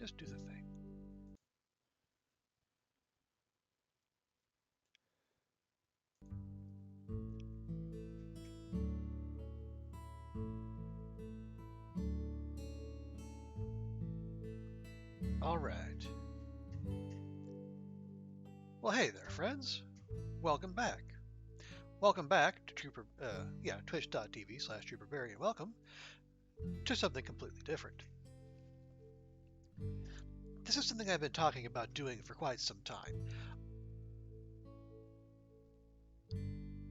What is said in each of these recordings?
Just do the thing. All right. Well, hey there, friends. Welcome back. Welcome back to twitch.tv/TrooperBerry, and welcome to something completely different. This is something I've been talking about doing for quite some time.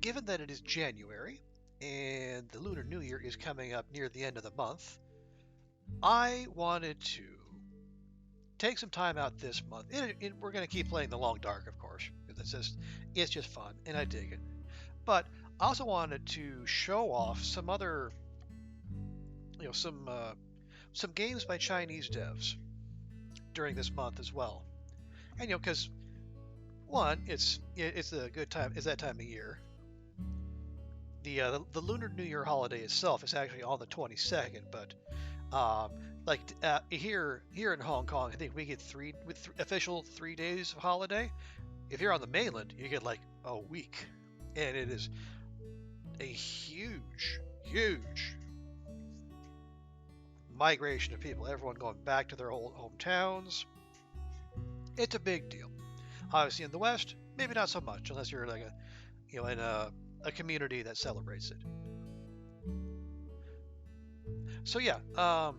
Given that it is January and the Lunar New Year is coming up near the end of the month, I wanted to take some time out this month. We're going to keep playing the Long Dark, of course, because it's just fun, and I dig it. But I also wanted to show off some other, some games by Chinese devs during this month as well. And because one, it's a good time. It's that time of year. The Lunar New Year holiday itself is actually on the 22nd, but here in Hong Kong, I think we get official 3 days of holiday. If you're on the mainland, you get like a week, and it is a huge migration of people. Everyone going back to their old hometowns. It's a big deal. Obviously, in the West, maybe not so much, unless you're like in a community that celebrates it. So yeah, we're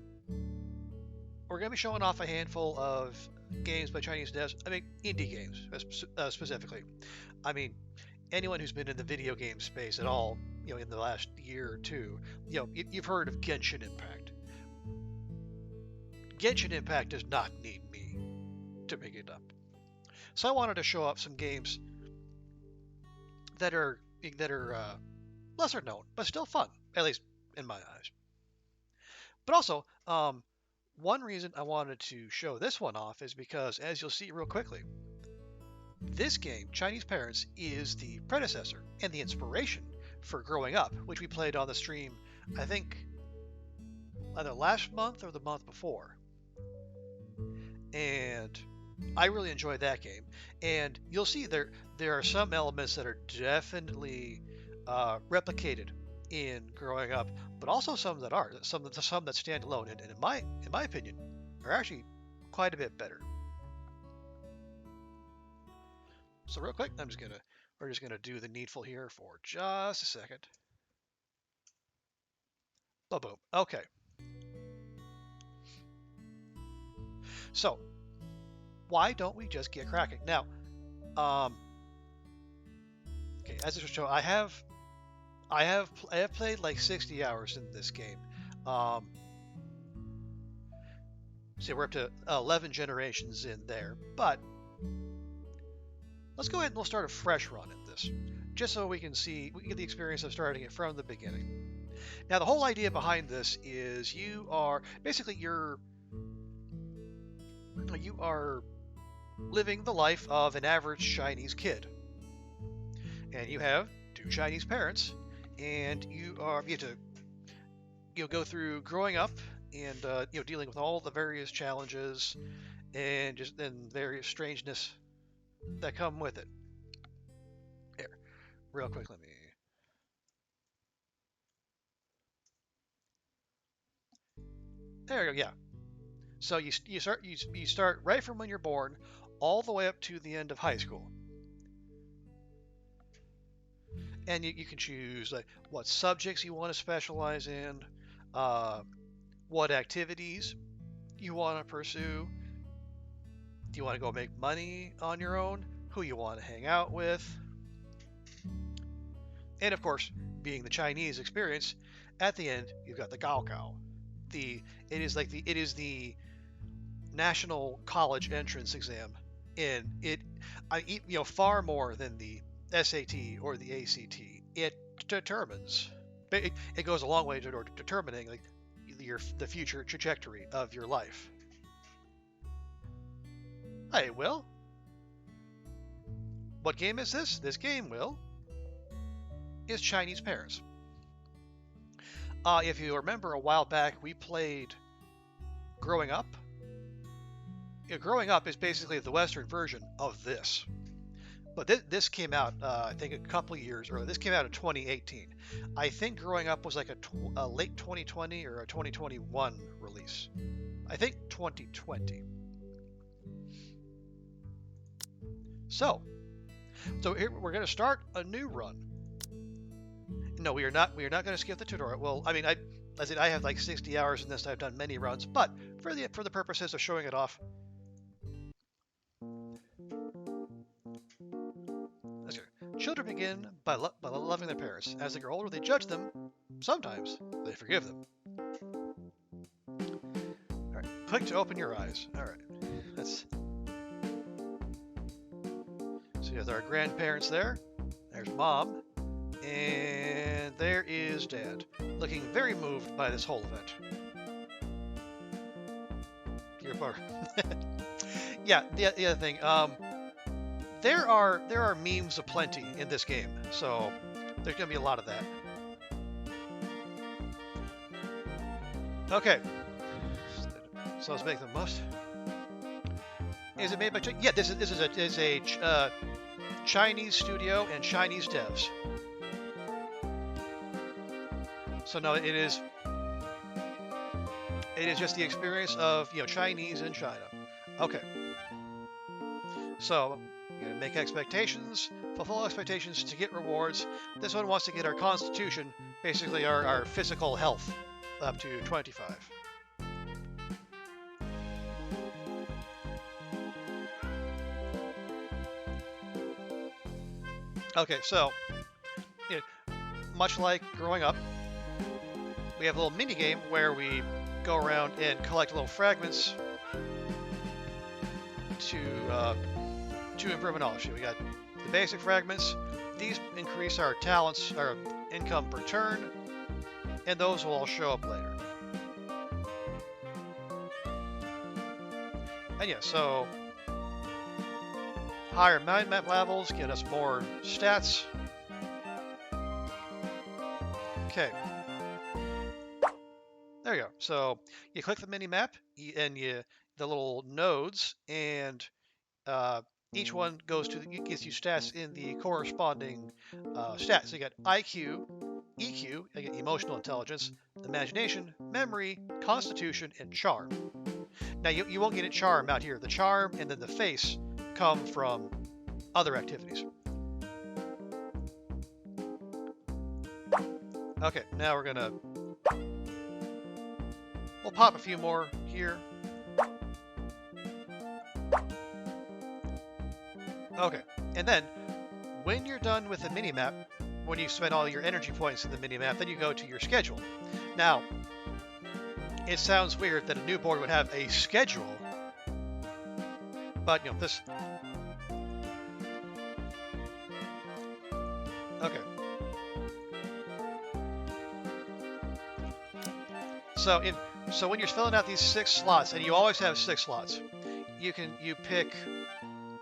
going to be showing off a handful of games by Chinese devs. I mean, indie games specifically. I mean, anyone who's been in the video game space at all, in the last year or two, you've heard of Genshin Impact. Genshin Impact does not need me to make it up. So I wanted to show off some games that are lesser known, but still fun, at least in my eyes. But also, one reason I wanted to show this one off is because, as you'll see real quickly, this game, Chinese Parents, is the predecessor and the inspiration for Growing Up, which we played on the stream, I think, either last month or the month before. And I really enjoyed that game. And you'll see there are some elements that are definitely replicated in Growing Up, but also some that are some that stand alone, and in my opinion, are actually quite a bit better. So real quick, we're just gonna do the needful here for just a second. Boom. Okay. So why don't we just get cracking now? Okay, as this will show, I have played like 60 hours in this game. So we're up to 11 generations in there, but let's go ahead and we'll start a fresh run at this, just so we can get the experience of starting it from the beginning. Now, the whole idea behind this is you are living the life of an average Chinese kid, and you have two Chinese parents, and you have to go through growing up and dealing with all the various challenges and various strangeness that come with it. Here, real quick, let me. There you go. Yeah. So you start right from when you're born, all the way up to the end of high school, and you can choose like what subjects you want to specialize in, what activities you want to pursue. Do you want to go make money on your own? Who you want to hang out with? And of course, being the Chinese experience, at the end you've got the Gaokao. It is the national college entrance exam, and far more than the SAT or the ACT. It determines. It goes a long way toward determining like the future trajectory of your life. Hey, Will. What game is this? This game, Will, is Chinese Parents. If you remember a while back, we played Growing Up, Growing Up is basically the Western version of this. But this came out, I think, a couple of years earlier. This came out in 2018. I think Growing Up was like a late 2020 or a 2021 release. I think 2020. So here we're going to start a new run. No, we are not. We are not going to skip the tutorial. Well, I mean, I have like 60 hours in this. I've done many runs, but for the purposes of showing it off, let's go. Children begin by loving their parents. As they grow older, they judge them. Sometimes they forgive them. All right, click to open your eyes. All right, that's. So you have our grandparents there. There's Mom. And there is Dad, looking very moved by this whole event. Dear Bart. Yeah, the other thing, there are memes aplenty in this game, so there's gonna be a lot of that. Okay, so let's make the most. Is it made by? Yeah, this is a Chinese studio and Chinese devs. So no, it is just the experience of Chinese in China. Okay. So you gotta make expectations, fulfill expectations to get rewards. This one wants to get our constitution, basically our physical health, up to 25. Okay, so much like Growing Up, we have a little mini game where we go around and collect little fragments to improve our knowledge. We got the basic fragments. These increase our talents, our income per turn, and those will all show up later. And yeah, so higher mind map levels get us more stats. Okay. There you go. So you click the mini map and the little nodes, and each one gives you stats in the corresponding stats. So you got IQ, EQ, you get emotional intelligence, imagination, memory, constitution, and charm. Now you won't get a charm out here. The charm and then the face come from other activities. Okay, now we'll pop a few more here. Okay, and then when you're done with the mini-map, when you've spent all your energy points in the mini-map, then you go to your schedule. Now, it sounds weird that a new board would have a schedule, but this. Okay. So when you're filling out these 6 slots, and you always have 6 slots, you pick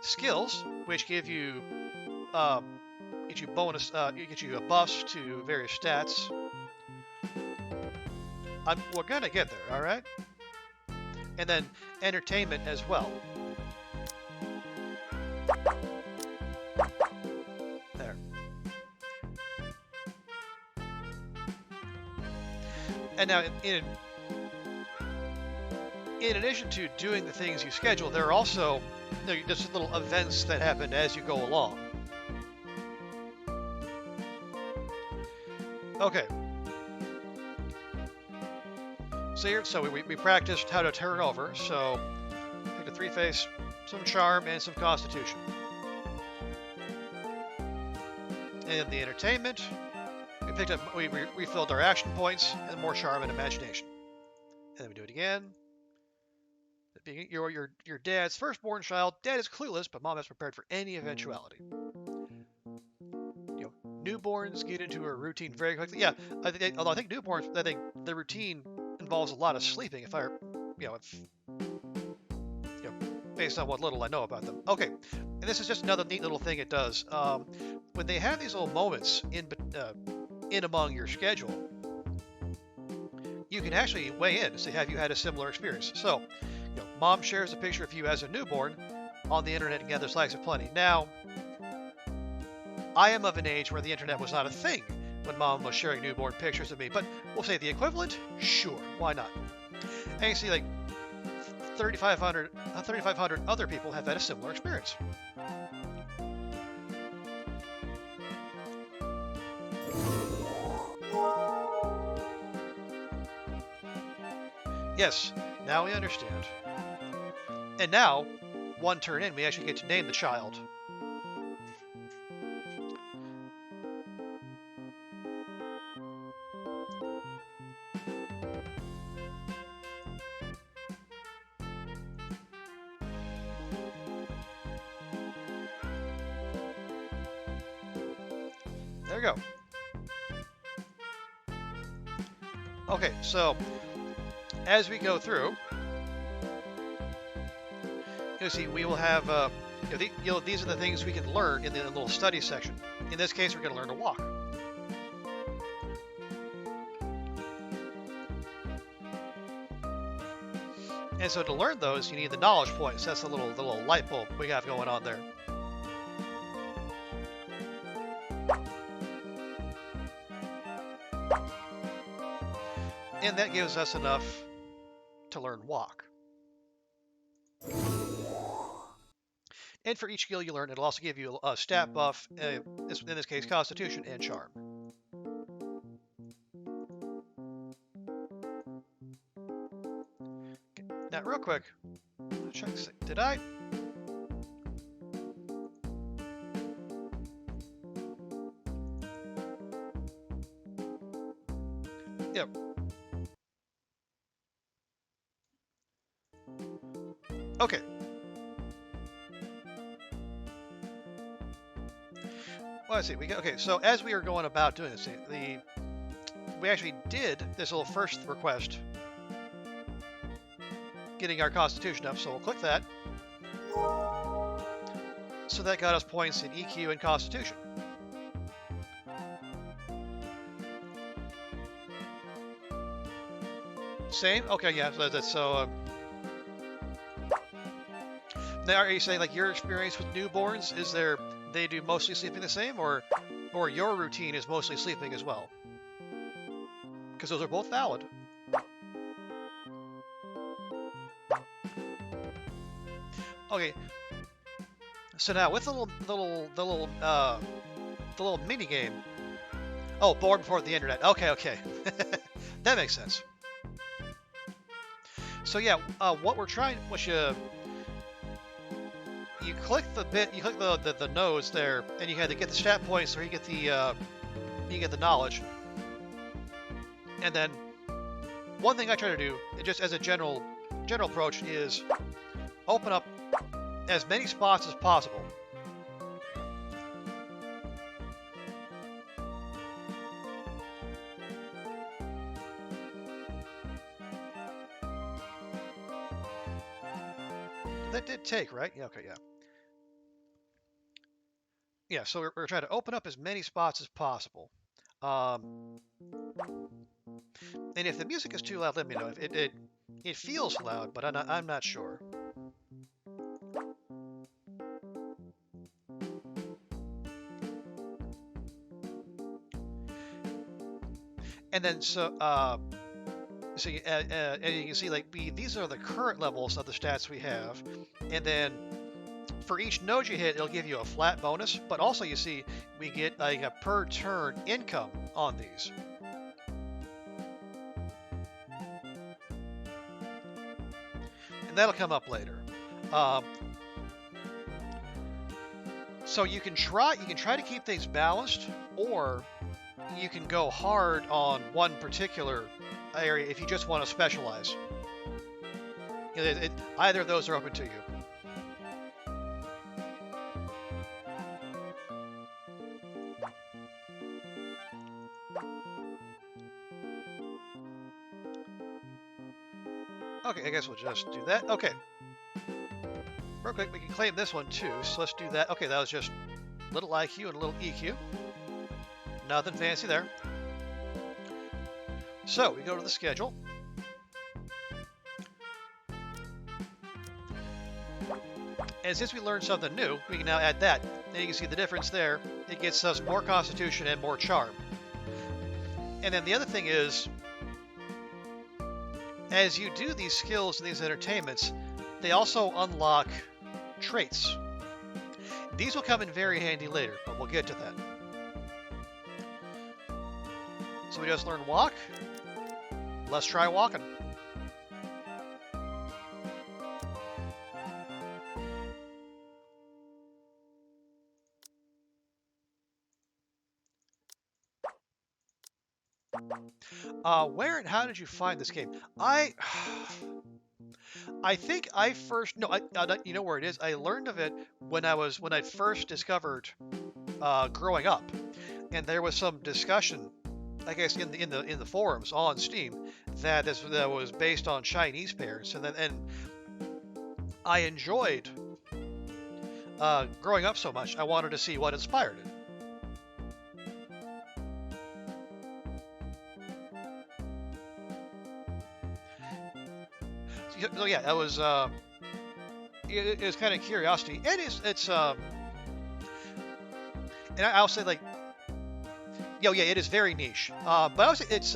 skills, which give you bonus, get you buffs to various stats. We're gonna get there, all right? And then entertainment as well. There. And now, in addition to doing the things you schedule, there are also just little events that happen as you go along. Okay. So we practiced how to turn over. So pick a 3-face, some charm, and some constitution. And the entertainment, we refilled our action points and more charm and imagination. And then we do it again. Your dad's firstborn child. Dad is clueless, but Mom is prepared for any eventuality. Newborns get into a routine very quickly. Yeah, although I think newborns, the routine involves a lot of sleeping. Based on what little I know about them. Okay, and this is just another neat little thing it does. When they have these little moments in among your schedule, you can actually weigh in to say, have you had a similar experience? So, Mom shares a picture of you as a newborn on the internet and gathers likes aplenty. Now, I am of an age where the internet was not a thing when Mom was sharing newborn pictures of me, but we'll say the equivalent? Sure, why not? And you see, like, 3,500 other people have had a similar experience. Yes, now we understand. And now, one turn in, we actually get to name the child. There we go. Okay, so as we go through, you'll see we will have, these are the things we can learn in the little study section. In this case, we're going to learn to walk. And so to learn those, you need the knowledge points. That's the little light bulb we have going on there. And that gives us enough to learn walk. And for each skill you learn, it'll also give you a stat buff, in this case, Constitution and Charm. Okay. Now, real quick, check this. Did I? Yep. Okay. Well, let's see. Okay. So as we are going about doing this, we actually did this little first request, getting our Constitution up. So we'll click that. So that got us points in EQ and Constitution. Same? Okay, yeah. So that's so. Now, are you saying like your experience with newborns is they do mostly sleeping the same, or your routine is mostly sleeping as well? Because those are both valid. Okay. So now with the little mini game. Oh, born before the internet. Okay. That makes sense. So yeah, what we're trying, you click the nose there, and you had to get the stat points, or you get the knowledge. And then one thing I try to do, just as a general approach, is open up as many spots as possible. That did take, right? Yeah, okay, yeah. Yeah, so we're trying to open up as many spots as possible. And if the music is too loud, let me know. It feels loud, but I'm not sure. And then and you can see like these are the current levels of the stats we have, and then for each node you hit, it'll give you a flat bonus, but also you see we get like a per turn income on these. And that'll come up later. So you can try to keep things balanced, or you can go hard on one particular area if you just want to specialize. Either of those are open to you. Okay, I guess we'll just do that. Okay. Real quick, we can claim this one too, so let's do that. Okay, that was just a little IQ and a little EQ. Nothing fancy there. So we go to the schedule. And since we learned something new, we can now add that. And you can see the difference there. It gets us more constitution and more charm. And then the other thing is, as you do these skills and these entertainments, they also unlock traits. These will come in very handy later, but we'll get to that. So we just learned walk. Let's try walking. Where and how did you find this game? I think I first you know where it is. I learned of it when I first discovered growing up, and there was some discussion, I guess, in the forums on Steam that was based on Chinese parents, and I enjoyed growing up so much. I wanted to see what inspired it. So yeah, that was it was kind of curiosity, and and I'll say, like, yeah, it is very niche. But I would say it's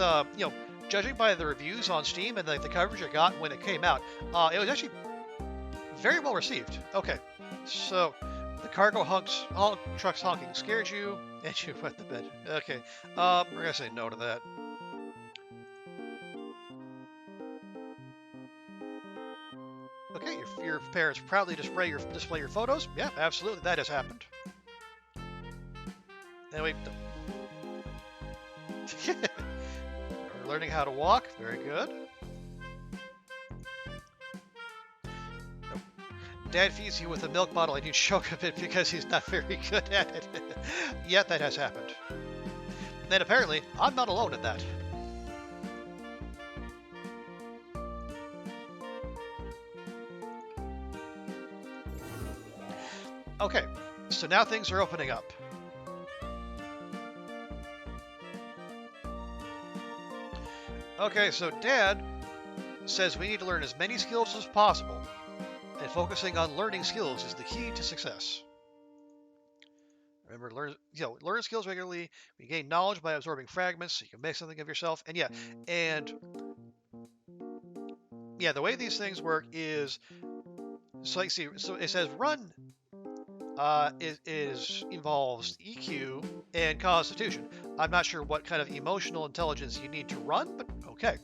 judging by the reviews on Steam and the coverage it got when it came out, it was actually very well received. Okay, so the cargo trucks honking scared you, and you wet the bed. Okay, we're gonna say no to that. Okay, your parents proudly display your photos. Yeah, absolutely, that has happened. Anyway, we're learning how to walk. Very good. Nope. Dad feeds you with a milk bottle and you choke a bit because he's not very good at it. Yet that has happened. Then apparently, I'm not alone in that. Okay, so now things are opening up. Okay, so Dad says we need to learn as many skills as possible, and focusing on learning skills is the key to success. Remember, learn skills regularly. We gain knowledge by absorbing fragments, so you can make something of yourself. And the way these things work is, so it says run involves EQ and Constitution. I'm not sure what kind of emotional intelligence you need to run, but okay.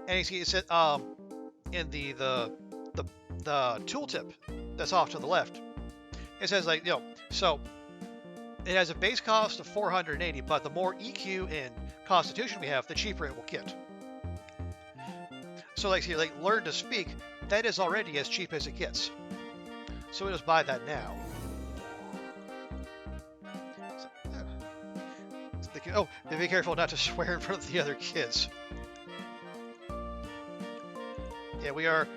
And you see it said in the tooltip that's off to the left, it says, like, so it has a base cost of 480, but the more EQ and Constitution we have, the cheaper it will get. So like learn to speak, that is already as cheap as it gets. So we just buy that now. Oh, be careful not to swear in front of the other kids. Yeah, we are.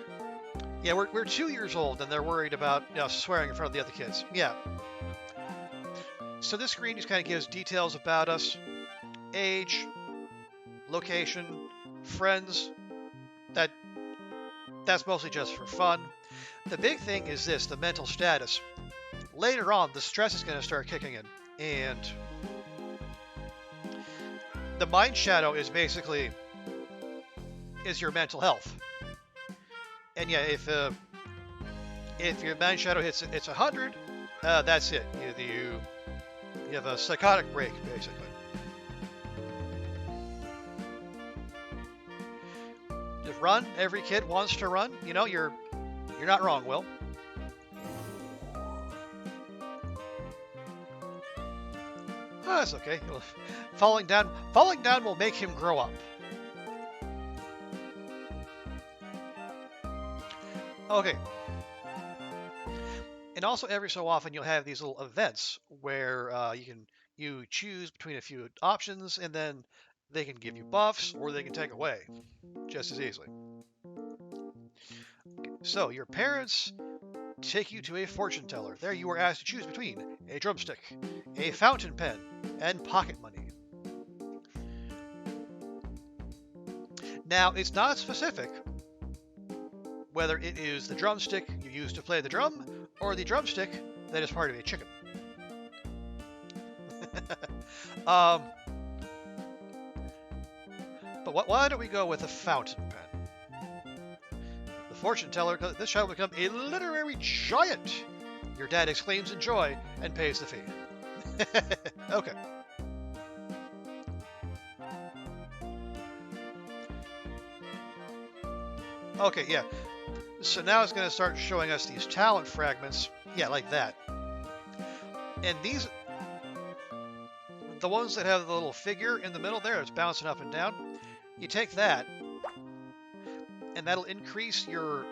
Yeah, we're 2 years old, and they're worried about swearing in front of the other kids. Yeah. So this screen just kind of gives details about us: age, location, friends. That's mostly just for fun. The big thing is this: the mental status. Later on, the stress is going to start kicking in, and the mind shadow is basically your mental health. And yeah, if your mind shadow hits 100, that's it. You have a psychotic break, basically. Just run. Every kid wants to run. You're not wrong, Will. Oh, that's okay. Falling down will make him grow up. Okay. And also, every so often, you'll have these little events where you choose between a few options, and then they can give you buffs or they can take away just as easily. Okay. So your parents take you to a fortune teller. There you are asked to choose between a drumstick, a fountain pen, and pocket money. Now, it's not specific whether it is the drumstick you use to play the drum or the drumstick that is part of a chicken. um, but why don't we go with a fountain pen? The fortune teller, this child will become a literary giant. Your dad exclaims in joy and pays the fee. Okay. Okay, yeah. So now it's going to start showing us these talent fragments. Yeah, like that. And these, the ones that have the little figure in the middle there, it's bouncing up and down. You take that, and that'll increase your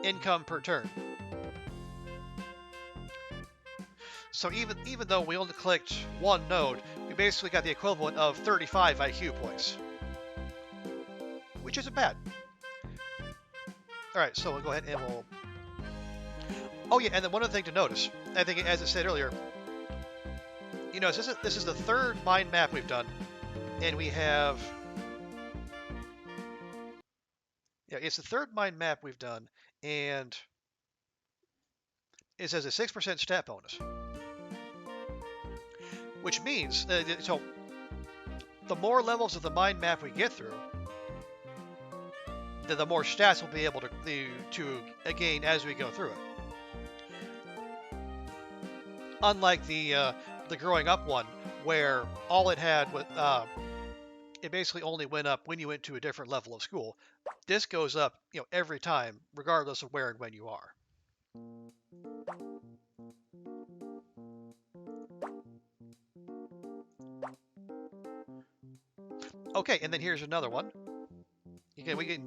income per turn. So even though we only clicked one node, we basically got the equivalent of 35 IQ points, which isn't bad. All right, so we'll go ahead and we'll. Oh yeah, and then one other thing to notice, I think as I said earlier, you know, this is the third mind map we've done, and we have. Yeah, it's the third mind map we've done, and it says a 6% stat bonus, which means so the more levels of the mind map we get through, the more stats we'll be able to gain as we go through it. Unlike the growing up one, where all it had was it basically only went up when you went to a different level of school. This goes up, you know, every time, regardless of where and when you are. Okay, and then here's another one. We can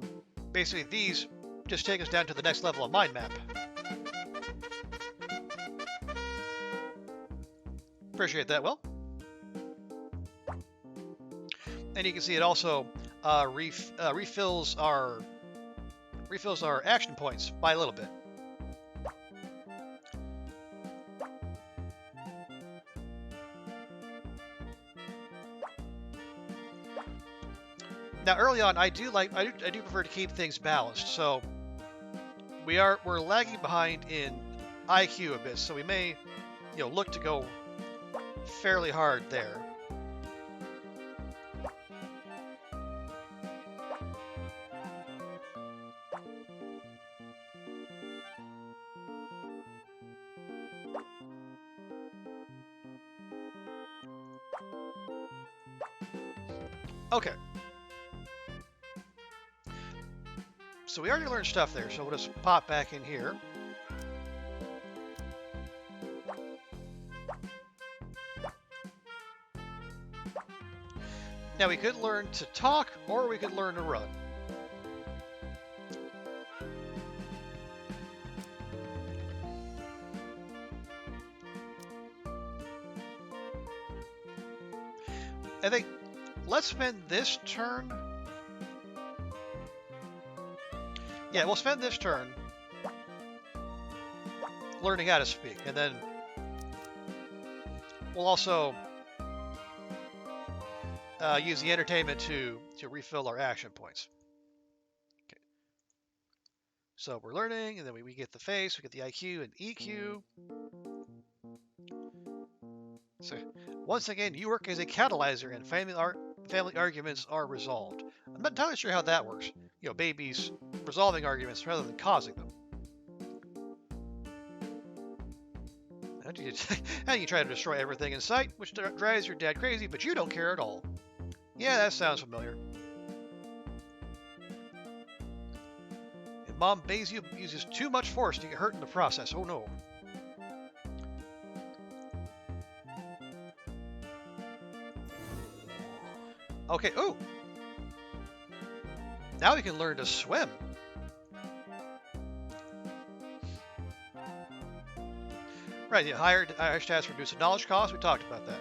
basically these just take us down to the next level of mind map. Appreciate that, Will. And you can see it also refills our action points by a little bit. Now, early on, I do prefer to keep things balanced. So we're lagging behind in IQ a bit, so we may, you know, look to go fairly hard there. Okay. So we already learned stuff there, so we'll just pop back in here. Now we could learn to talk, or we could learn to run. I think let's spend this turn. Yeah, we'll spend this turn learning how to speak, and then we'll also use the entertainment to refill our action points. Okay. So we're learning, and then we get the face, we get the IQ and EQ. So once again, you work as a catalyzer, and family arguments are resolved. I'm not entirely sure how that works. You know, babies resolving arguments rather than causing them. How do you try to destroy everything in sight, which drives your dad crazy, but you don't care at all? Yeah, that sounds familiar. And Mom Basil uses too much force to get hurt in the process. Oh no. Okay, ooh! Now we can learn to swim. Right, the higher stats reduce the knowledge cost. We talked about that.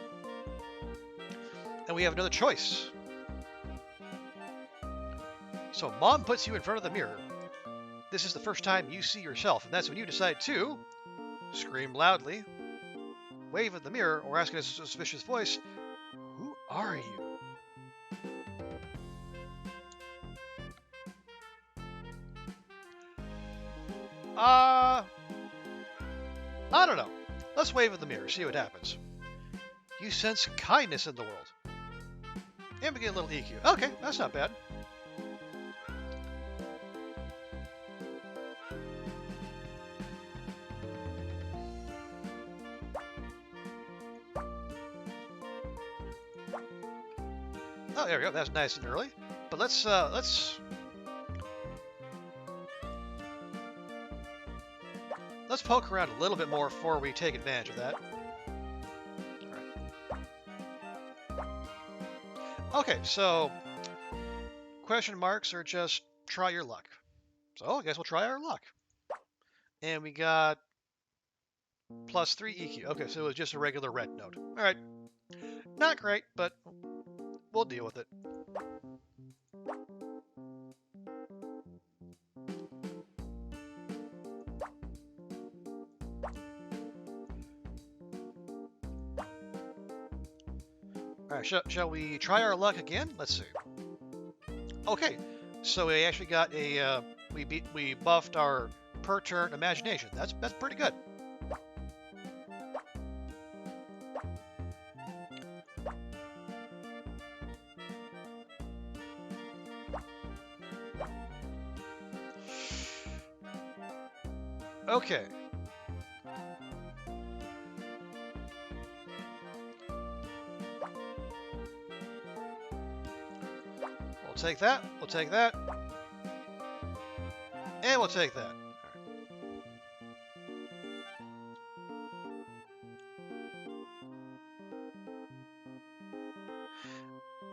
And we have another choice. So Mom puts you in front of the mirror. This is the first time you see yourself, and that's when you decide to scream loudly, wave at the mirror, or ask in a suspicious voice, "Who are you?" I don't know. Let's wave at the mirror, see what happens. You sense kindness in the world. And we get a little EQ. Okay, that's not bad. Oh, there we go. That's nice and early. But let's poke around a little bit more before we take advantage of that. All right. Okay, so question marks are just try your luck. So I guess we'll try our luck. And we got +3 EQ. Okay, so it was just a regular red note. All right. Not great, but we'll deal with it. All right, shall we try our luck again? Let's see. Okay, so we actually got a we buffed our per turn imagination. That's pretty good. Okay. We'll take that. We'll take that. And we'll take that.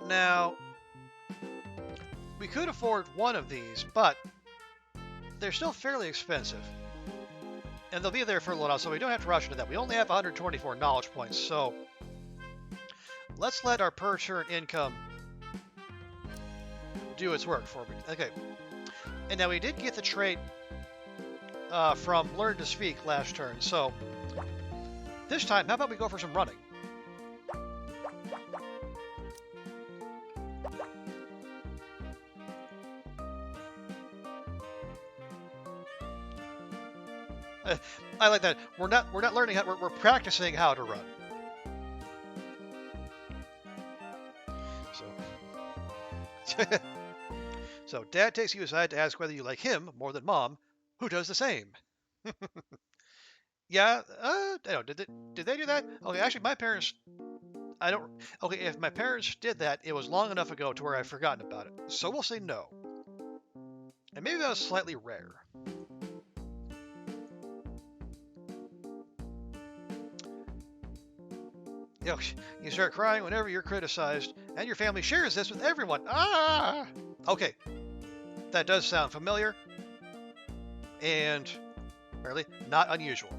Now, we could afford one of these, but they're still fairly expensive. And they'll be there for a little while, so we don't have to rush into that. We only have 124 knowledge points, so let's let our per turn income do its work for me. Okay. And now we did get the trait from Learn to Speak last turn, so this time, how about we go for some running? I like that. We're not learning how. We're practicing how to run. So, so Dad takes you aside to ask whether you like him more than Mom, who does the same. Yeah. I don't. Did they do that? Okay. Actually, my parents. I don't. Okay. If my parents did that, it was long enough ago to where I've forgotten about it. So we'll say no. And maybe that was slightly rare. You start crying whenever you're criticized, and your family shares this with everyone. Ah! Okay, that does sound familiar, and apparently not unusual.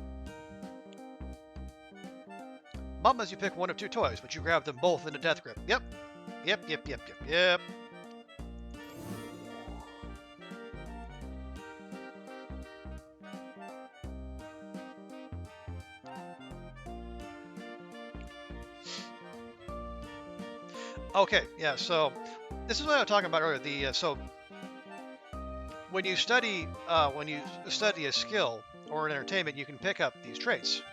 Mom lets you pick one of two toys, but you grab them both in a death grip. Yep. Okay, yeah, so this is what I was talking about earlier. So when you study a skill or an entertainment, you can pick up these traits.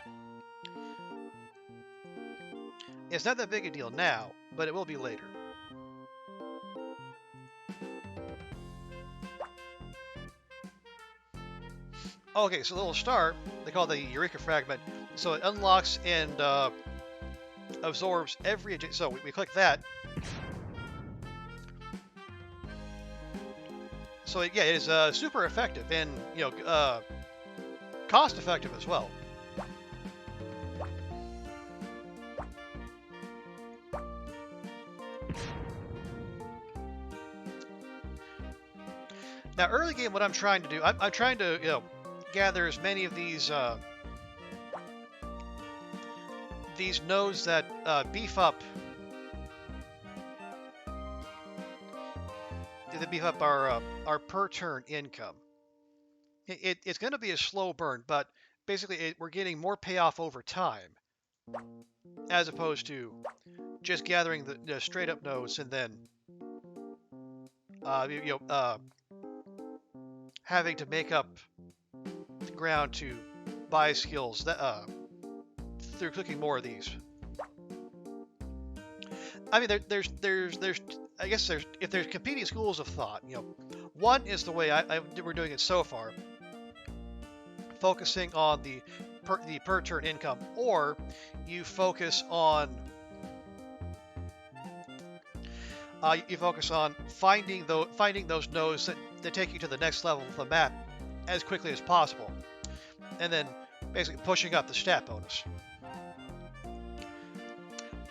It's not that big a deal now, but it will be later. Okay, so the little star, they call the Eureka Fragment, so it unlocks and absorbs every. So we click that. So yeah, it is super effective and cost effective as well. Now, early game, what I'm trying to do, I'm trying to gather as many of these nodes that beef up our per turn income. It's going to be a slow burn, but basically we're getting more payoff over time, as opposed to just gathering the straight up nodes and then having to make up ground to buy skills that through clicking more of these. I mean, there's I guess if there's competing schools of thought, one is the way we're doing it so far, focusing on the per turn income, or you focus on finding those nodes that take you to the next level of the map as quickly as possible, and then basically pushing up the stat bonus.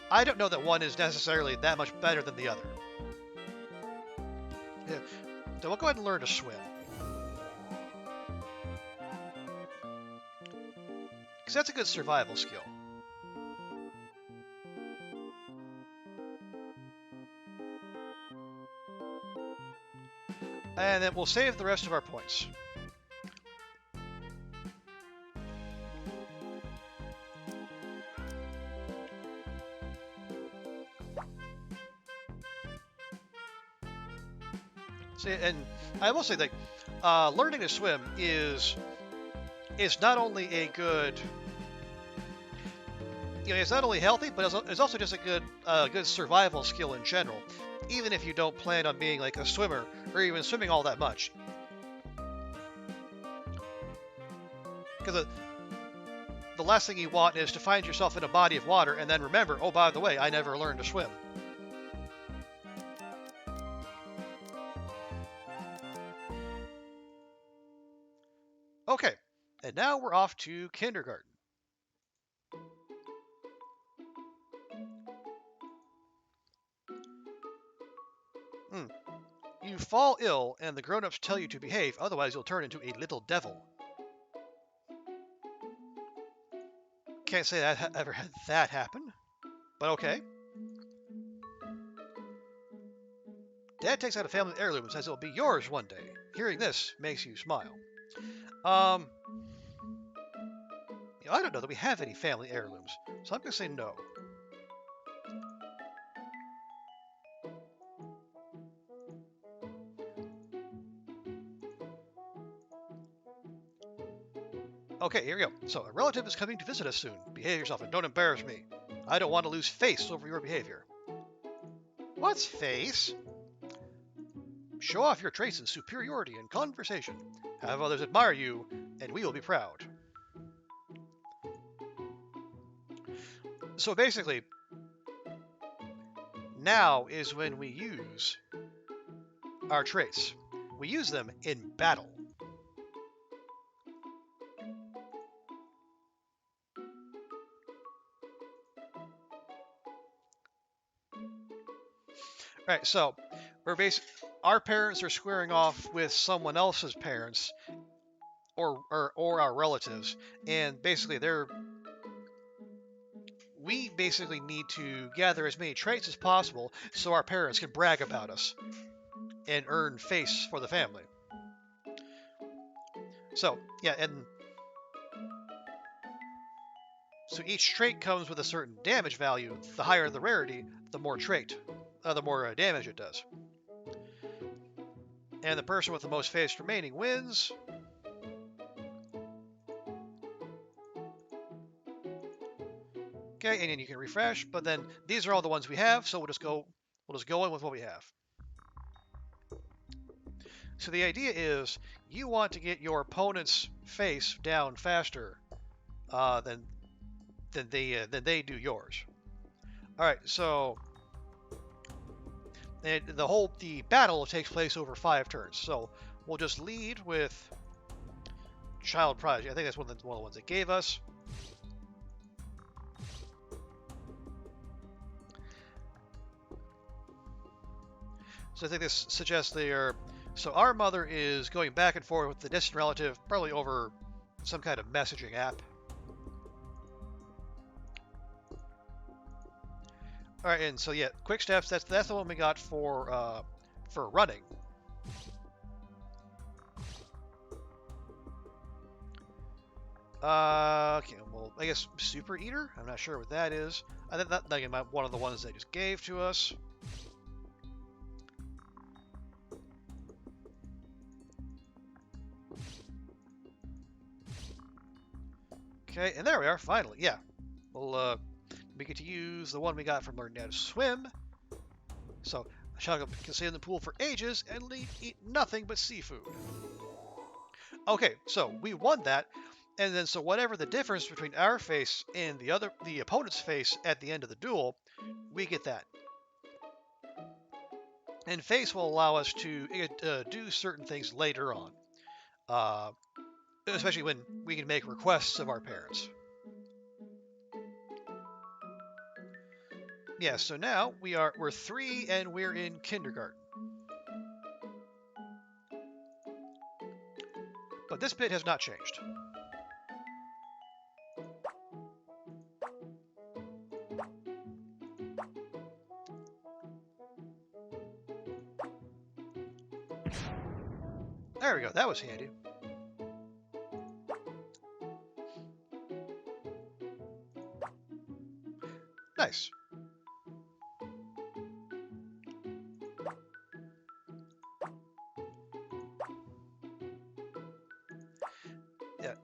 I don't know that one is necessarily that much better than the other. Yeah. So we'll go ahead and learn to swim. Because that's a good survival skill. And then we'll save the rest of our points. See, and I will say that learning to swim is not only a good, it's not only healthy, but it's also just a good survival skill in general, even if you don't plan on being like a swimmer or even swimming all that much. Because the last thing you want is to find yourself in a body of water and then remember, oh, by the way, I never learned to swim. Okay, and now we're off to kindergarten. You fall ill, and the grown-ups tell you to behave, otherwise you'll turn into a little devil. Can't say that I ever had that happen, but okay. Dad takes out a family heirloom and says it'll be yours one day. Hearing this makes you smile. I don't know that we have any family heirlooms, so I'm going to say no. Okay, here we go. So, a relative is coming to visit us soon. Behave yourself and don't embarrass me. I don't want to lose face over your behavior. What's face? Show off your traits in superiority and conversation. Have others admire you, and we will be proud. So basically, now is when we use our traits. We use them in battle. Right, so our parents are squaring off with someone else's parents or our relatives, and basically we basically need to gather as many traits as possible so our parents can brag about us and earn face for the family. So, yeah, and so each trait comes with a certain damage value. The higher the rarity, the more the more damage it does. And the person with the most face remaining wins. Okay, and then you can refresh, but then these are all the ones we have, so we'll just go in with what we have. So the idea is you want to get your opponent's face down faster than they do yours. All right, so the battle takes place over 5 turns. So we'll just lead with Child Prodigy. I think that's one of the ones it gave us. So I think this suggests so our mother is going back and forth with the distant relative, probably over some kind of messaging app. All right, and so yeah, quick steps. That's the one we got for running. Okay, well, I guess Super Eater. I'm not sure what that is. I think that again, one of the ones they just gave to us. Okay, and there we are, finally. Yeah. Well, we get to use the one we got from learning how to swim. So, Shago can stay in the pool for ages and eat nothing but seafood. Okay, so we won that, and then so whatever the difference between our face and the opponent's face at the end of the duel, we get that. And face will allow us to do certain things later on, uh, especially when we can make requests of our parents. Yeah, so now we're 3 and we're in kindergarten. But this bit has not changed. There we go. That was handy. Nice. Yeah.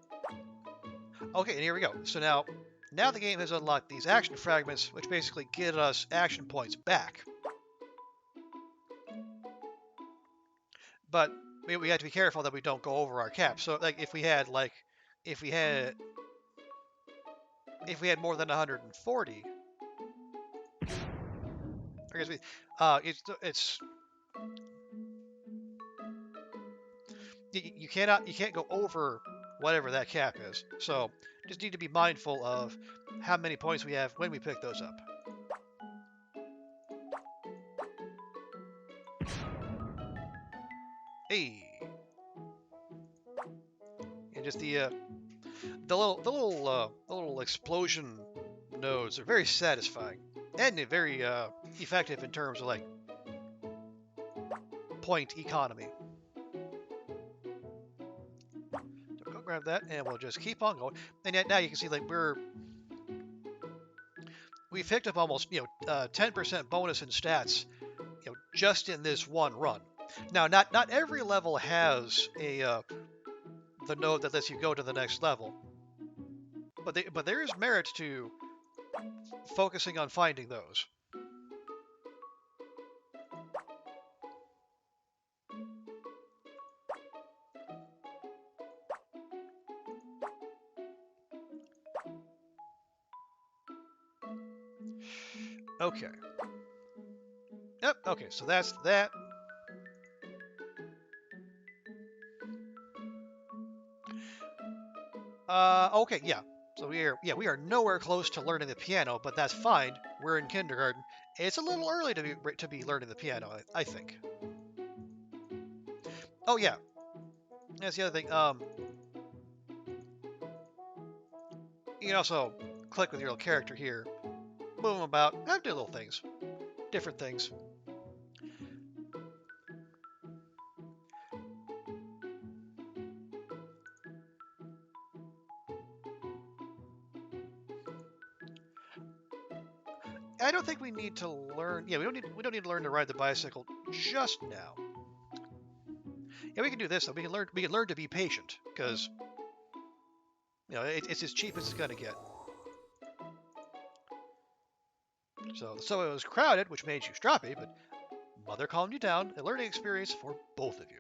Okay, and here we go. So now the game has unlocked these action fragments, which basically get us action points back. But we have to be careful that we don't go over our cap. So like if we had more than 140, I guess it's you can't go over whatever that cap is. So just need to be mindful of how many points we have when we pick those up. Hey, and just the little explosion nodes are very satisfying and very effective in terms of like point economy. So go grab that, and we'll just keep on going. And yet now you can see like we picked up almost 10% bonus in stats, just in this one run. Now not every level has a the node that lets you go to the next level, but there is merit to focusing on finding those. Okay. Yep. Okay. So that's that. Okay. Yeah. So we are nowhere close to learning the piano, but that's fine. We're in kindergarten. It's a little early to be learning the piano, I think. Oh yeah. That's the other thing. You can also click with your little character here, move them about, and do little things, different things. I don't think we need to learn. Yeah, we don't need to learn to ride the bicycle just now. Yeah, we can do this though. We can learn to be patient because it's as cheap as it's gonna get. So it was crowded, which made you stroppy, but mother calmed you down. A learning experience for both of you.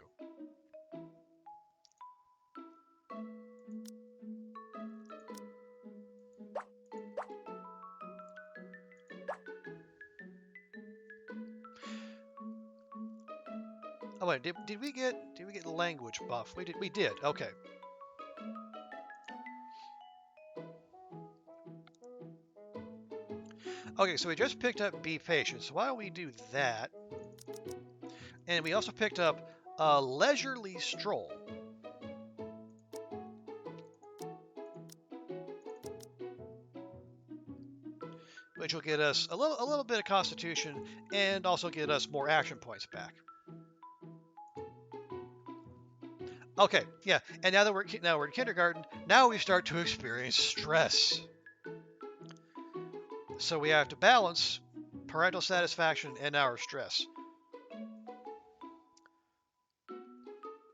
Oh wait, did we get language buff? We did. Okay. Okay, so we just picked up Be Patient. So why don't we do that? And we also picked up a Leisurely Stroll. Which will get us a little bit of Constitution and also get us more action points back. Okay, yeah, and now we're in kindergarten. Now we start to experience stress. So we have to balance parental satisfaction and our stress.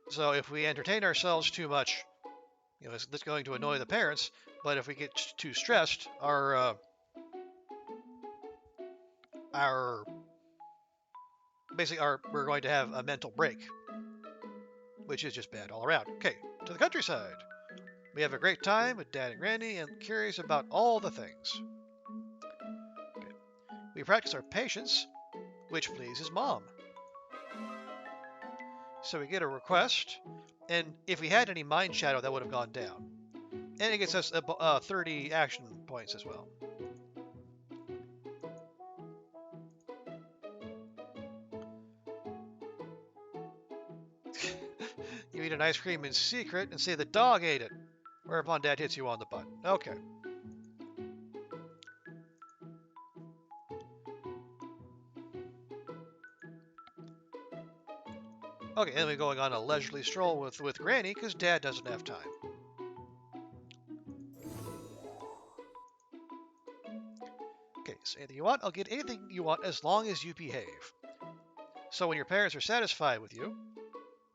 So if we entertain ourselves too much, it's going to annoy the parents. But if we get too stressed, our basically we're going to have a mental break, which is just bad all around. Okay, to the countryside. We have a great time with Dad and Granny and curious about all the things. Okay. We practice our patience, which pleases Mom. So we get a request, and if we had any mind shadow, that would have gone down. And it gets us 30 action points as well. You eat an ice cream in secret and say the dog ate it, whereupon Dad hits you on the butt. Okay. Okay, and we're going on a leisurely stroll with Granny because Dad doesn't have time. Okay, so anything you want, I'll get anything you want as long as you behave. So when your parents are satisfied with you,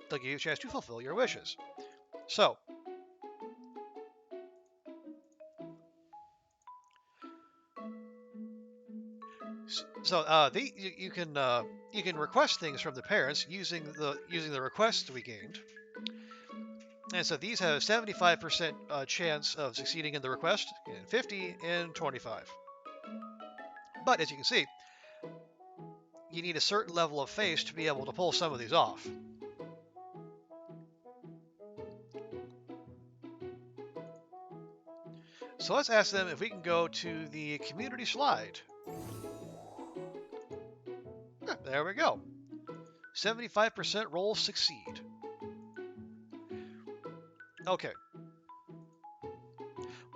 they'll give you a chance to fulfill your wishes. So, you can request things from the parents using the requests we gained. And so these have a 75% chance of succeeding in the request, and 50 and 25. But as you can see, you need a certain level of face to be able to pull some of these off. So let's ask them if we can go to the community slide. There we go. 75% rolls succeed. Okay.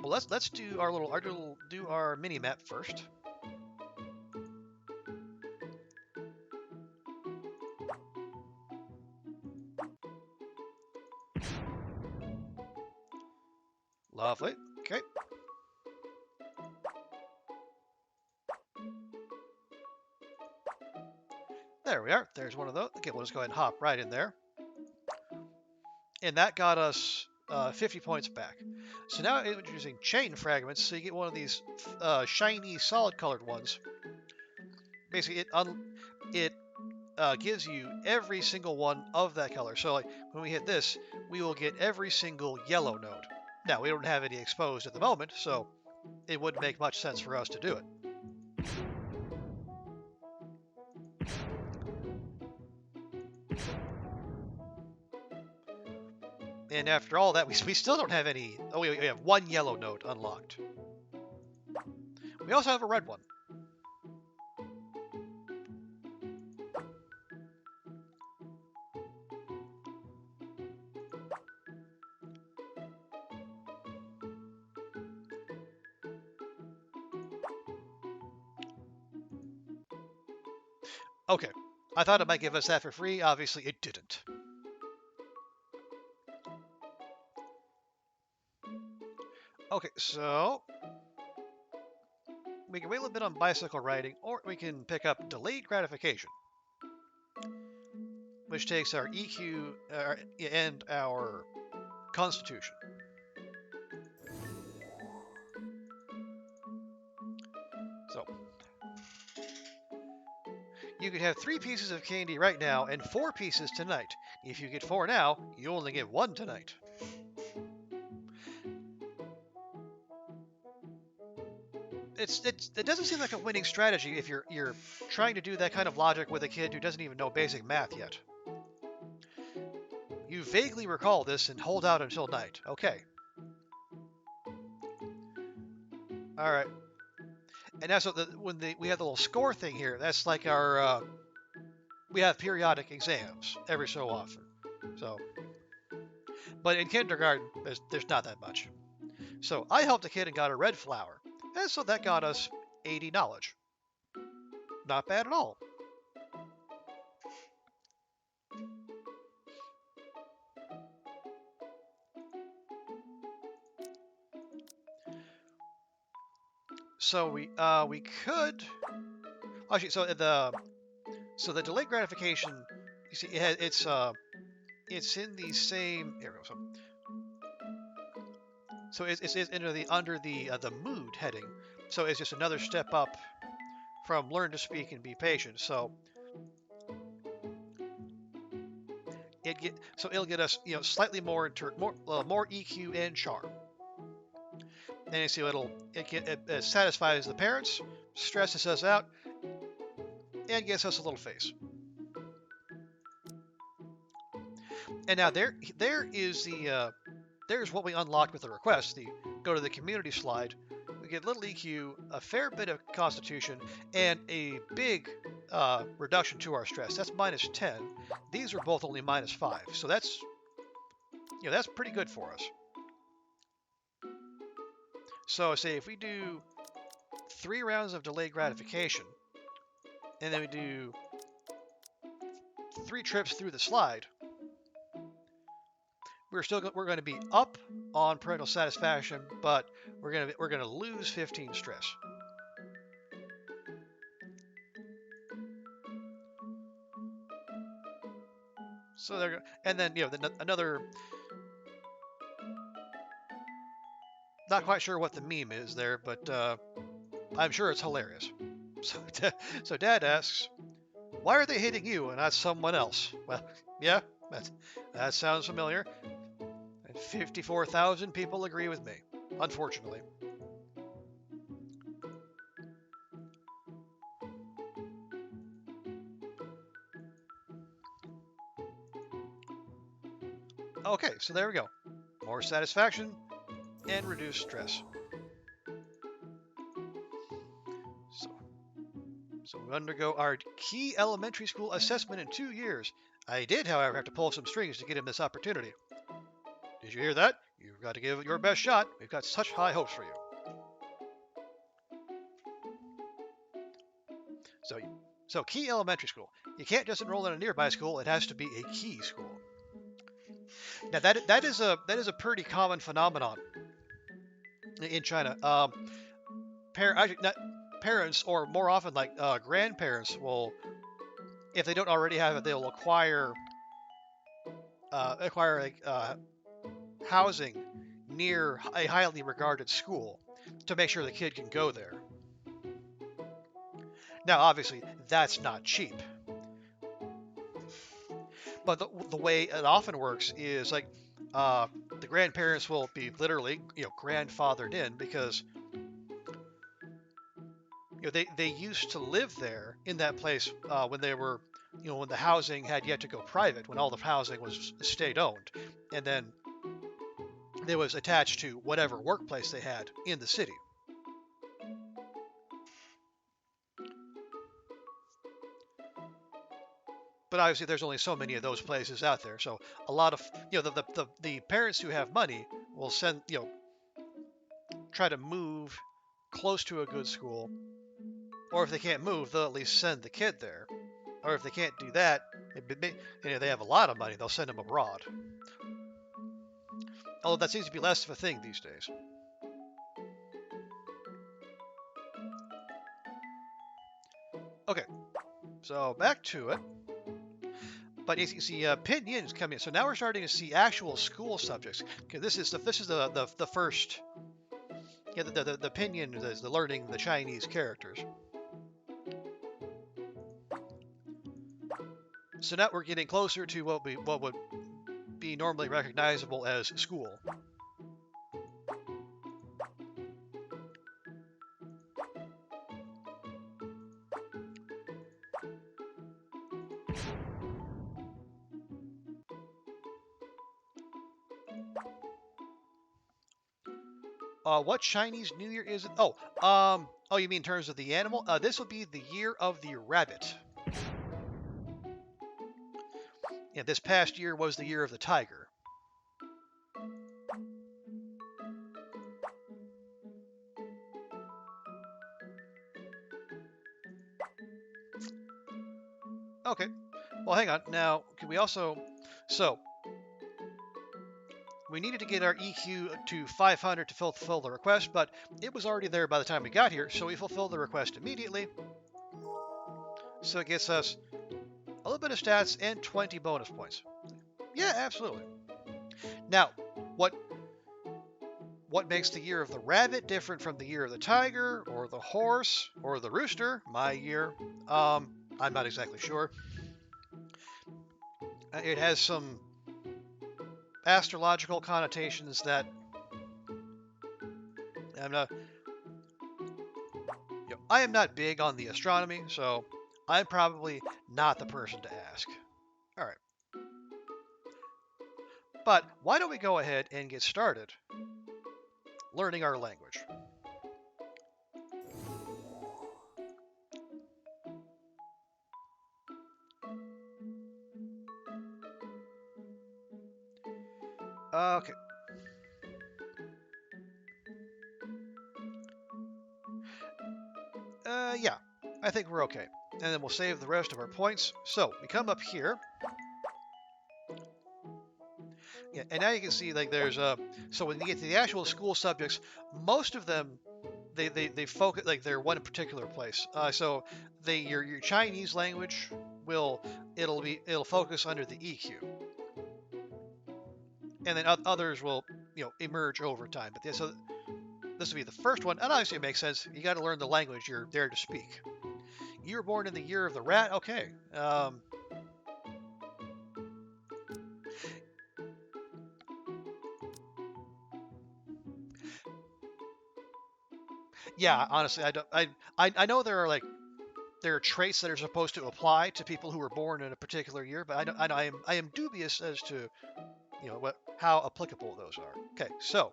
Well, let's do our mini map first. Lovely. Okay. There we are. There's one of those. Okay, we'll just go ahead and hop right in there. And that got us 50 points back. So now introducing chain fragments, so you get one of these shiny, solid-colored ones. Basically, it gives you every single one of that color. So like when we hit this, we will get every single yellow node. Now, we don't have any exposed at the moment, so it wouldn't make much sense for us to do it. And after all that, we still don't have any... Oh, we have one yellow node unlocked. We also have a red one. Okay, I thought it might give us that for free. Obviously, it didn't. Okay, so we can wait a little bit on bicycle riding, or we can pick up delayed gratification, which takes our EQ and our constitution. So you could have 3 pieces of candy right now and 4 pieces tonight. If you get 4 now, you only get 1 tonight. It doesn't seem like a winning strategy if you're trying to do that kind of logic with a kid who doesn't even know basic math yet. You vaguely recall this and hold out until night. Okay. All right. And now, so when we have the little score thing here, that's like our we have periodic exams every so often. So, but in kindergarten, there's not that much. So I helped a kid and got a red flower, and so that got us 80 knowledge. Not bad at all. So we could actually the delayed gratification. You see, it's in the same. Here we go. So it's under the mood heading. So it's just another step up from learn to speak and be patient. So it'll get us slightly more EQ and charm. And you see it satisfies the parents, stresses us out, and gets us a little face. And now there's what we unlocked with the request. Go to the community slide. We get little EQ, a fair bit of constitution, and a big reduction to our stress. That's -10. These are both only -5, so that's pretty good for us. So say if we do 3 rounds of delayed gratification, and then we do 3 trips through the slide, we're going to be up on parental satisfaction, but we're going to lose 15 stress. So they're and then another. Not quite sure what the meme is there, but I'm sure it's hilarious. So, so Dad asks, "Why are they hitting you and not someone else?" Well, yeah, that sounds familiar. And 54,000 people agree with me, unfortunately. Okay, so there we go. More satisfaction and reduced stress. So we undergo our key elementary school assessment in 2 years. I did, however, have to pull some strings to get him this opportunity. Did you hear that? You've got to give it your best shot. We've got such high hopes for you. So key elementary school. You can't just enroll in a nearby school. It has to be a key school. Now that is a pretty common phenomenon in China. Parents, or more often like grandparents, will, if they don't already have it, they'll acquire housing near a highly regarded school to make sure the kid can go there. Now, obviously, that's not cheap. But the way it often works is like the grandparents will be literally grandfathered in, because they used to live there in that place when they were when the housing had yet to go private, when all the housing was state owned, and then it was attached to whatever workplace they had in the city. But obviously, there's only so many of those places out there. So a lot of the parents who have money will send try to move close to a good school, or if they can't move, they'll at least send the kid there. Or if they can't do that, they have a lot of money, they'll send them abroad. Although that seems to be less of a thing these days. Okay, so back to it. But you can see pinyin coming in. So now we're starting to see actual school subjects. Okay, this is the first. Yeah, the pinyin is the learning the Chinese characters. So now we're getting closer to what would be normally recognizable as school. What Chinese New Year is it? Oh, you mean in terms of the animal? This will be the year of the rabbit. Yeah, this past year was the year of the tiger. Okay. Well, hang on. Now, can we also... So, we needed to get our EQ to 500 to fulfill the request, but it was already there by the time we got here, so we fulfilled the request immediately. So it gets us a little bit of stats and 20 bonus points. Yeah, absolutely. Now, what What makes the year of the rabbit different from the year of the tiger, or the horse, or the rooster? My year. I'm not exactly sure. It has some astrological connotations that I'm not. I am not big on the astronomy, so I'm probably not the person to ask. All right, but why don't we go ahead and get started learning our language? Okay. Yeah, I think we're okay. And then we'll save the rest of our points. So we come up here. Yeah, and now you can see like there's so when you get to the actual school subjects, most of them they focus like they're one particular place. So your Chinese language will it'll focus under the EQ, and then others will emerge over time. But so this will be the first one, and obviously it makes sense. You got to learn the language you're there to speak. You were born in the year of the rat. Okay. Yeah, honestly, I don't. I know there are traits that are supposed to apply to people who were born in a particular year, but I am dubious as to how applicable those are. Okay, so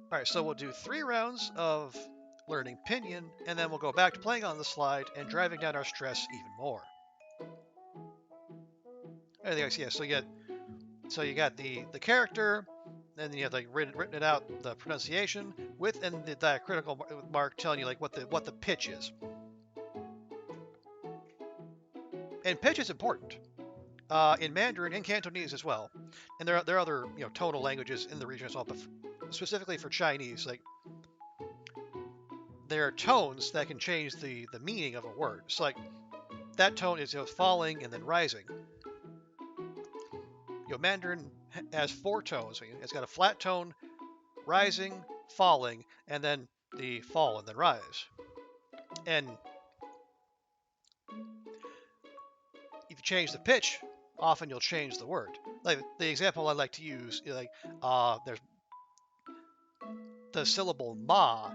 all right, so we'll do 3 rounds of learning pinyin, and then we'll go back to playing on the slide and driving down our stress even more. Anything else? Yeah. So you got the character, and then you have like written it out the pronunciation with and the diacritical mark telling you like what the pitch is. And pitch is important in Mandarin and Cantonese as well, and there are other tonal languages in the region as well. But specifically for Chinese, like there are tones that can change the meaning of a word. So like that tone is falling and then rising. Mandarin has 4 tones. It's got a flat tone, rising, falling, and then the fall and then rise. And if you change the pitch, often you'll change the word. Like the example I like to use, like there's the syllable ma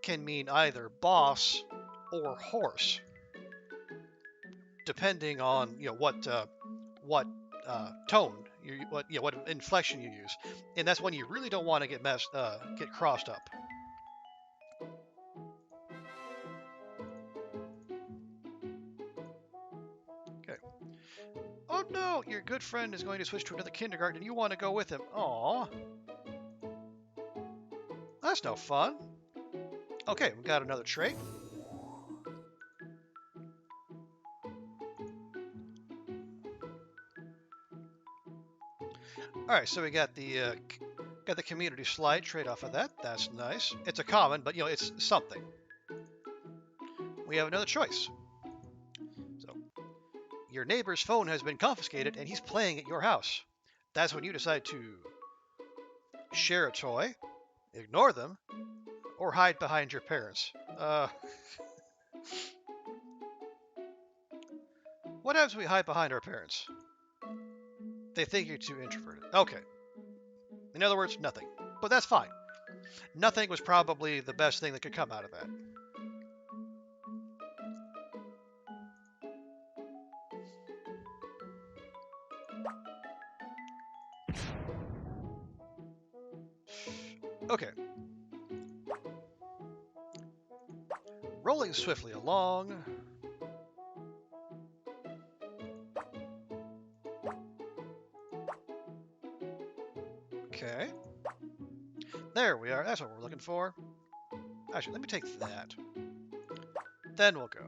can mean either boss or horse, depending on what tone what inflection you use, and that's when you really don't want to get crossed up. Okay. Oh no, your good friend is going to switch to another kindergarten, and you want to go with him. Aw, that's no fun. Okay, we got another trait. All right, so we got the community slide trait off of that. That's nice. It's a common, but it's something. We have another choice. So your neighbor's phone has been confiscated, and he's playing at your house. That's when you decide to share a toy, ignore them, or hide behind your parents. What happens when we hide behind our parents? They think you're too introverted. Okay. In other words, nothing. But that's fine. Nothing was probably the best thing that could come out of that. Okay. Rolling swiftly along. Okay. There we are. That's what we're looking for. Actually, let me take that. Then we'll go.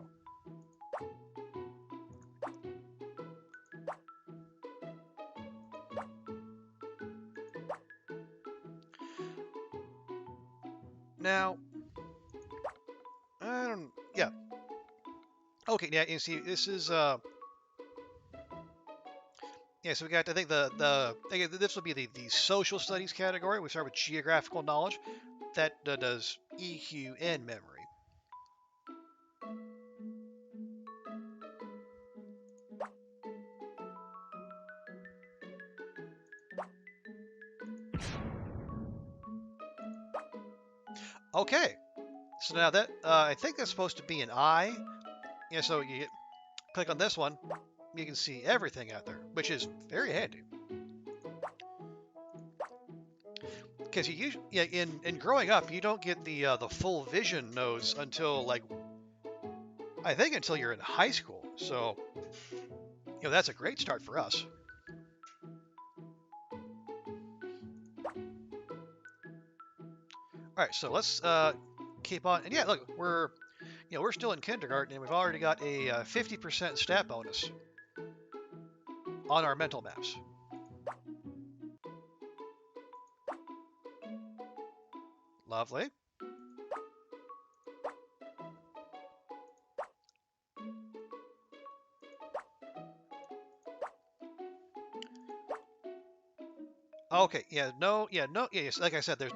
Now, I don't. Yeah. Okay. Yeah. You see, this is yeah. So we got. I think again, this will be the social studies category. We start with geographical knowledge. That does EQ and memory. Okay. So now that I think that's supposed to be an eye. Yeah. So click on this one. You can see everything out there, which is very handy. Because yeah, in growing up, you don't get the full vision nodes until like I think until you're in high school. So that's a great start for us. All right, so let's keep on. And yeah, look, we're still in kindergarten, and we've already got a 50% stat bonus on our mental maps. Lovely. Okay, yes. Like I said, there's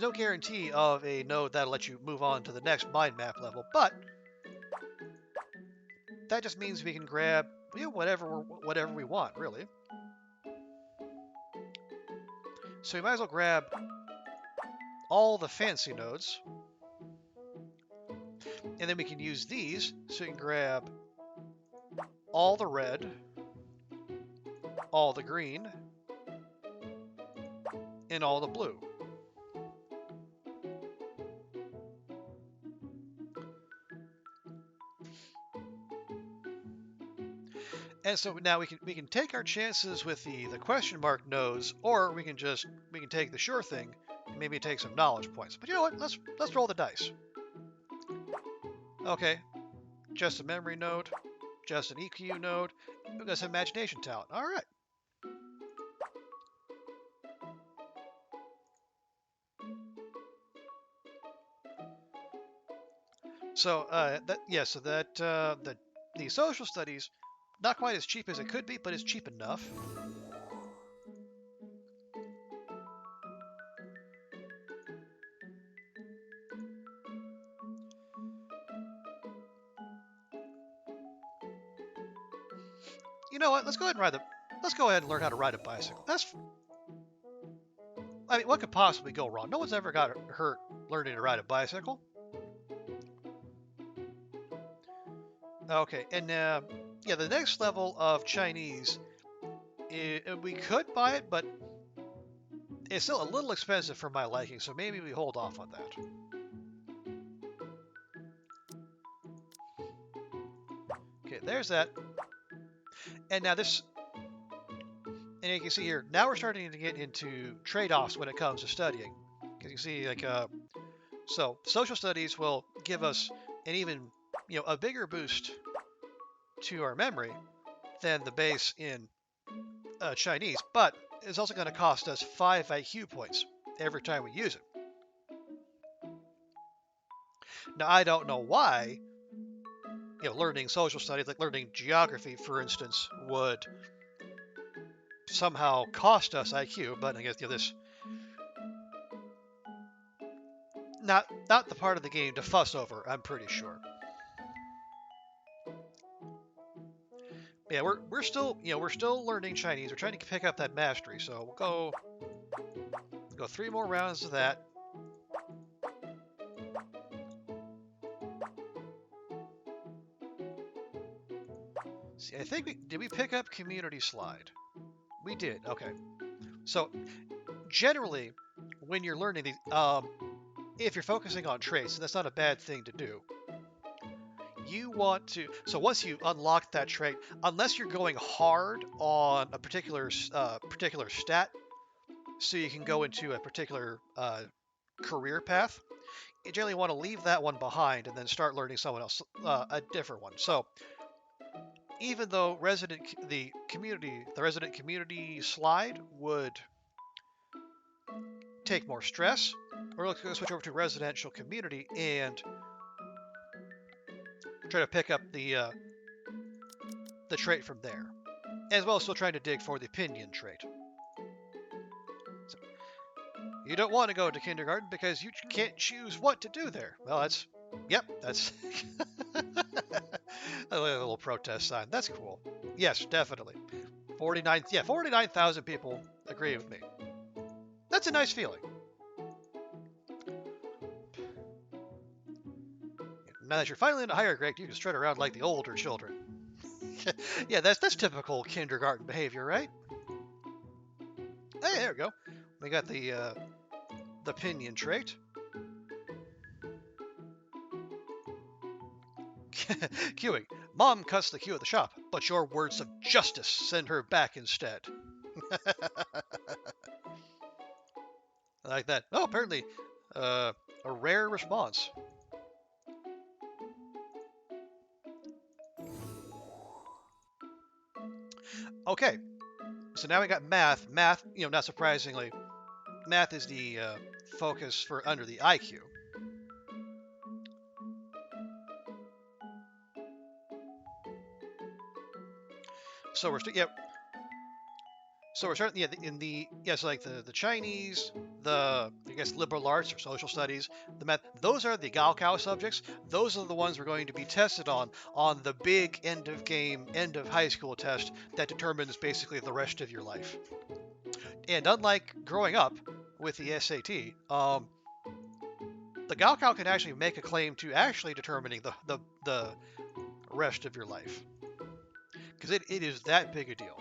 no guarantee of a node that'll let you move on to the next mind map level, but that just means we can grab whatever we want, really. So we might as well grab all the fancy nodes, and then we can use these so we can grab all the red, all the green, and all the blue. And so now we can take our chances with the question mark nodes, or we can take the sure thing and maybe take some knowledge points. But you know what? Let's roll the dice. Okay, just a memory node, just an EQ node. We've got some imagination talent. All right. So the social studies not quite as cheap as it could be, but it's cheap enough. You know what? Let's go ahead and learn how to ride a bicycle. I mean, what could possibly go wrong? No one's ever got hurt learning to ride a bicycle. Okay, and yeah, the next level of Chinese, we could buy it, but it's still a little expensive for my liking, so maybe we hold off on that. Okay, there's that. And now and you can see here, now we're starting to get into trade-offs when it comes to studying. Because you see, like, so social studies will give us an even, a bigger boost to our memory than the base in Chinese, but it's also going to cost us 5 IQ points every time we use it. Now, I don't know why, learning social studies, like learning geography, for instance, would somehow cost us IQ, but I guess this not the part of the game to fuss over. I'm pretty sure. Yeah, we're still learning Chinese. We're trying to pick up that mastery, so we'll go 3 more rounds of that. See, I think did we pick up community slide? We did. Okay. So generally, when you're learning these, if you're focusing on traits, and that's not a bad thing to do, you want to. So once you unlock that trait, unless you're going hard on a particular stat, so you can go into a particular career path, you generally want to leave that one behind and then start learning someone else, a different one. So even though the resident community slide would take more stress, or let's go switch over to residential community and try to pick up the trait from there, as well as still trying to dig for the opinion trait. So, you don't want to go to kindergarten because you can't choose what to do there. Well, that's a little protest sign. That's cool. Yes, definitely. 49,000 people agree with me. That's a nice feeling. Now that you're finally in a higher grade, you can strut around like the older children. Yeah, that's typical kindergarten behavior, right? Hey, there we go. We got the pinion trait. Queuing. Mom cuts the queue at the shop, but your words of justice send her back instead. I like that. Oh, apparently, a rare response. Okay, so now we got math. Math, not surprisingly, math is the focus for under the IQ. So we're yeah. So we're starting in the yes, like the Chinese, the I guess liberal arts or social studies, the math. Those are the Gaokao subjects. Those are the ones we're going to be tested on the big end of game, end of high school test that determines basically the rest of your life. And unlike growing up with the SAT, the Gaokao can actually make a claim to actually determining the rest of your life because it is that big a deal.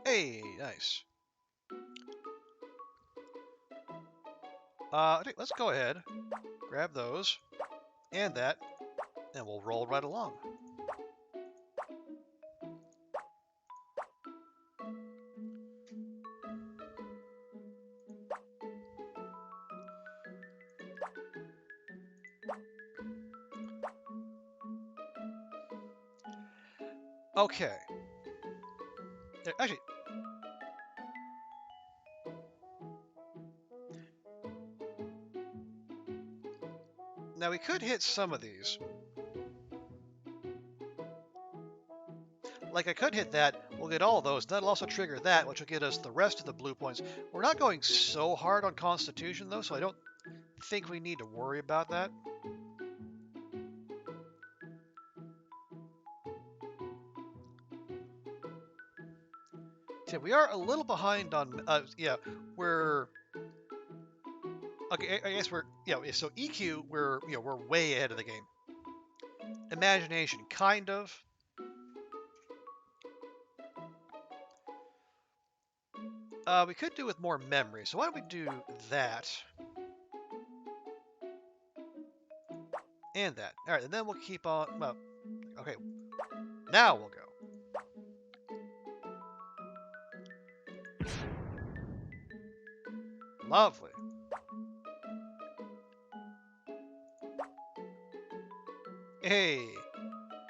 Hey, nice. Let's go ahead, grab those and that, and we'll roll right along. Okay. Actually, now we could hit some of these. Like I could hit that, we'll get all of those. That'll also trigger that, which will get us the rest of the blue points. We're not going so hard on Constitution though, so I don't think we need to worry about that. Yeah, we are a little behind on. We're okay. I guess we're So EQ, we're way ahead of the game. Imagination, kind of. We could do with more memory. So why don't we do that and that? All right, and then we'll keep on. Well, okay. Now we'll go. Lovely. Hey,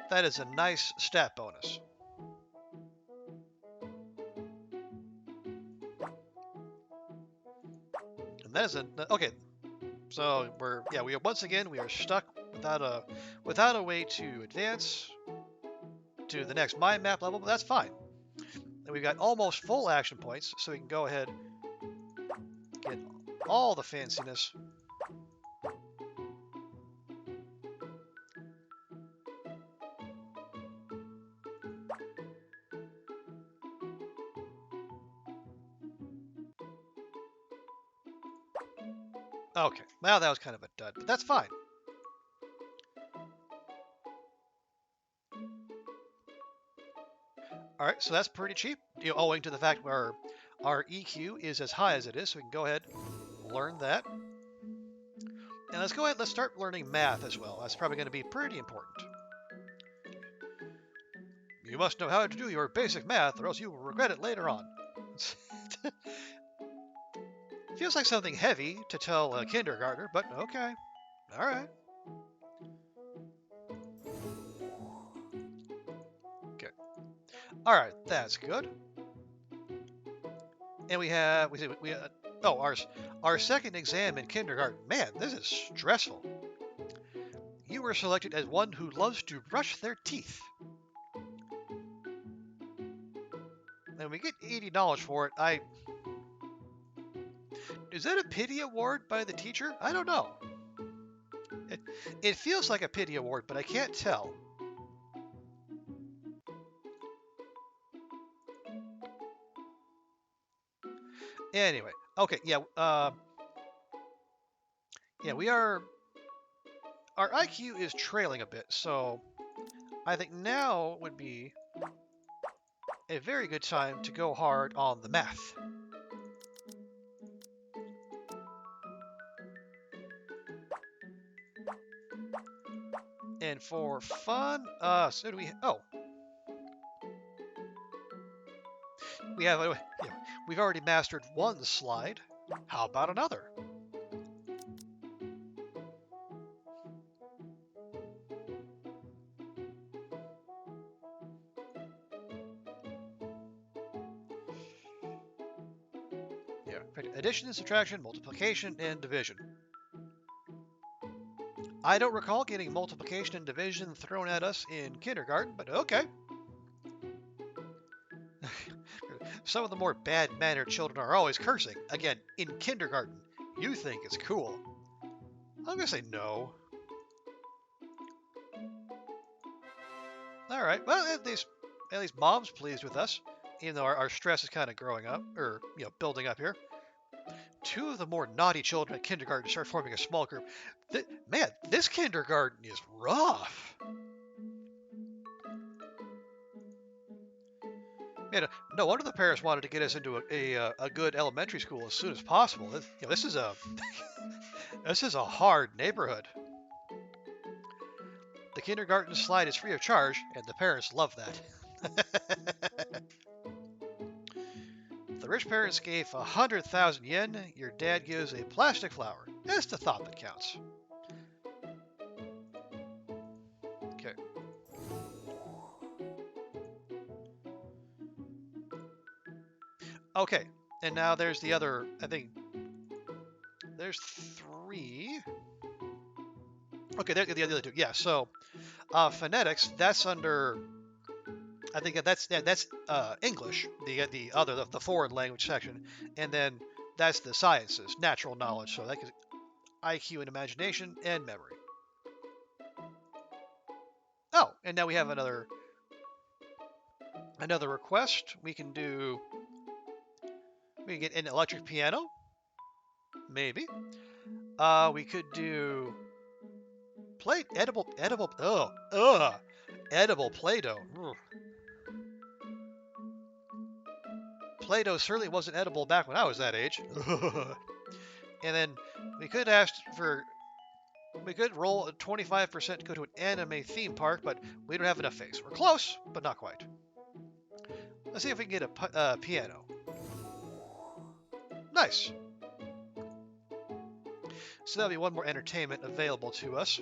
that is a nice stat bonus. And that is okay. So we are once again we are stuck without a way to advance to the next mind map level, but that's fine. And we've got almost full action points, so we can go ahead get all the fanciness. Okay, well that was kind of a dud, but that's fine. All right, so that's pretty cheap, owing to the fact where our EQ is as high as it is, so we can go ahead learn that. And let's start learning math as well. That's probably going to be pretty important. You must know how to do your basic math, or else you will regret it later on. Feels like something heavy to tell a kindergartner, but okay. All right. All right, that's good. And oh, our second exam in kindergarten. Man, this is stressful. You were selected as one who loves to brush their teeth. And we get $80 for it. Is that a pity award by the teacher? I don't know. It feels like a pity award, but I can't tell. Anyway, okay, yeah, yeah, our IQ is trailing a bit, so I think now would be a very good time to go hard on the math. And for fun, so do we? Oh, we have. Yeah, we've already mastered one slide. How about another? Yeah, addition and subtraction, multiplication and division. I don't recall getting multiplication and division thrown at us in kindergarten, but okay. Some of the more bad-mannered children are always cursing. Again, in kindergarten. You think it's cool. I'm gonna say no. All right. Well, at least mom's pleased with us, even though our stress is kind of growing up, or building up here. Two of the more naughty children at kindergarten start forming a small group. Man, this kindergarten is rough. Man, no wonder the parents wanted to get us into a good elementary school as soon as possible. This is a this is a hard neighborhood. The kindergarten slide is free of charge, and the parents love that. The rich parents gave 100,000 yen. Your dad gives a plastic flower. It's the thought that counts. Okay. Okay, and now there's the other, I think, there's three. Okay, there's the other two. Yeah, so phonetics, that's under, I think that's English, the foreign language section, and then that's the sciences, natural knowledge. So that is IQ and imagination and memory. Oh, and now we have another request. We can get an electric piano, maybe. We could do edible Play-Doh. Play-Doh certainly wasn't edible back when I was that age. And then we could roll 25% to go to an anime theme park, but we don't have enough face. We're close, but not quite. Let's see if we can get a piano. Nice. So that'll be one more entertainment available to us.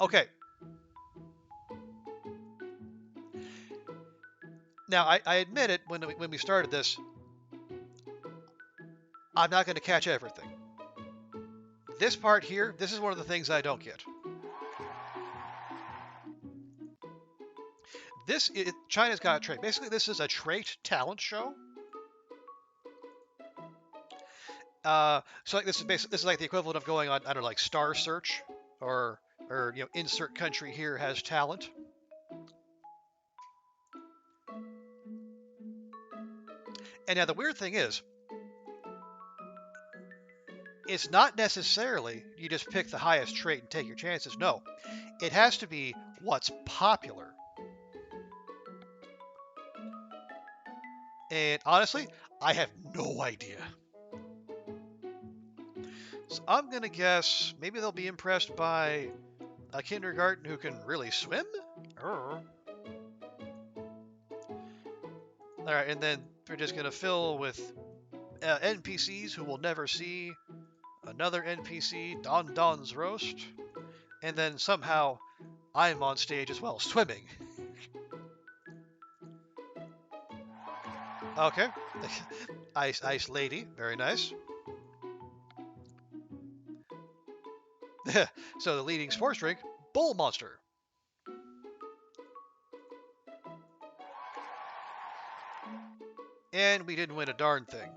Okay. Now, I admit it, when we started this, I'm not going to catch everything. This part here, this is one of the things I don't get. China's got a trait. Basically, this is a trait talent show. So like this is like the equivalent of going on, I don't know, like Star Search or insert country here has talent. And now the weird thing is, it's not necessarily you just pick the highest trait and take your chances. No, it has to be what's popular. And honestly, I have no idea. So I'm going to guess maybe they'll be impressed by a kindergarten who can really swim? All right, and then they're just going to fill with NPCs who will never see another NPC, Don Don's roast, and then somehow I'm on stage as well, swimming. Okay. Ice lady. Very nice. So the leading sports drink, Bull Monster. And we didn't win a darn thing.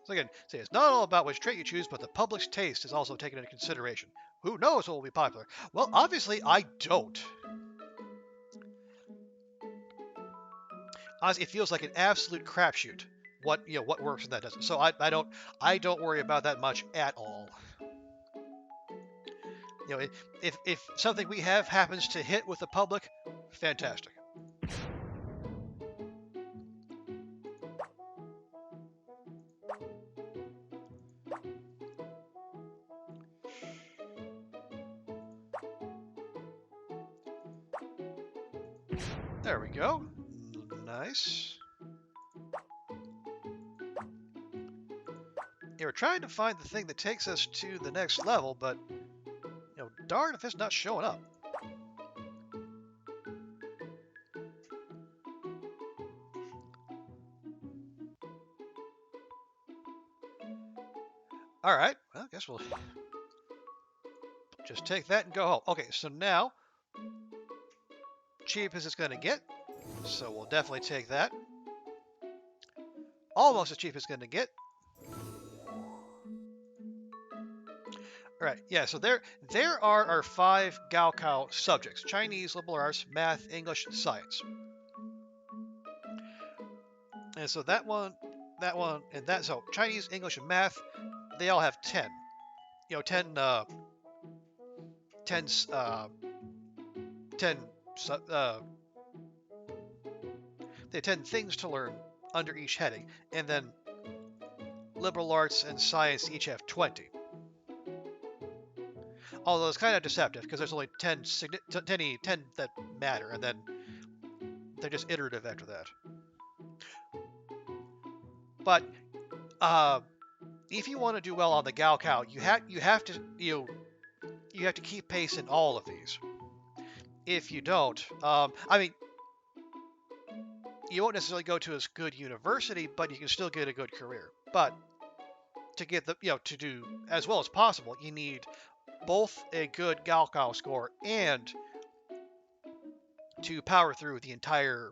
So again, say it's not all about which trait you choose, but the public's taste is also taken into consideration. Who knows what will be popular? Well, obviously I don't. Honestly, it feels like an absolute crapshoot. What works and that doesn't. So I don't worry about that much at all. If something we have happens to hit with the public, fantastic. There we go. Nice. Yeah, we're trying to find the thing that takes us to the next level, but darn if it's not showing up. All right. Well, I guess we'll just take that and go home. Okay, so now cheap as it's going to get. So we'll definitely take that. Almost as cheap as it's going to get. All right, yeah, so there are our 5 Gaokao subjects: Chinese, liberal arts, math, English, science. And so that one, and that. So Chinese, English, and math, they all have 10. 10, 10, 10, they have 10 things to learn under each heading, and then liberal arts and science each have 20. Although it's kind of deceptive because there's only 10 that matter, and then they're just iterative after that. But if you want to do well on the Gaokao, you have to keep pace in all of these. If you don't, you won't necessarily go to a good university, but you can still get a good career. But to get to do as well as possible, you need both a good Gaokao score and to power through the entire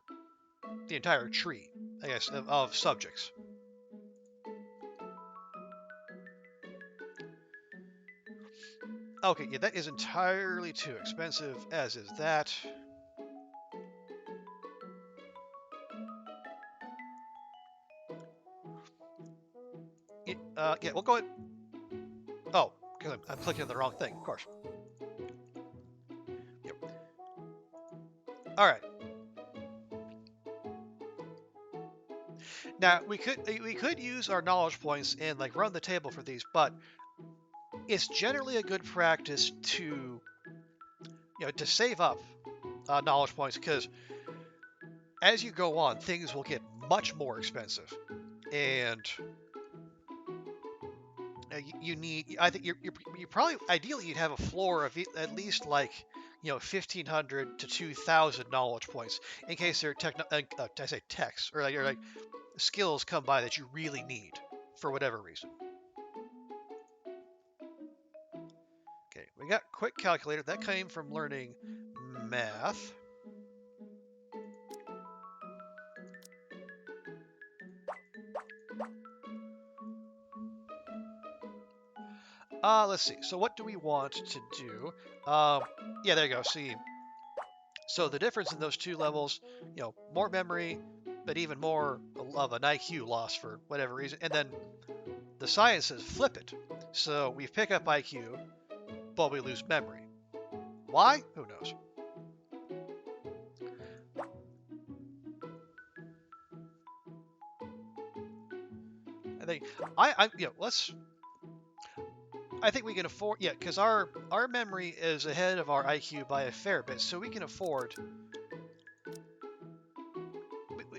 tree, I guess, of subjects. Okay, yeah, that is entirely too expensive, as is that. Yeah, we'll go ahead. Oh, because I'm clicking on the wrong thing, of course. Yep. All right. Now we could use our knowledge points and like run the table for these, but it's generally a good practice to to save up knowledge points because as you go on, things will get much more expensive, and you need. I think you probably ideally you'd have a floor of at least like 1,500 to 2,000 knowledge points in case there are I say texts or like skills come by that you really need for whatever reason. Okay, we got quick calculator. That came from learning math. Let's see. So what do we want to do? Yeah, there you go. See, so the difference in those two levels, more memory, but even more of an IQ loss for whatever reason. And then the sciences flip it. So we pick up IQ, but we lose memory. Why? Who knows? I think let's. I think we can afford, yeah, because our memory is ahead of our IQ by a fair bit, so we can afford.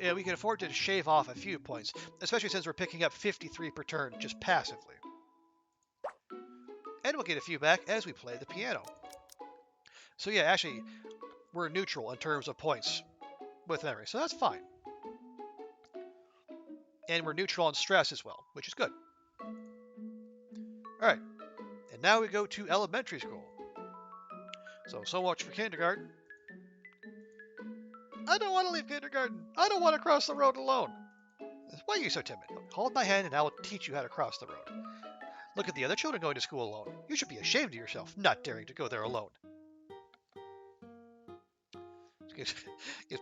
Yeah, we can afford to shave off a few points, especially since we're picking up 53 per turn just passively. And we'll get a few back as we play the piano. So yeah, actually, we're neutral in terms of points with memory, so that's fine. and we're neutral on stress as well, which is good. All right, and now we go to elementary school. So much for kindergarten. I don't want to leave kindergarten. I don't want to cross the road alone. Why are you so timid? Hold my hand and I will teach you how to cross the road. Look at the other children going to school alone. You should be ashamed of yourself, not daring to go there alone. His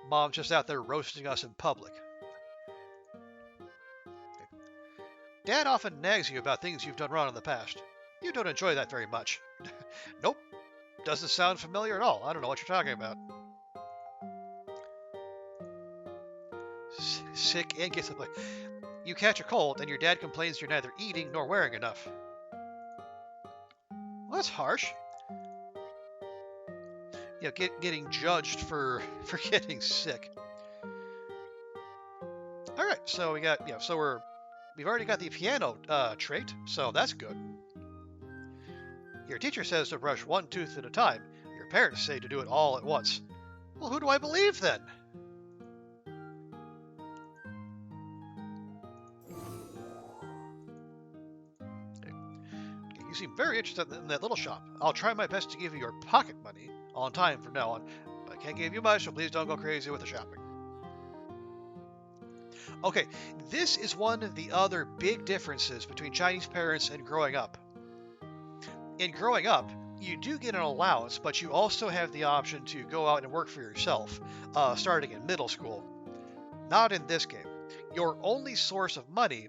mom's just out there roasting us in public. Dad often nags you about things you've done wrong in the past. You don't enjoy that very much. Nope. Doesn't sound familiar at all. I don't know what you're talking about. Sick and gets up. You catch a cold and your dad complains you're neither eating nor wearing enough. Well, that's harsh. Getting judged for getting sick. All right, so we've already got the piano trait, so that's good. Your teacher says to brush one tooth at a time. Your parents say to do it all at once. Well, who do I believe then? You seem very interested in that little shop. I'll try my best to give you your pocket money on time from now on. But I can't give you much, so please don't go crazy with the shopping. Okay, this is one of the other big differences between Chinese parents and growing up. In growing up, you do get an allowance, but you also have the option to go out and work for yourself, starting in middle school. Not in this game. Your only source of money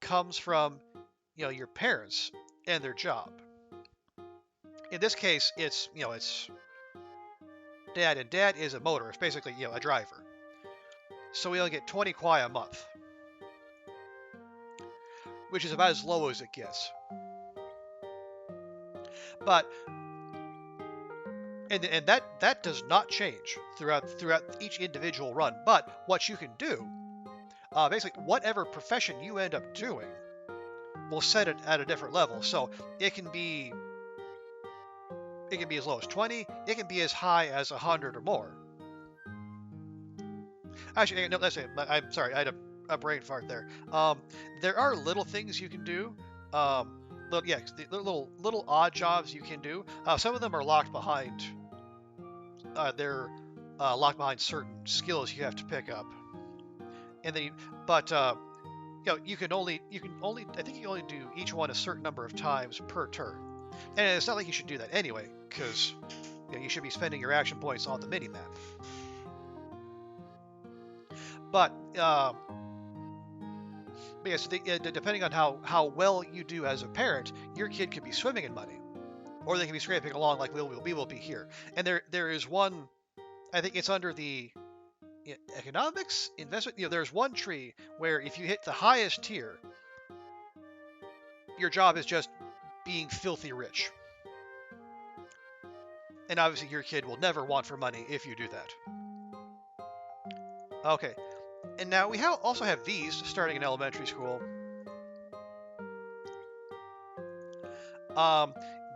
comes from, your parents and their job. In this case, it's dad, and dad is a motorist, basically, a driver. So we only get 20 kwai a month, which is about as low as it gets. But and that does not change throughout each individual run. But what you can do, basically, whatever profession you end up doing, will set it at a different level. So it can be as low as 20. It can be as high as 100 or more. Actually, no, that's it. I'm sorry, I had a brain fart there. There are little things you can do. Little odd jobs you can do. Some of them are locked behind. They're locked behind certain skills you have to pick up. And then, you can only. I think you can only do each one a certain number of times per turn. And it's not like you should do that anyway, because you should be spending your action points on the mini map. But so depending on how well you do as a parent, your kid could be swimming in money, or they can be scraping along like we will be here. And there is one, I think it's under the economics investment. There's one tree where if you hit the highest tier, your job is just being filthy rich. And obviously your kid will never want for money if you do that. Okay. And now we also have these starting in elementary school.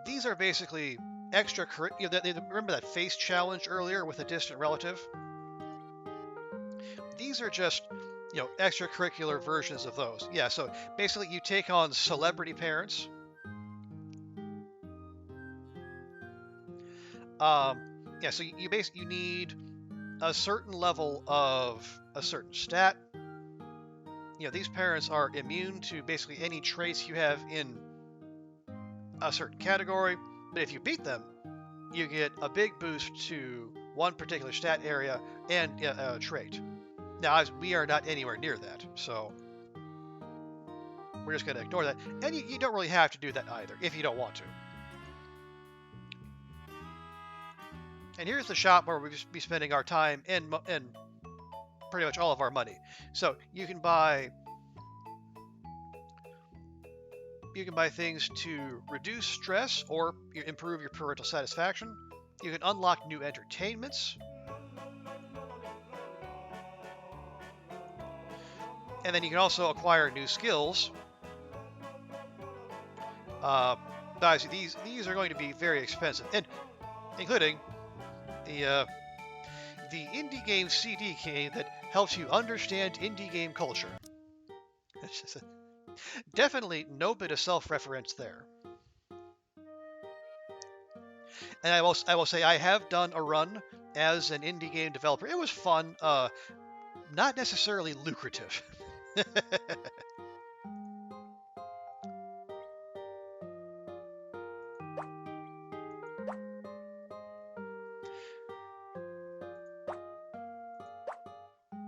These are basically remember that face challenge earlier with a distant relative? These are just, extracurricular versions of those. Yeah, so basically you take on celebrity parents. So you need a certain level of a certain stat. These parents are immune to basically any traits you have in a certain category, but if you beat them, you get a big boost to one particular stat area and a trait. Now, we are not anywhere near that, so we're just going to ignore that. And you don't really have to do that either, if you don't want to. And here's the shop where we'll be spending our time and pretty much all of our money. So you can buy things to reduce stress or improve your parental satisfaction. You can unlock new entertainments. And then you can also acquire new skills. Guys, these are going to be very expensive, and including the indie game CD game that helps you understand indie game culture. Definitely no bit of self-reference there. And I will say I have done a run as an indie game developer. It was fun, not necessarily lucrative.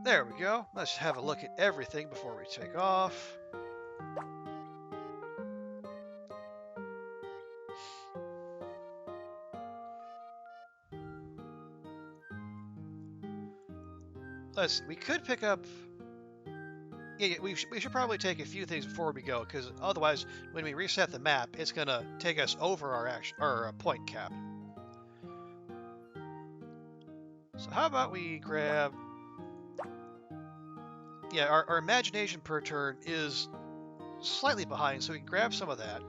There we go. Let's have a look at everything before we take off. We could pick up. Yeah, we should probably take a few things before we go, because otherwise, when we reset the map, it's gonna take us over our point cap. So how about we grab? Yeah, our imagination per turn is slightly behind, so we can grab some of that.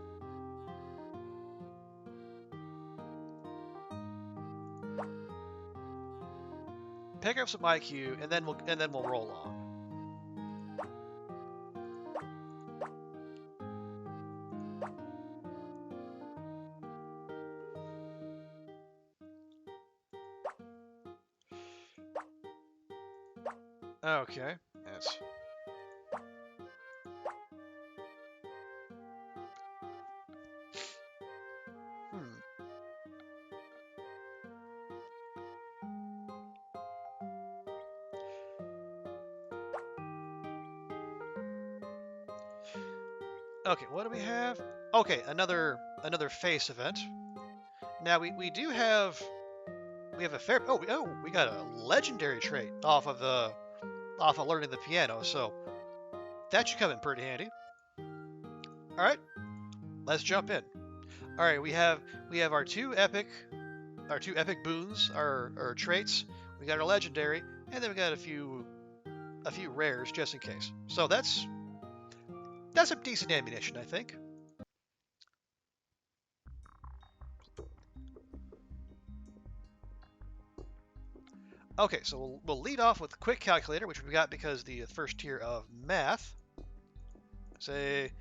Pick up some IQ, and then we'll roll on. Okay, that's. Okay, what do we have? Okay, another face event. Now we do have a fair. We got a legendary trait off of learning the piano, so that should come in pretty handy. All right, let's jump in. All right, we have our two epic boons, our traits. We got our legendary, and then we got a few rares just in case. So that's some decent ammunition, I think. Okay, so we'll lead off with quick calculator, which we got because the first tier of math. Say,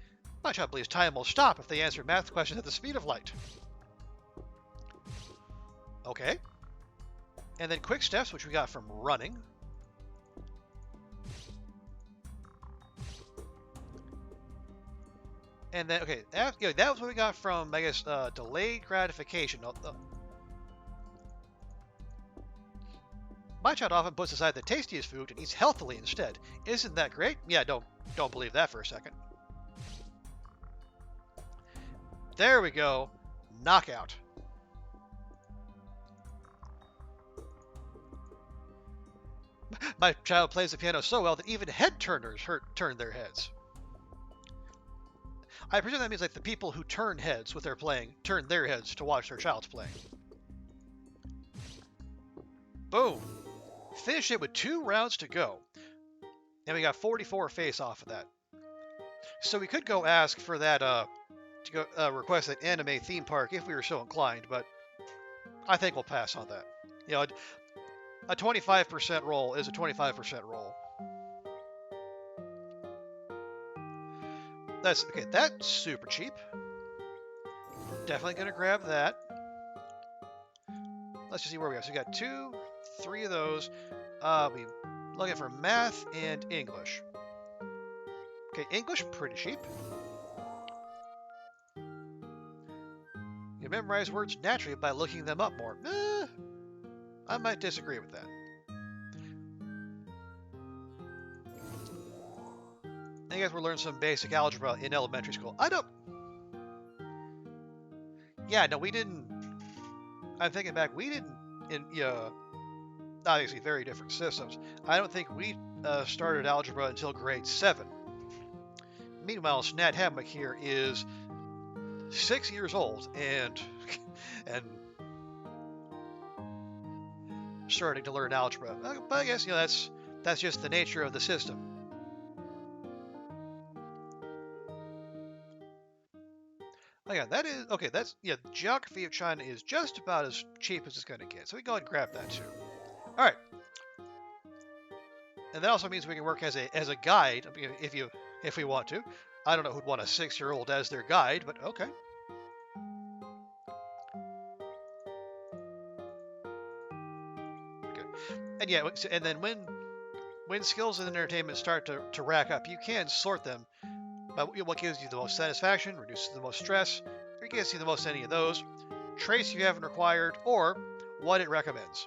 my child believes time will stop if they answer math questions at the speed of light. Okay. And then quick steps, which we got from running. And then, okay, that was what we got from, I guess, delayed gratification. My child often puts aside the tastiest food and eats healthily instead. Isn't that great? Yeah, don't believe that for a second. There we go. Knockout. My child plays the piano so well that even head turners turn their heads. I presume that means like the people who turn heads with their playing turn their heads to watch their child's playing. Boom. Finish it with 2 rounds to go. And we got 44 face off of that. So we could go ask for that, to go request an anime theme park if we were so inclined, but I think we'll pass on that. You know, a 25% roll is a 25% roll. That's okay. That's super cheap. Definitely gonna grab that. Let's just see where we are. So we got 2, 3 of those. We looking for math and English. Okay, English pretty cheap. You memorize words naturally by looking them up more. I might disagree with that. I guess we'll learn some basic algebra in elementary school. Yeah, no, we didn't. I'm thinking back, we didn't. Obviously, very different systems. I don't think we started algebra until grade 7. Meanwhile, Snat Hammock here is 6 years old and starting to learn algebra. But I guess that's just the nature of the system. Oh yeah, that is okay. Geography of China is just about as cheap as it's going to get. So we go ahead and grab that too. All right, and that also means we can work as a guide. I mean, if you if we want to. I don't know who'd want a 6-year-old as their guide, but okay. Okay. And yeah, and then when skills and entertainment start to rack up, you can sort them by what gives you the most satisfaction, reduces the most stress, or gets you the most any of those, traits you haven't required, or what it recommends.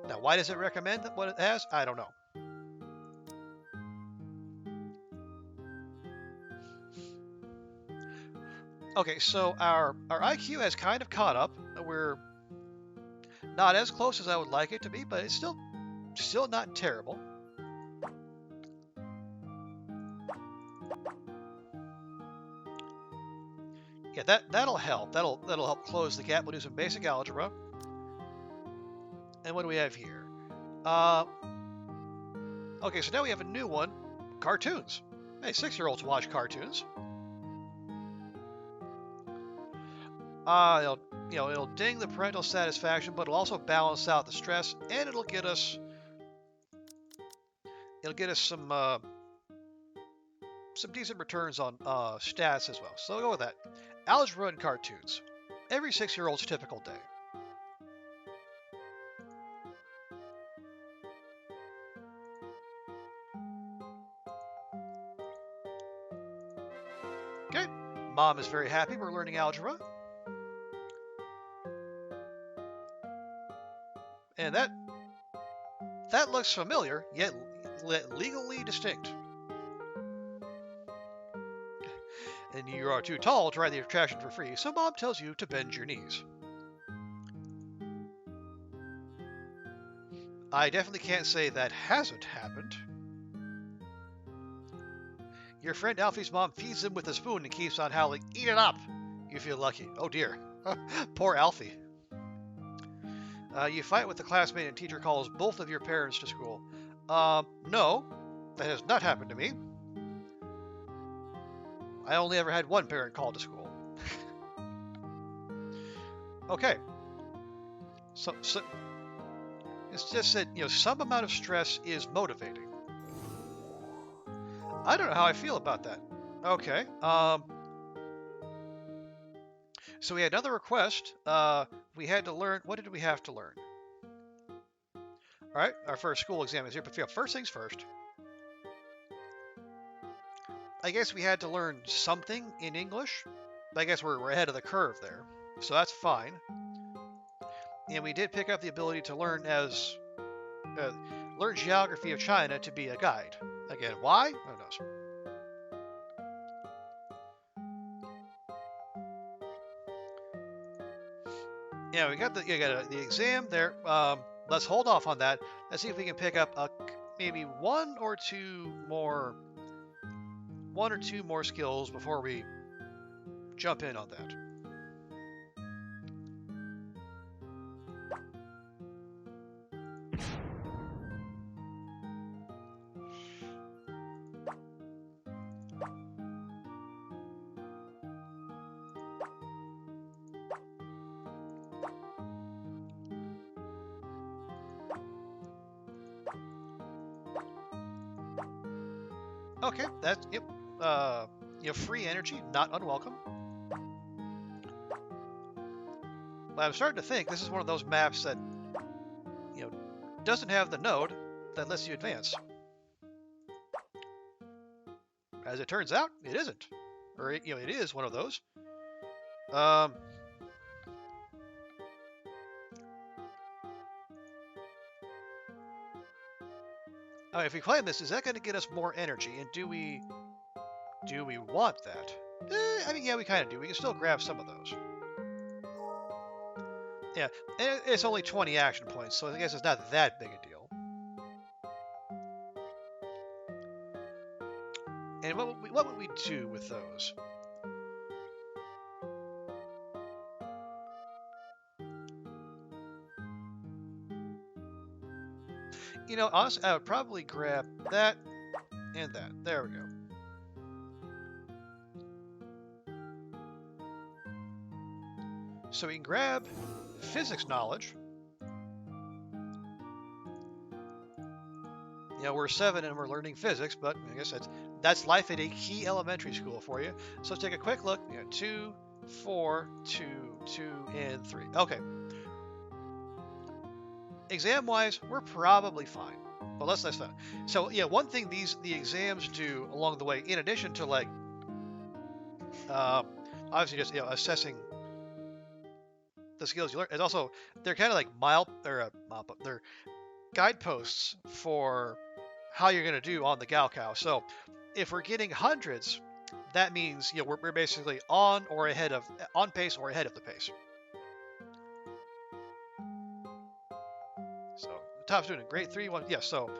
Now, why does it recommend what it has? I don't know. Okay, so our IQ has kind of caught up. We're not as close as I would like it to be, but it's still not terrible. Yeah, that'll help. That'll help close the gap. We'll do some basic algebra. And what do we have here? Okay, so now we have a new one, cartoons. Hey, 6-year-olds watch cartoons. It'll ding the parental satisfaction, but it'll also balance out the stress, and it'll get us some decent returns on stats as well. So we'll go with that. Algebra and cartoons. Every 6-year-old's typical day. Okay, mom is very happy we're learning algebra. And that looks familiar, yet legally distinct. And you are too tall to ride the attraction for free, so mom tells you to bend your knees. I definitely can't say that hasn't happened. Your friend Alfie's mom feeds him with a spoon and keeps on howling, "Eat it up!" You feel lucky. Oh dear. Poor Alfie. You fight with a classmate and teacher calls both of your parents to school. No, that has not happened to me. I only ever had one parent called to school. Okay. So it's just that, some amount of stress is motivating. I don't know how I feel about that. Okay. So we had another request. We had to learn. What did we have to learn? All right, our first school exam is here. But first things first. I guess we had to learn something in English. I guess we're ahead of the curve there, so that's fine. And we did pick up the ability to learn geography of China to be a guide. Again, why? Who knows? Yeah, we got the exam there. Let's hold off on that. Let's see if we can pick up maybe one or two more skills before we jump in on that. Okay, that's yep. Free energy, not unwelcome. But I'm starting to think this is one of those maps that, doesn't have the node that lets you advance. As it turns out, it isn't, or it is one of those. If we claim this, is that going to get us more energy? And do we want that? Yeah, we kind of do. We can still grab some of those. Yeah, and it's only 20 action points, so I guess it's not that big a deal. And what would we do with those? Honestly, I would probably grab that and that. There we go. So we can grab physics knowledge. We're 7 and we're learning physics, but I guess that's That's life at a key elementary school for you. So let's take a quick look. 2, 4, 2, 2, and 3. Okay. Exam-wise, we're probably fine. But let's fun. So yeah, one thing the exams do along the way, in addition to like obviously just assessing the skills you learn, is also they're kind of like they're guideposts for how you're going to do on the Gaokao. So if we're getting hundreds, that means we're basically on pace or ahead of the pace. So top student, grade 3, 1. Yes, so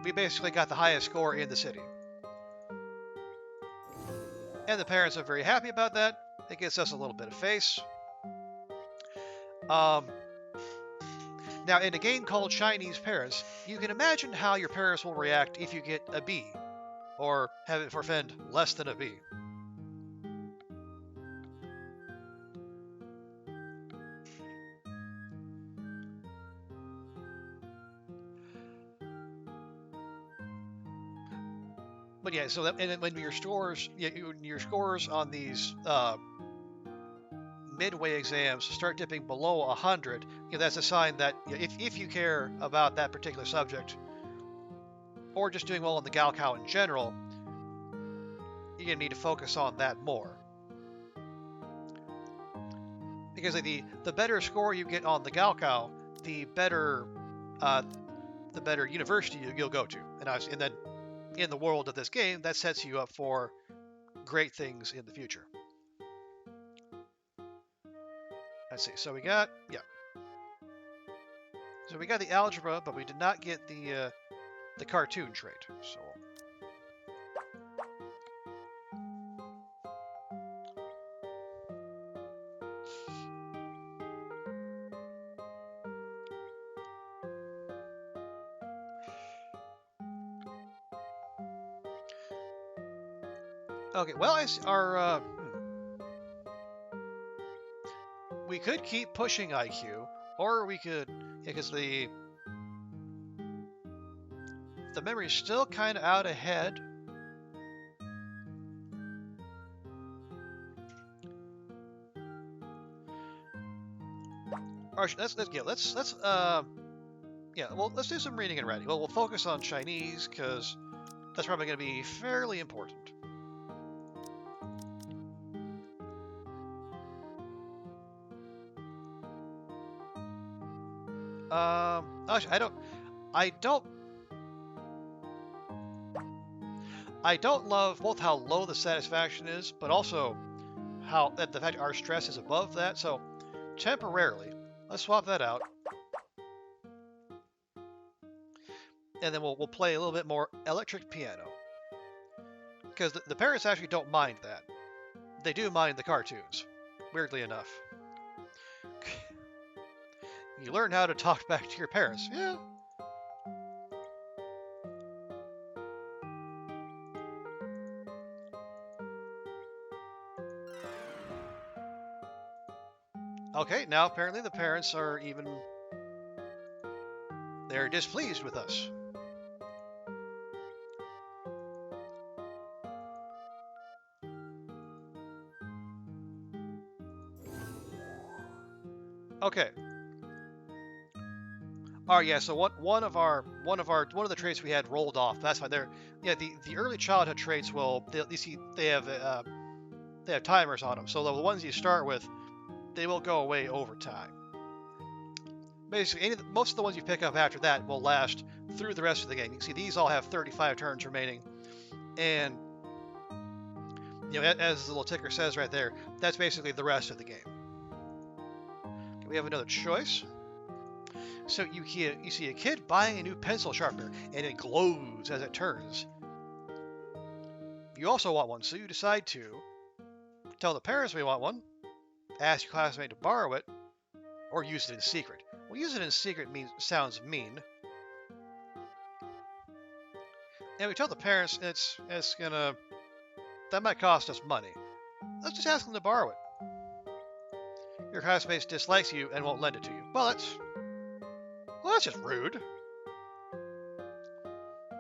we basically got the highest score in the city. And the parents are very happy about that. It gets us a little bit of face. Now, in a game called Chinese Parents, you can imagine how your parents will react if you get a B, or have it forfend less than a B. But yeah, so and when your scores on these midway exams start dipping below 100, that's a sign that if you care about that particular subject, or just doing well on the Gaokao in general, you're gonna need to focus on that more. Because the better score you get on the Gaokao, the better university you'll go to, and then in the world of this game, that sets you up for great things in the future. Let's see. So we got So we got the algebra, but we did not get the cartoon trait. So. Okay, well, we could keep pushing IQ, or we could, because the memory's still kind of out ahead. Or let's do some reading and writing. Well, we'll focus on Chinese because that's probably going to be fairly important. Actually, I don't love both how low the satisfaction is, but also how the fact our stress is above that. So temporarily, let's swap that out, and then we'll play a little bit more electric piano, because the parents actually don't mind that. They do mind the cartoons, weirdly enough. You learn how to talk back to your parents. Yeah. Okay, now apparently the parents are they're displeased with us. Okay. Oh yeah, so one of the traits we had rolled off. That's why the early childhood traits they have timers on them. So the ones you start with, they will go away over time. Basically, most of the ones you pick up after that will last through the rest of the game. You can see these all have 35 turns remaining, and as the little ticker says right there, that's basically the rest of the game. Okay, we have another choice. So you see a kid buying a new pencil sharpener, and it glows as it turns. You also want one, so you decide to tell the parents we want one, ask your classmate to borrow it, or use it in secret. Well, use it in secret sounds mean. And we tell the parents that might cost us money. Let's just ask them to borrow it. Your classmate dislikes you and won't lend it to you. Well, that's just rude.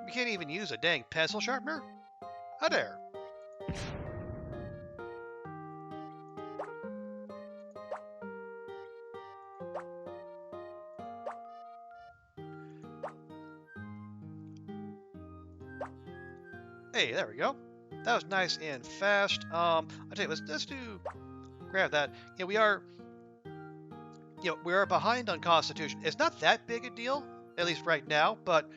You can't even use a dang pencil sharpener? A dare. Hey, there we go. That was nice and fast. I tell you, let's grab that. Yeah, we are behind on Constitution. It's not that big a deal, at least right now. But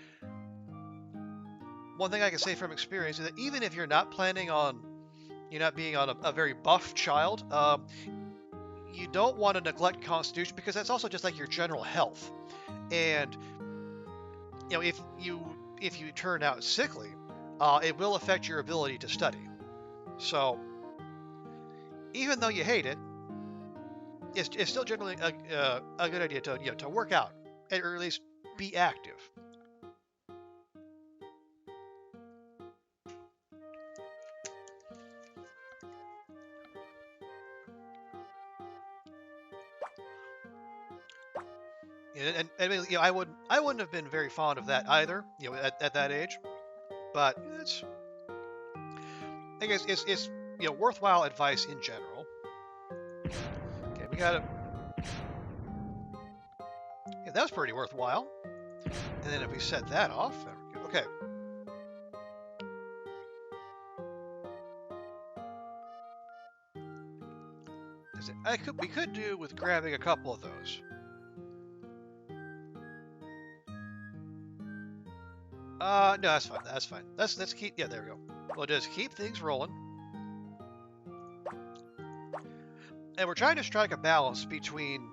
one thing I can say from experience is that even if you're not planning on you not being on a very buff child, you don't want to neglect Constitution because that's also just like your general health. And if you turn out sickly, it will affect your ability to study. So even though you hate it, it's still generally a good idea to work out or at least be active. And I wouldn't have been very fond of that either, at that age. But I guess it's worthwhile advice in general. Okay, we got it. Yeah, that was pretty worthwhile. And then if we set that off, there we go. Okay. We could do with grabbing a couple of those. No, that's fine. That's fine. Let's keep. Yeah, there we go. We'll just keep things rolling. And we're trying to strike a balance between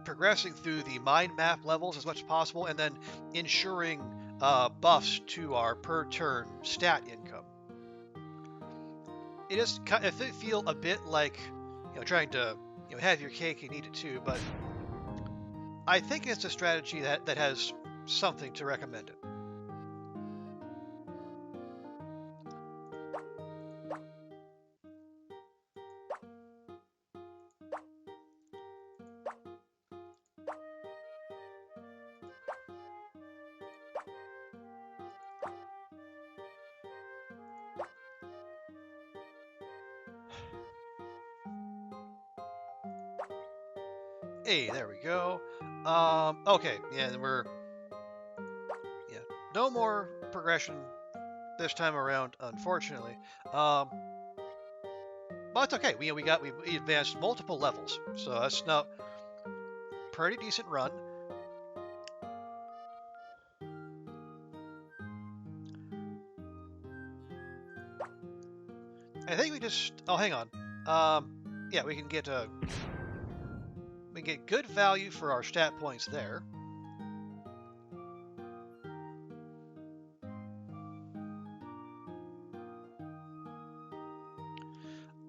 progressing through the mind map levels as much as possible, and then ensuring buffs to our per turn stat income. It does kind of feel a bit like trying to have your cake and eat it too, but I think it's a strategy that has something to recommend it. Hey, there we go. Okay, yeah, no more progression this time around, unfortunately. But it's okay. We advanced multiple levels, so that's now pretty decent run. I think we just. Oh, hang on. Yeah, we can get good value for our stat points there.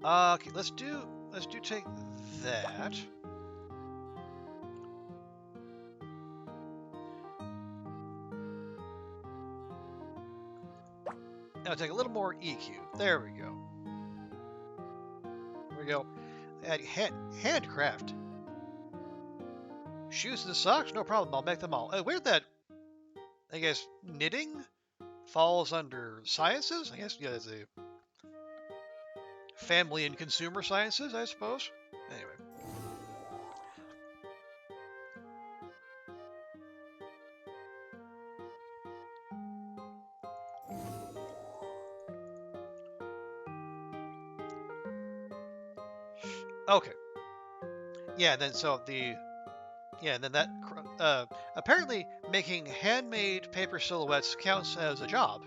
Okay, let's take that. Now take a little more EQ. There we go. There we go. Add handcraft. Shoes and socks? No problem. I'll make them all. Weird that, I guess, knitting falls under sciences? I guess, it's a family and consumer sciences, I suppose. Anyway. Okay. Yeah, then that apparently making handmade paper silhouettes counts as a job,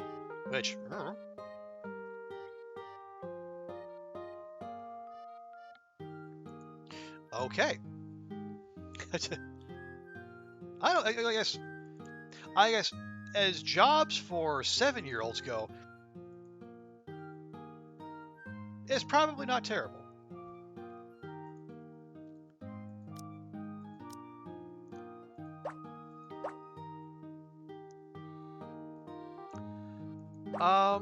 which okay. I guess as jobs for 7-year-olds go, it's probably not terrible. I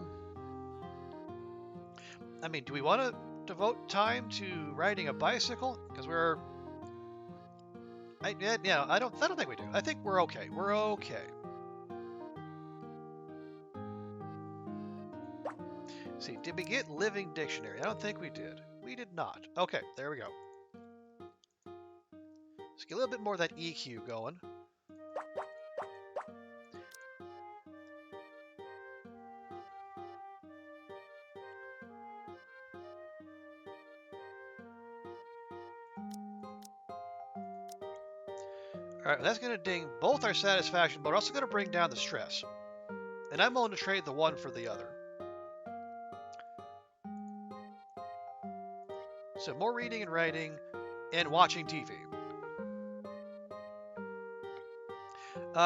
mean, do we want to devote time to riding a bicycle? Because I don't think we do. I think we're okay. We're okay. See, did we get living dictionary? I don't think we did. We did not. Okay, there we go. Let's get a little bit more of that EQ going. All right, that's going to ding both our satisfaction, but also going to bring down the stress. And I'm willing to trade the one for the other. So more reading and writing and watching TV.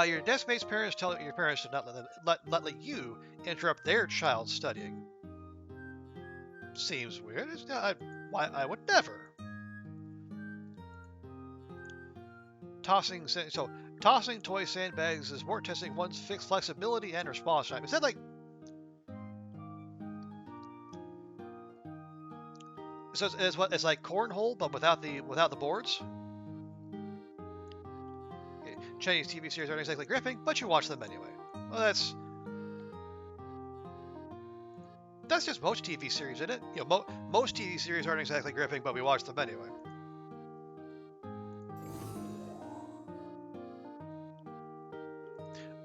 Your deskmate's parents tell your parents to not let you interrupt their child's studying. Seems weird. I would never. Tossing toy sandbags is more testing one's fixed flexibility and response time. Is that like? So it's like cornhole, but without the boards. Okay. Chinese TV series aren't exactly gripping, but you watch them anyway. Well, that's just most TV series, isn't it? You know, most TV series aren't exactly gripping, but we watch them anyway.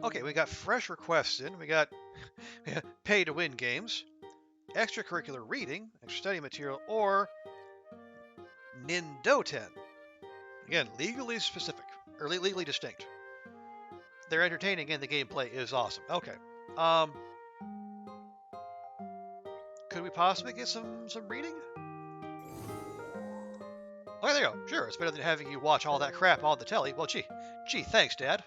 Okay, we got fresh requests in. We got pay to win games, extracurricular reading, extra study material, or Nindoten. Again, legally specific, or legally distinct. They're entertaining and the gameplay is awesome. Okay. Could we possibly get some reading? Okay, there you go. Sure, it's better than having you watch all that crap on the telly. Well, gee, thanks, Dad.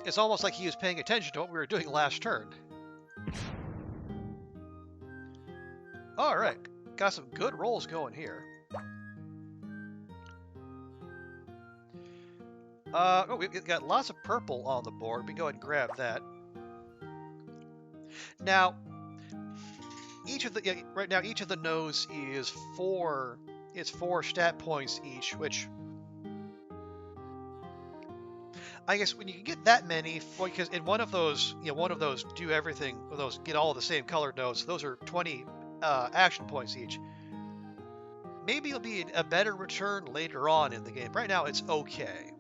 It's almost like he was paying attention to what we were doing last turn. Alright, got some good rolls going here. We've got lots of purple on the board. We can go ahead and grab that. Now, right now each of the nodes is four stat points each, which I guess when you can get that many, because in one of those do everything, those get all the same colored nodes, those are 20 action points each. Maybe it'll be a better return later on in the game. Right now, it's okay.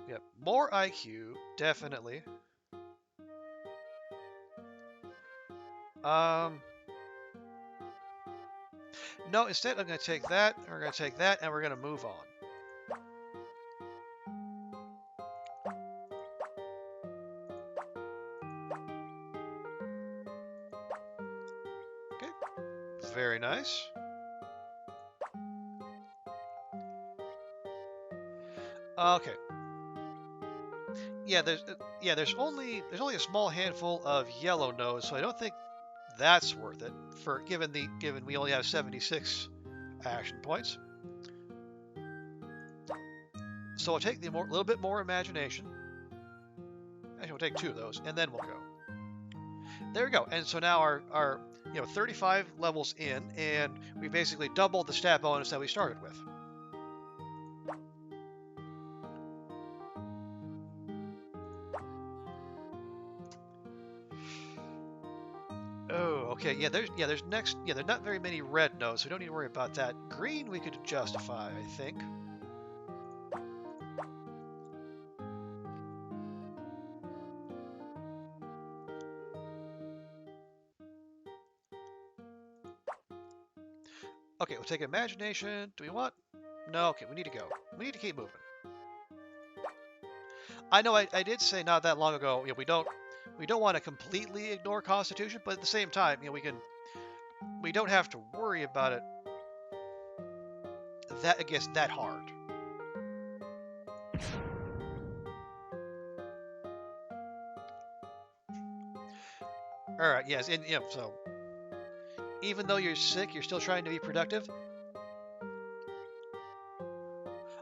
Yep, more IQ, definitely. No, instead I'm going to take that, and we're going to take that, and we're going to move on. Okay, very nice. Okay. Yeah, there's only a small handful of yellow nodes, so I don't think that's worth it for given we only have 76 action points. So I'll take a little bit more imagination. Actually, we'll take 2 of those, and then we'll go. There we go. And so now our 35 levels in, and we basically doubled the stat bonus that we started with. Oh, okay. There's not very many red nodes, so we don't need to worry about that. Green we could justify, I think. Okay, we'll take imagination. Do we want? No, okay, we need to go. We need to keep moving. I know I did say not that long ago, we don't want to completely ignore Constitution, but at the same time, we don't have to worry about it that hard. All right, yes, and so even though you're sick, you're still trying to be productive.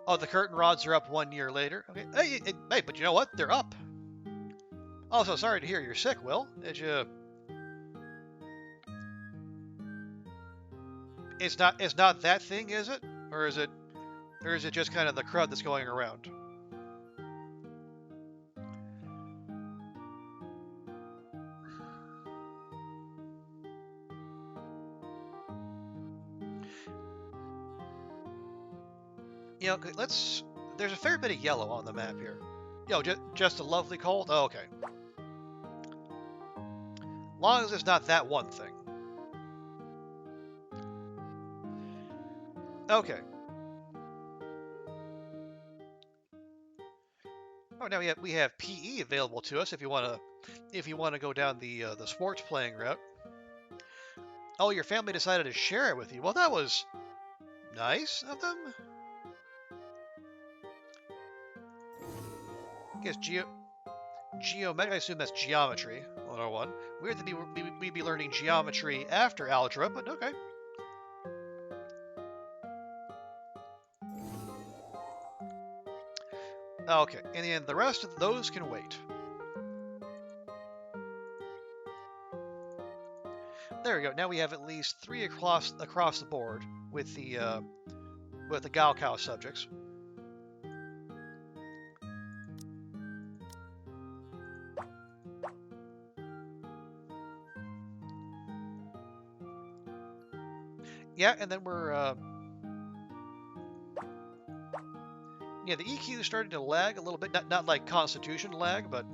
Oh, the curtain rods are up 1 year later. Okay, hey, but you know what? They're up. Also, sorry to hear you're sick, Will. Did you? it's not that thing, is it? Or is it just kind of the crud that's going around? You know, let's. There's a fair bit of yellow on the map here. Yo, just a lovely cold. Oh, okay. Long as it's not that one thing. Okay. Oh, now we have PE available to us if you want to go down the sports playing route. Oh, your family decided to share it with you. Well, that was nice of them. I guess geometry. I assume that's geometry 101. Weird that we'd be learning geometry after algebra, but okay. Okay, and then the rest of those can wait. There we go. Now we have at least 3 across the board with the Gaokao subjects. Yeah, and then we're yeah, the EQ is starting to lag a little bit. Not like Constitution lag, but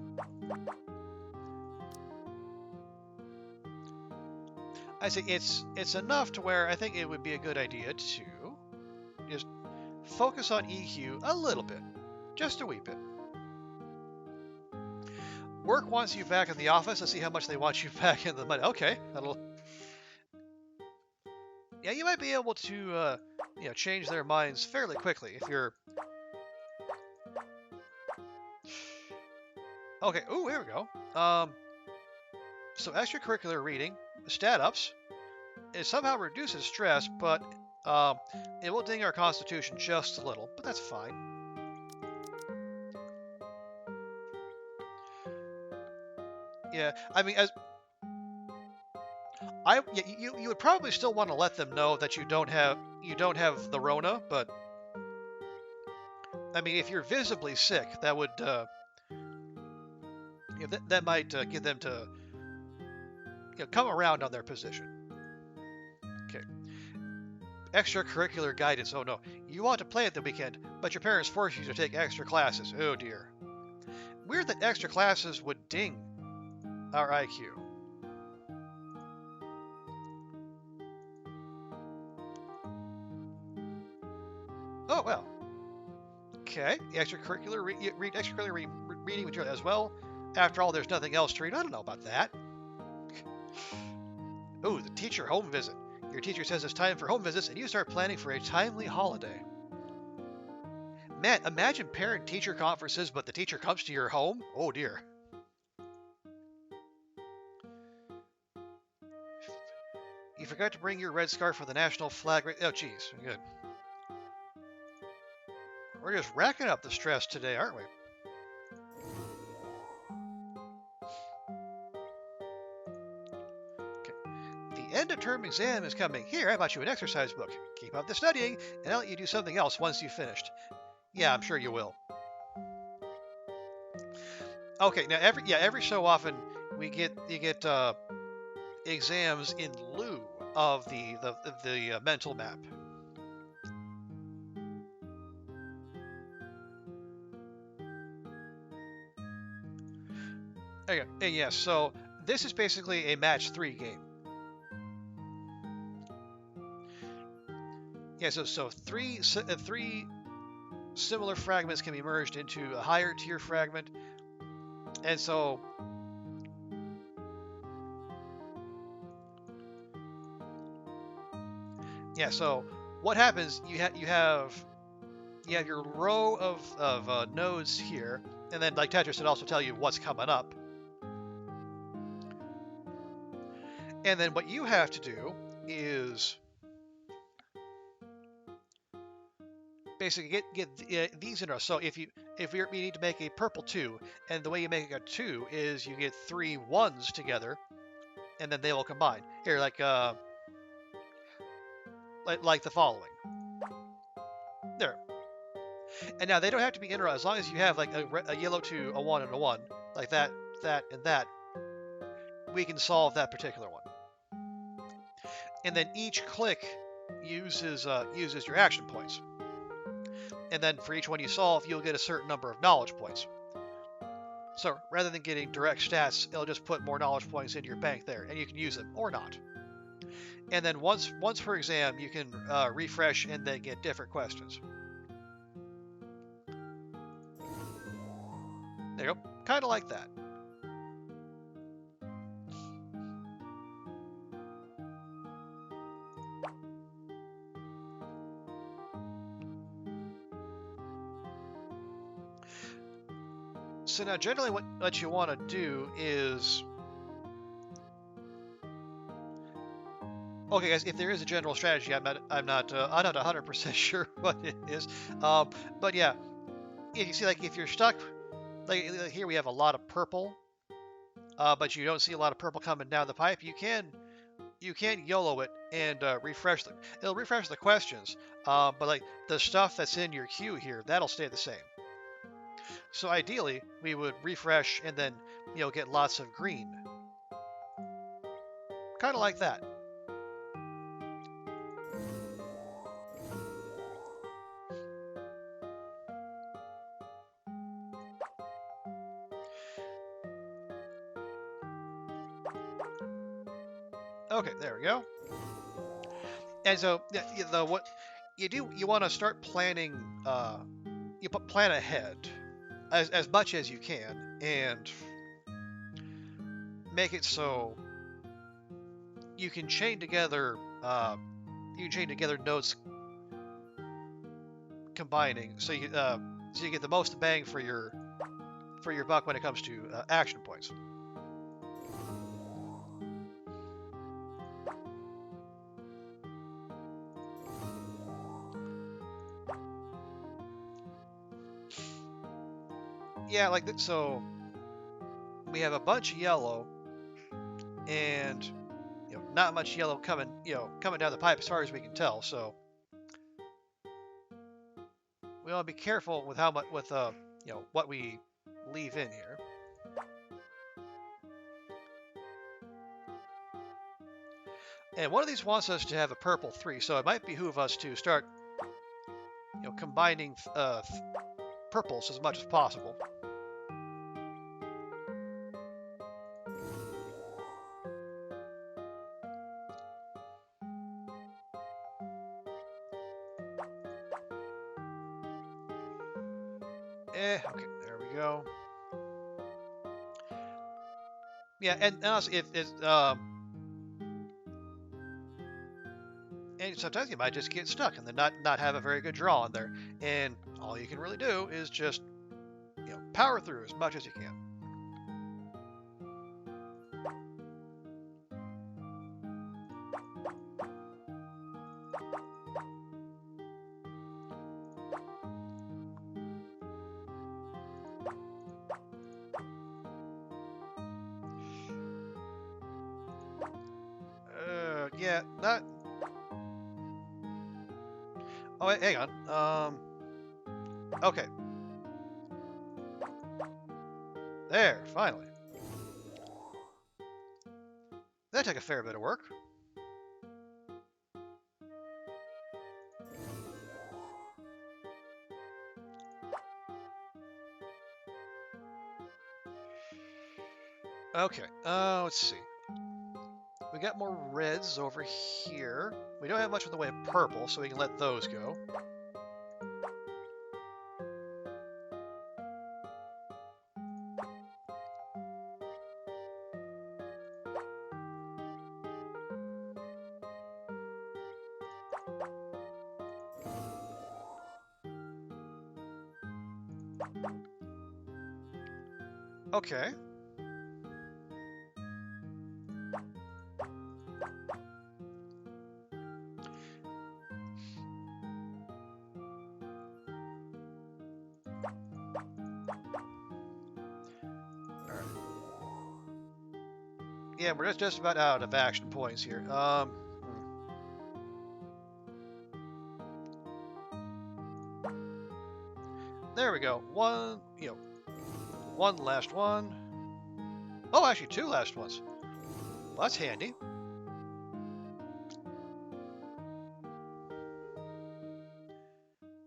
I say it's enough to where I think it would be a good idea to just focus on EQ a little bit, just a wee bit. Work wants you back in the office. Let's see how much they want you back in the money. Okay, that'll. Yeah, you might be able to change their minds fairly quickly if you're. Okay. Ooh, here we go. So extracurricular reading, stat ups, it somehow reduces stress, but it will ding our constitution just a little, but that's fine. Yeah, I mean, you would probably still want to let them know that you don't have the Rona, but I mean, if you're visibly sick, that would that might get them to come around on their position. Okay. Extracurricular guidance. Oh no, you want to play at the weekend, but your parents force you to take extra classes. Oh dear. Weird that extra classes would ding our IQ. Oh well. Okay. Extracurricular read extracurricular reading material as well. After all, there's nothing else to read. I don't know about that. Ooh, the teacher home visit. Your teacher says it's time for home visits, and you start planning for a timely holiday. Man, imagine parent-teacher conferences, but the teacher comes to your home? Oh dear. You forgot to bring your red scarf for the national flag. Oh, jeez. Good. We're just racking up the stress today, aren't we? Okay. The end-of-term exam is coming. Here, I bought you an exercise book. Keep up the studying, and I'll let you do something else once you've finished. Yeah, I'm sure you will. Okay, now every so often you get exams in lieu of the mental map. Okay, and yeah, so this is basically a match 3 game. Yeah, so three similar fragments can be merged into a higher tier fragment, and so yeah, so what happens? You have your row of nodes here, and then like Tetris, it also tell you what's coming up. And then what you have to do is basically get these in a row. So if we need to make a purple 2, and the way you make a 2 is you get 3 1s together, and then they will combine. Here, like like the following. There. And now they don't have to be in a row. As long as you have like a yellow 2, a 1, and a 1, like that, and that, we can solve that particular one. And then each click uses your action points. And then for each one you solve, you'll get a certain number of knowledge points. So rather than getting direct stats, it'll just put more knowledge points into your bank there, and you can use them or not. And then once per exam, you can refresh and then get different questions. There you go, kind of like that. So now generally what you want to do is, okay guys, if there is a general strategy, I'm not 100% sure what it is. But yeah, if you see, like, if you're stuck, like here we have a lot of purple, but you don't see a lot of purple coming down the pipe, you can YOLO it and refresh them. It'll refresh the questions, but like the stuff that's in your queue here, that'll stay the same. So ideally, we would refresh and then, get lots of green. Kind of like that. Okay, there we go. And so, what you do, you want to start planning. You plan ahead as much as you can, and make it so you can chain together. Nodes combining, so you get the most bang for your buck when it comes to action points. Yeah, like that. So we have a bunch of yellow, and not much yellow coming down the pipe as far as we can tell. So we want to be careful with how much what we leave in here. And one of these wants us to have a purple 3, so it might behoove us to start combining purples as much as possible. Okay, there we go. Yeah, and also if it's and sometimes you might just get stuck and then not have a very good draw in there, and all you can really do is just power through as much as you can. Yeah, not. Oh, wait, hang on. Okay. There, finally. That took a fair bit of work. Okay, let's see. We got more reds over here. We don't have much in the way of purple, so we can let those go. Okay. Yeah, we're just about out of action points here. There we go. One, one last one. Oh, actually, two last ones. Well, that's handy.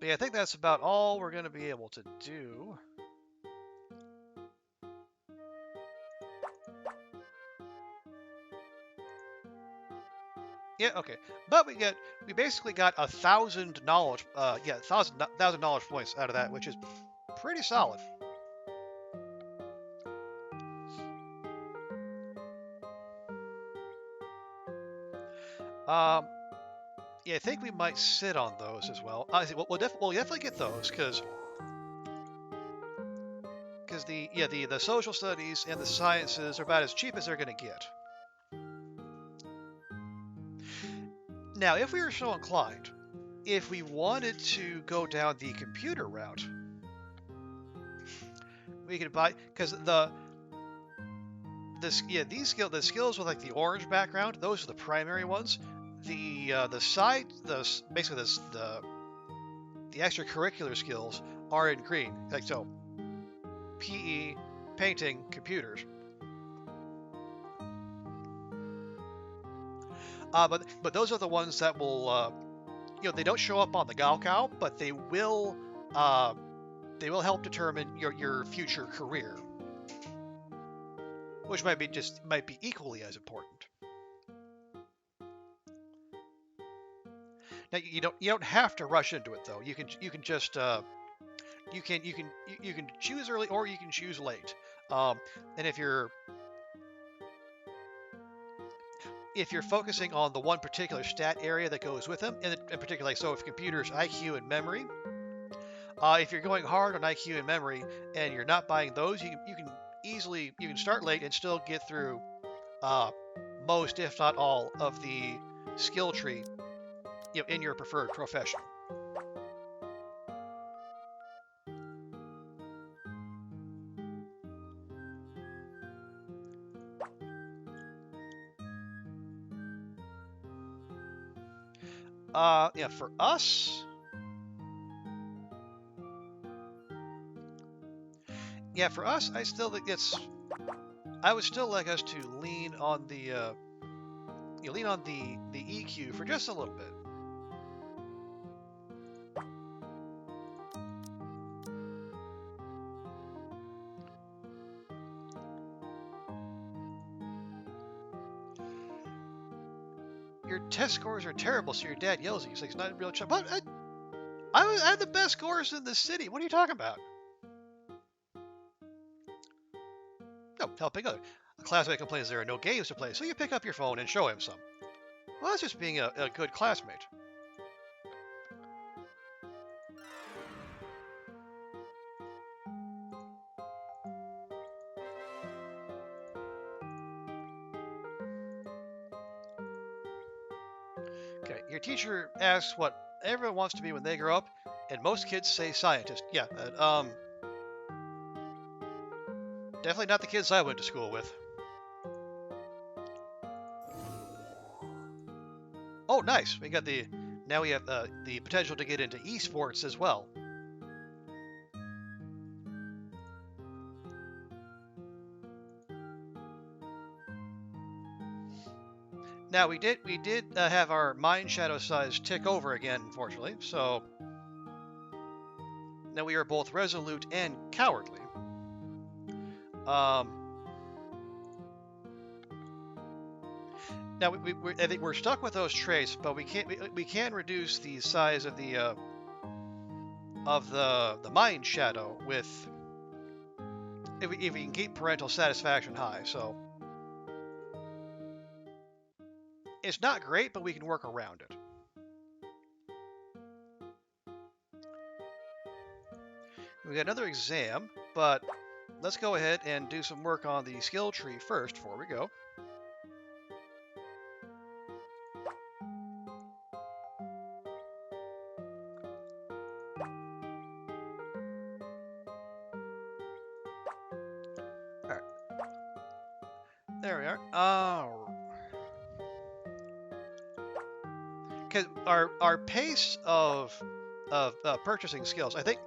But yeah, I think that's about all we're going to be able to do. Yeah, okay. But we basically got 1,000 knowledge, yeah, 1,000 knowledge points out of that, which is pretty solid. Yeah, I think we might sit on those as well. I think we'll definitely get those because the social studies and the sciences are about as cheap as they're going to get. Now, if we were so inclined, if we wanted to go down the computer route, we could buy because the skills with like the orange background, those are the primary ones. Basically the extracurricular skills are in green, like so. PE, painting, computers. But those are the ones that will they don't show up on the Gaokao, but they will help determine your future career, which might be equally as important. Now you don't have to rush into it though. You can just you can choose early or you can choose late. And if you're focusing on the one particular stat area that goes with them, and in particular, so if computers, IQ, and memory, if you're going hard on IQ and memory and you're not buying those, you can start late and still get through most, if not all, of the skill tree, in your preferred profession. Yeah, for us. Yeah, for us, I would still like us to lean on the EQ for just a little bit. Your test scores are terrible, so your dad yells at you. He's like, it's not a real job. But I had the best scores in the city. What are you talking about? No, helping other. A classmate complains there are no games to play, so you pick up your phone and show him some. Well, that's just being a good classmate. Okay, your teacher asks what everyone wants to be when they grow up, and most kids say scientist. Yeah, definitely not the kids I went to school with. Oh, nice. Now we have the potential to get into esports as well. Now we did have our mind shadow size tick over again, unfortunately. So now we are both resolute and cowardly. Now I think we're stuck with those traits, but we can reduce the size of the mind shadow with if we can keep parental satisfaction high. So it's not great, but we can work around it. We got another exam, but let's go ahead and do some work on the skill tree first before we go. Alright. There we are. Because our pace of purchasing skills, I think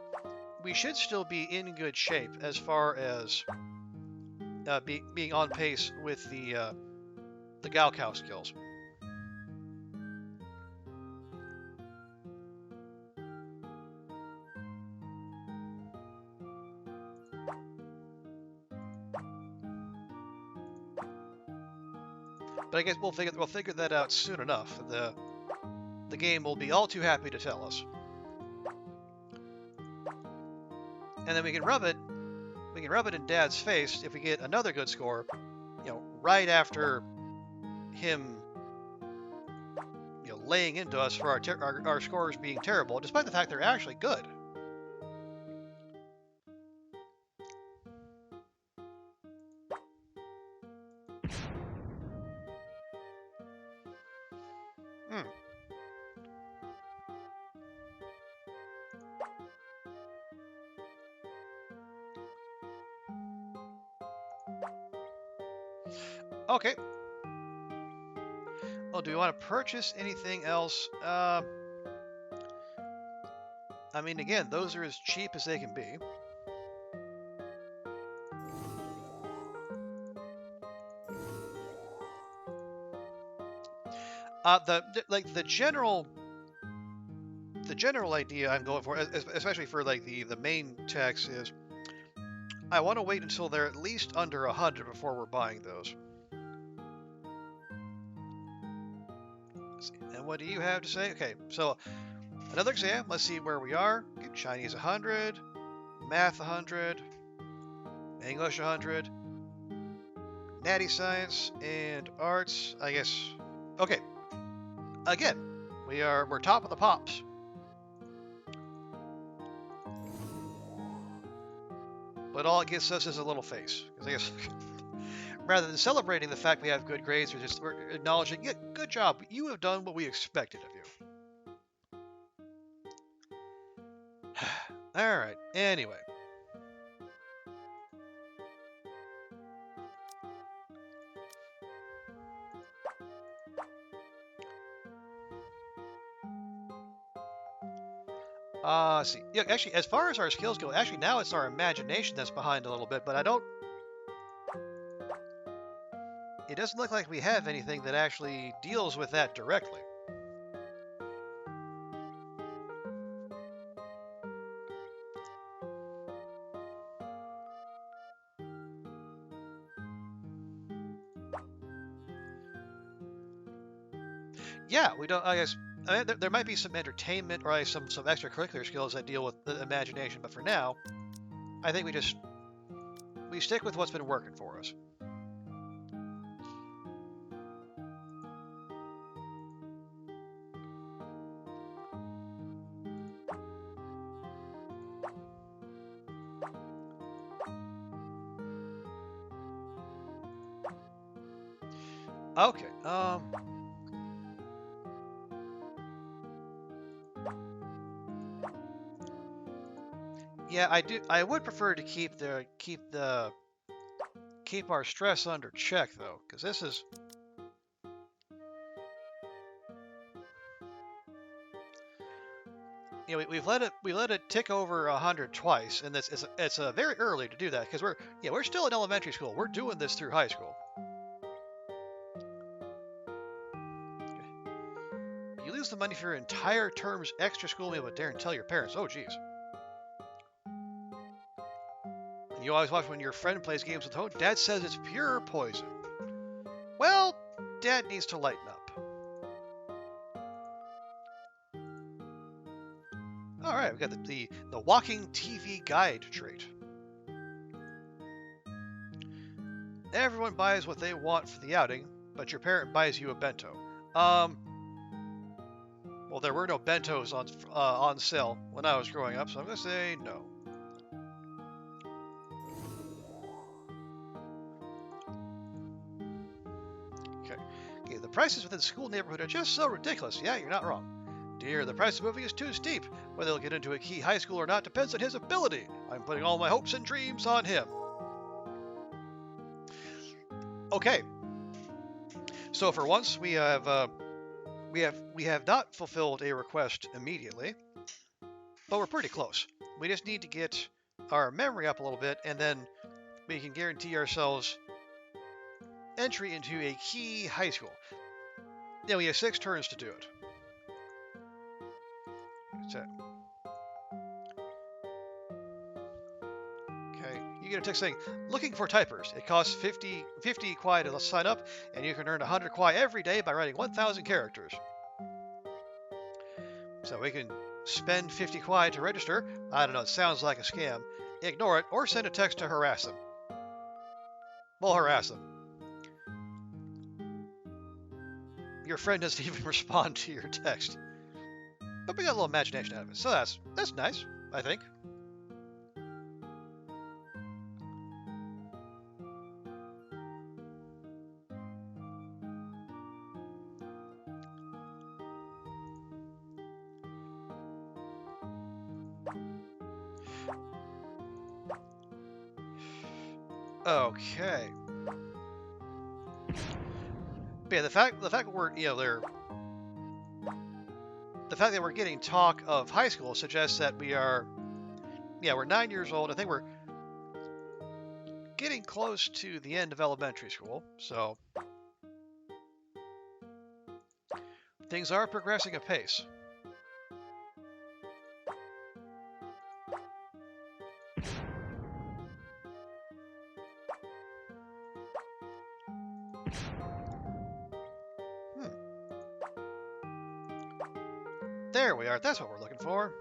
we should still be in good shape as far as being on pace with the Gaokao skills. But I guess we'll figure that out soon enough. The game will be all too happy to tell us, and then we can rub it in Dad's face if we get another good score, right after him, laying into us for our scores being terrible, despite the fact they're actually good. Okay. Oh, do we want to purchase anything else? I mean, again, those are as cheap as they can be. The general idea I'm going for, especially for like the main text, is I want to wait until they're at least under 100 before we're buying those. And what do you have to say? Okay, so another exam. Let's see where we are. Okay, Chinese 100, Math 100, English 100, Natty Science, and Arts, I guess. Okay, again, we're top of the pops. But all it gets us is a little face. Because I guess rather than celebrating the fact we have good grades, we're acknowledging, yeah, good job. You have done what we expected of you. All right. Anyway. See. Yeah, actually, as far as our skills go, actually now it's our imagination that's behind a little bit, but it doesn't look like we have anything that actually deals with that directly. Yeah, we don't, I guess, there might be some entertainment or some extracurricular skills that deal with the imagination, but for now, I think we stick with what's been working for us. Okay, yeah, I would prefer to keep our stress under check though, because this is, we let it tick over 100 twice, and it's very early to do that because we're still in elementary school. We're doing this through high school. You lose the money for your entire term's extra school meal, but dare and tell your parents. Oh, geez. And you always watch when your friend plays games with home. Dad says it's pure poison. Well, Dad needs to lighten up. All right, we got the walking TV guide trait. Everyone buys what they want for the outing, but your parent buys you a bento. Well, there were no bentos on sale when I was growing up, so I'm gonna say no. Okay, the prices within the school neighborhood are just so ridiculous. Yeah, you're not wrong. Dear, the price of moving is too steep. Whether he'll get into a key high school or not depends on his ability. I'm putting all my hopes and dreams on him. Okay. So for once, we have not fulfilled a request immediately, but we're pretty close. We just need to get our memory up a little bit, and then we can guarantee ourselves entry into a key high school. Yeah, we have 6 turns to do it. So, okay, you get a text saying, looking for typers. It costs 50 kwai to sign up, and you can earn 100 kwai every day by writing 1,000 characters. So we can spend 50 kwai to register. I don't know, it sounds like a scam. Ignore it, or send a text to harass them. We'll harass them. Your friend doesn't even respond to your text. But we got a little imagination out of it, so that's nice, I think. Okay. But yeah, the fact that we're the fact that we're getting talk of high school suggests that we're 9 years old. I think we're getting close to the end of elementary school, so things are progressing apace. There we are. That's what we're looking for.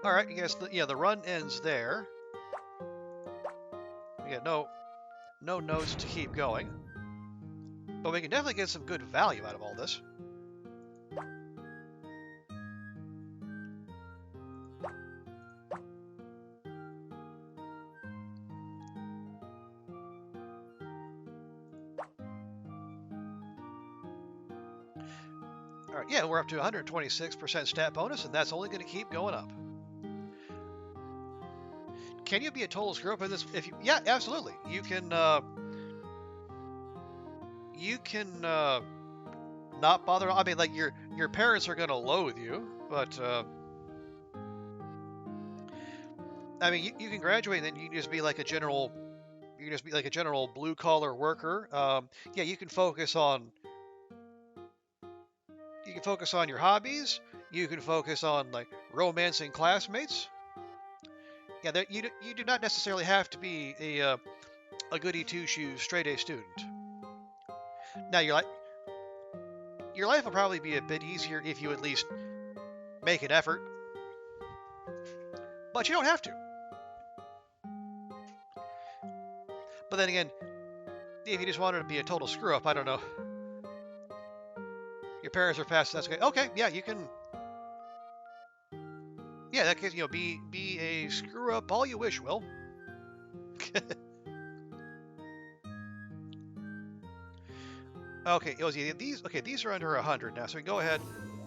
All right, I guess the run ends there. We got no notes to keep going, but we can definitely get some good value out of all this. All right, yeah, we're up to 126% stat bonus, and that's only going to keep going up. Can you be a total screw up in this? Yeah, absolutely. You can not bother. I mean, like your parents are going to loathe you, but I mean, you can graduate and then you can just be like a general. You can just be like a general blue collar worker. Yeah, you can focus on your hobbies. You can focus on like romancing classmates. Yeah, you do not necessarily have to be a goody two shoes straight A student. Now your life will probably be a bit easier if you at least make an effort, but you don't have to. But then again, if you just wanted to be a total screw up, I don't know. Your parents are past, that's okay. Okay, yeah, you can. Yeah, that case, be a screw up all you wish, Will. Okay, these are under 100 now, so we can go ahead.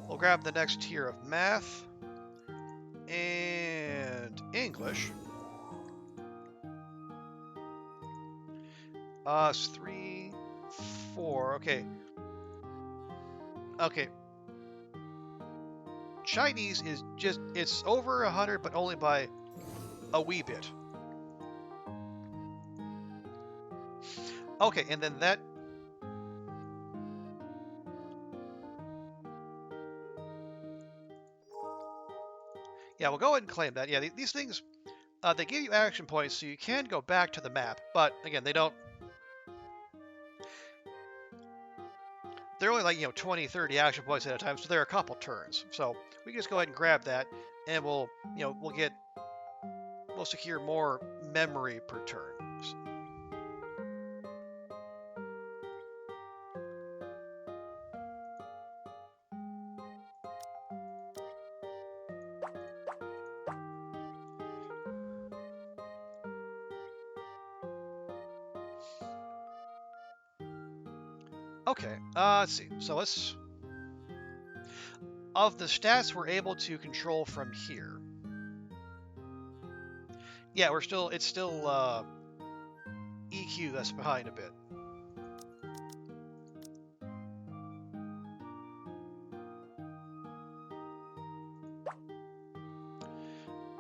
We'll grab the next tier of math and English. 3, 4. Okay. Okay. Chinese is it's over 100, but only by a wee bit. Okay, and then that. Yeah, we'll go ahead and claim that. Yeah, these things, they give you action points, so you can go back to the map. But again, they don't. They're only like 20, 30 action points at a time, so they're a couple turns. So we can just go ahead and grab that, and we'll secure more memory per turn. Okay, let's see. So of the stats we're able to control from here. Yeah, it's still EQ that's behind a bit.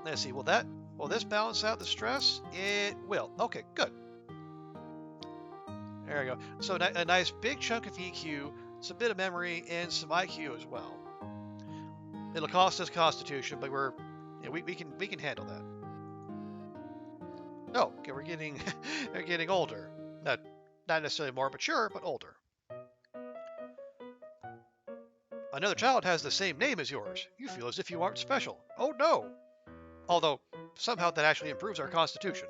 Let's see. Will this balance out the stress? It will. Okay, good. There we go. So a nice big chunk of EQ, some bit of memory, and some IQ as well. It'll cost us Constitution, but we can handle that. Oh, okay, we're getting older. Not necessarily more mature, but older. Another child has the same name as yours. You feel as if you aren't special. Oh no! Although somehow that actually improves our Constitution.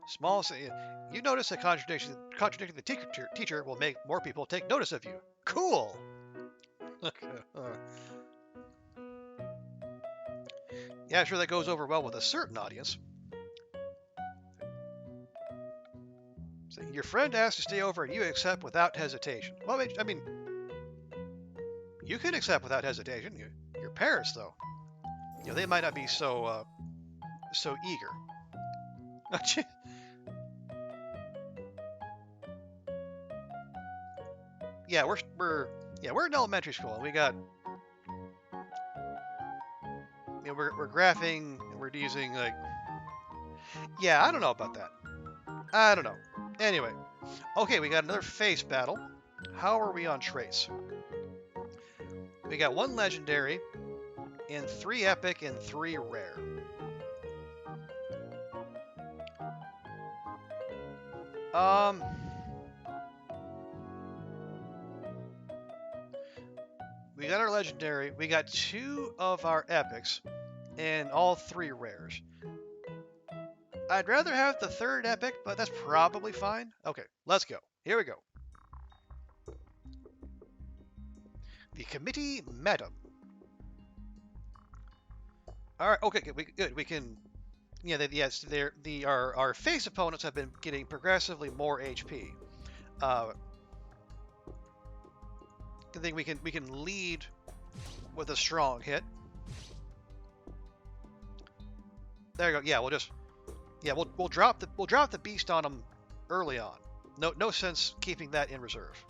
Small. You notice that contradicting the teacher will make more people take notice of you. Cool. Yeah, sure that goes over well with a certain audience. So your friend asks to stay over and you accept without hesitation. Well, I mean, you can accept without hesitation. Your parents, though, they might not be so eager. Yeah, we're in elementary school, and we got we're graphing, and we're using like yeah, I don't know about that. I don't know. Anyway, okay, we got another face battle. How are we on traits? We got 1 legendary, and 3 epic, and 3 rare. We got our legendary. We got 2 of our epics, and all 3 rares. I'd rather have the 3rd epic, but that's probably fine. Okay, let's go. Here we go. The committee madam. All right. Okay. Good. We can. Yeah. Yes. Our face opponents have been getting progressively more HP. I think we can lead with a strong hit. There you go. Yeah. We'll drop the beast on them early on. No sense keeping that in reserve.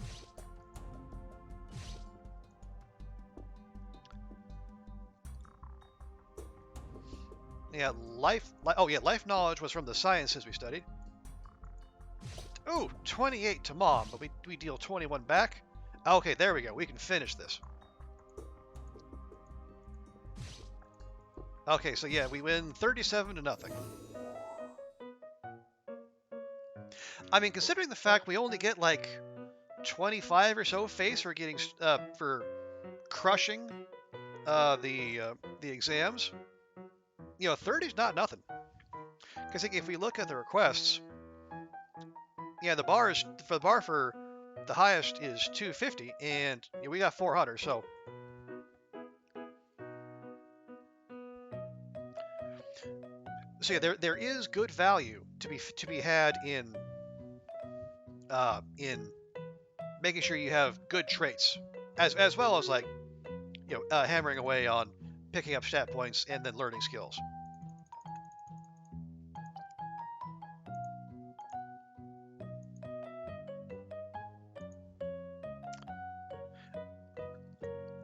Yeah, life knowledge was from the sciences we studied. Ooh, 28 to mom, but we deal 21 back. Okay, there we go. We can finish this. Okay, so yeah, we win 37 to nothing. I mean, considering the fact we only get like 25 or so face for getting for crushing the exams, 30 is not nothing. Because if we look at the requests, yeah, the bar for the highest is 250, and we got 400. So yeah, there is good value to be had in making sure you have good traits, as well as like hammering away on picking up stat points and then learning skills.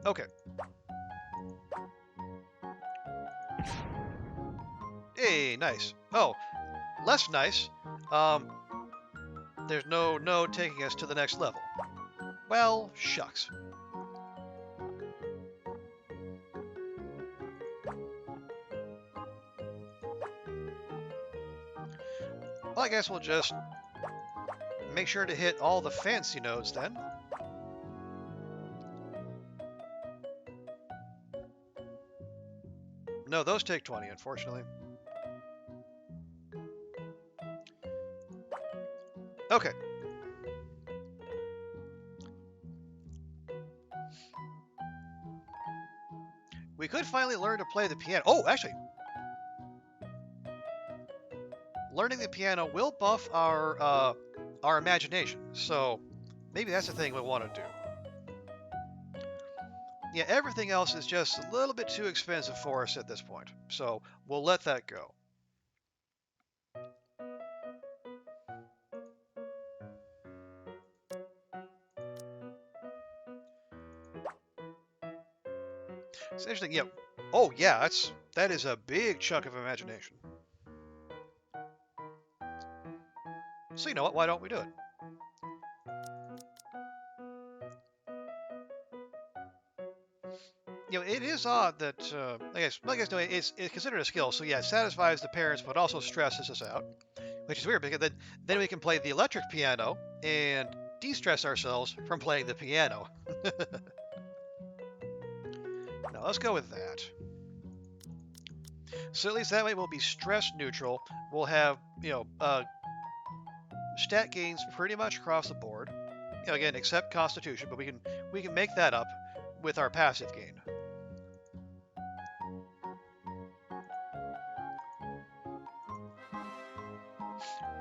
Okay. Hey, nice. Oh, less nice. There's no taking us to the next level. Well, shucks. Well, I guess we'll just make sure to hit all the fancy nodes then. No, those take 20, unfortunately. Okay. We could finally learn to play the piano. Oh, actually, learning the piano will buff our imagination. So maybe that's the thing we want to do. Yeah, everything else is just a little bit too expensive for us at this point. So we'll let that go. It's interesting. Yeah. Oh, yeah. That is a big chunk of imagination. So you know what? Why don't we do it? It is odd that, like I guess, no, it's considered a skill. So yeah, it satisfies the parents, but also stresses us out, which is weird because then we can play the electric piano and de-stress ourselves from playing the piano. Now let's go with that. So at least that way we'll be stress neutral. We'll have stat gains pretty much across the board. Again, except Constitution, but we can make that up with our passive gain.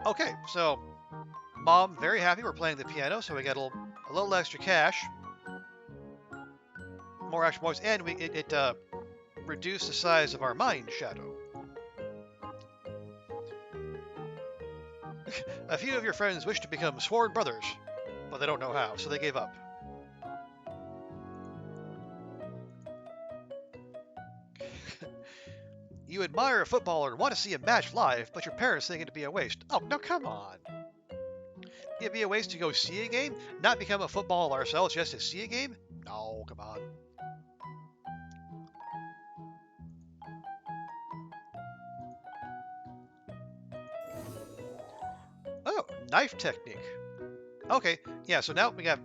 Okay, so Mom, very happy we're playing the piano, so we got a little extra cash, more extra points, and it reduced the size of our mind shadow. A few of your friends wish to become sworn brothers, but they don't know how, so they gave up. You admire a footballer and want to see a match live, but your parents think it'd be a waste. Oh, no, come on. It'd be a waste to go see a game, not become a footballer ourselves just to see a game? No, come on. Oh, knife technique. Okay, yeah. So now we have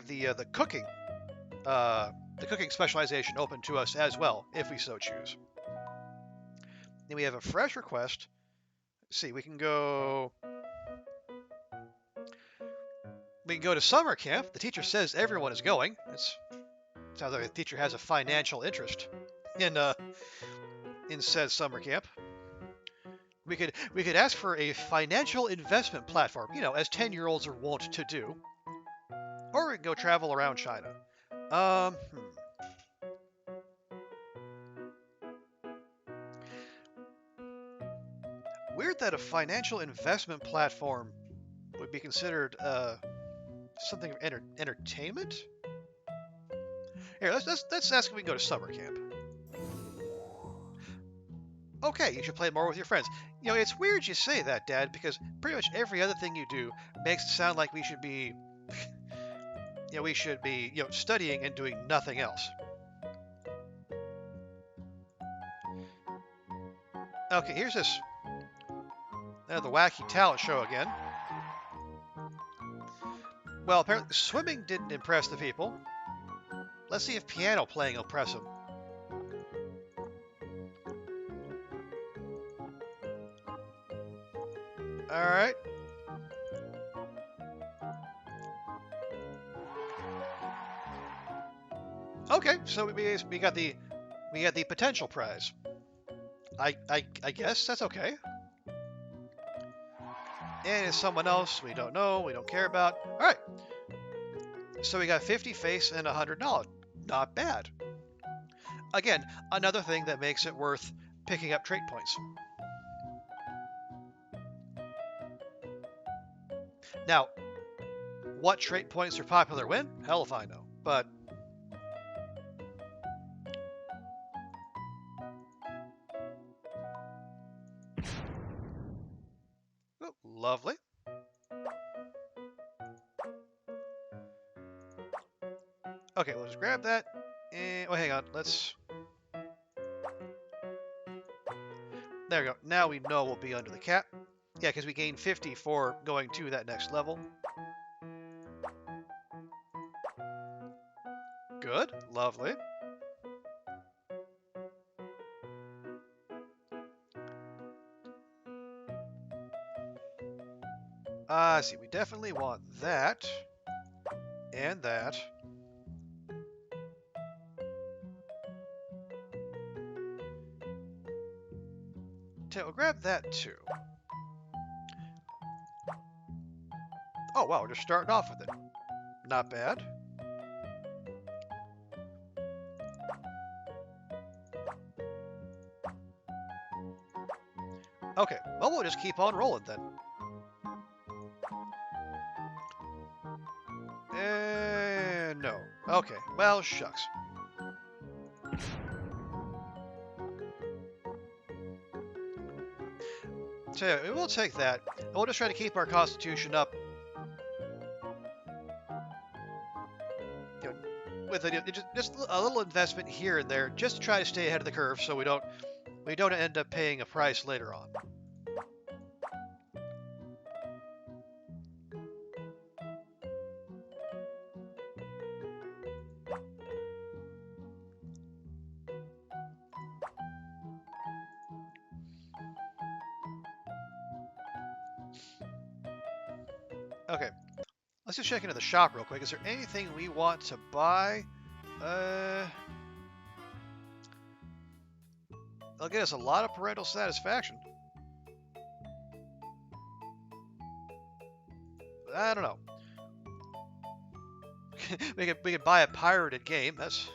the cooking, the cooking specialization open to us as well, if we so choose. Then we have a fresh request. Let's see, we can go to summer camp. The teacher says everyone is going. Sounds like the teacher has a financial interest in said summer camp. We could ask for a financial investment platform, as 10-year-olds are wont to do, or we can go travel around China. Um, hmm. Weird that a financial investment platform would be considered something of entertainment. Here, let's ask if we can go to summer camp. Okay, you should play more with your friends. It's weird you say that, Dad, because pretty much every other thing you do makes it sound like we should be, studying and doing nothing else. Okay, here's this. The wacky talent show again. Well, apparently swimming didn't impress the people. Let's see if piano playing will impress them. All right. Okay, so we got the potential prize. I guess that's okay. And it's someone else we don't know, we don't care about. All right. So we got 50 face and 100 knowledge. Not bad. Again, another thing that makes it worth picking up trait points. Now, what trait points are popular when? Hell if I know. But oh, lovely. Okay, let's grab that. And hang on. There we go. Now we know we'll be under the cap. Yeah, because we gained 50 for going to that next level. Good. Lovely. See, we definitely want that. And that. We'll grab that too. Oh, wow, we're just starting off with it. Not bad. Okay, well, we'll just keep on rolling then. No. Okay, well, shucks. So yeah, we'll take that. And we'll just try to keep our constitution up. You know, with just a little investment here and there, just to try to stay ahead of the curve, so we don't end up paying a price later on. Okay, let's just check into the shop real quick. Is there anything we want to buy? They'll get us a lot of parental satisfaction. I don't know. we can buy a pirated game. That's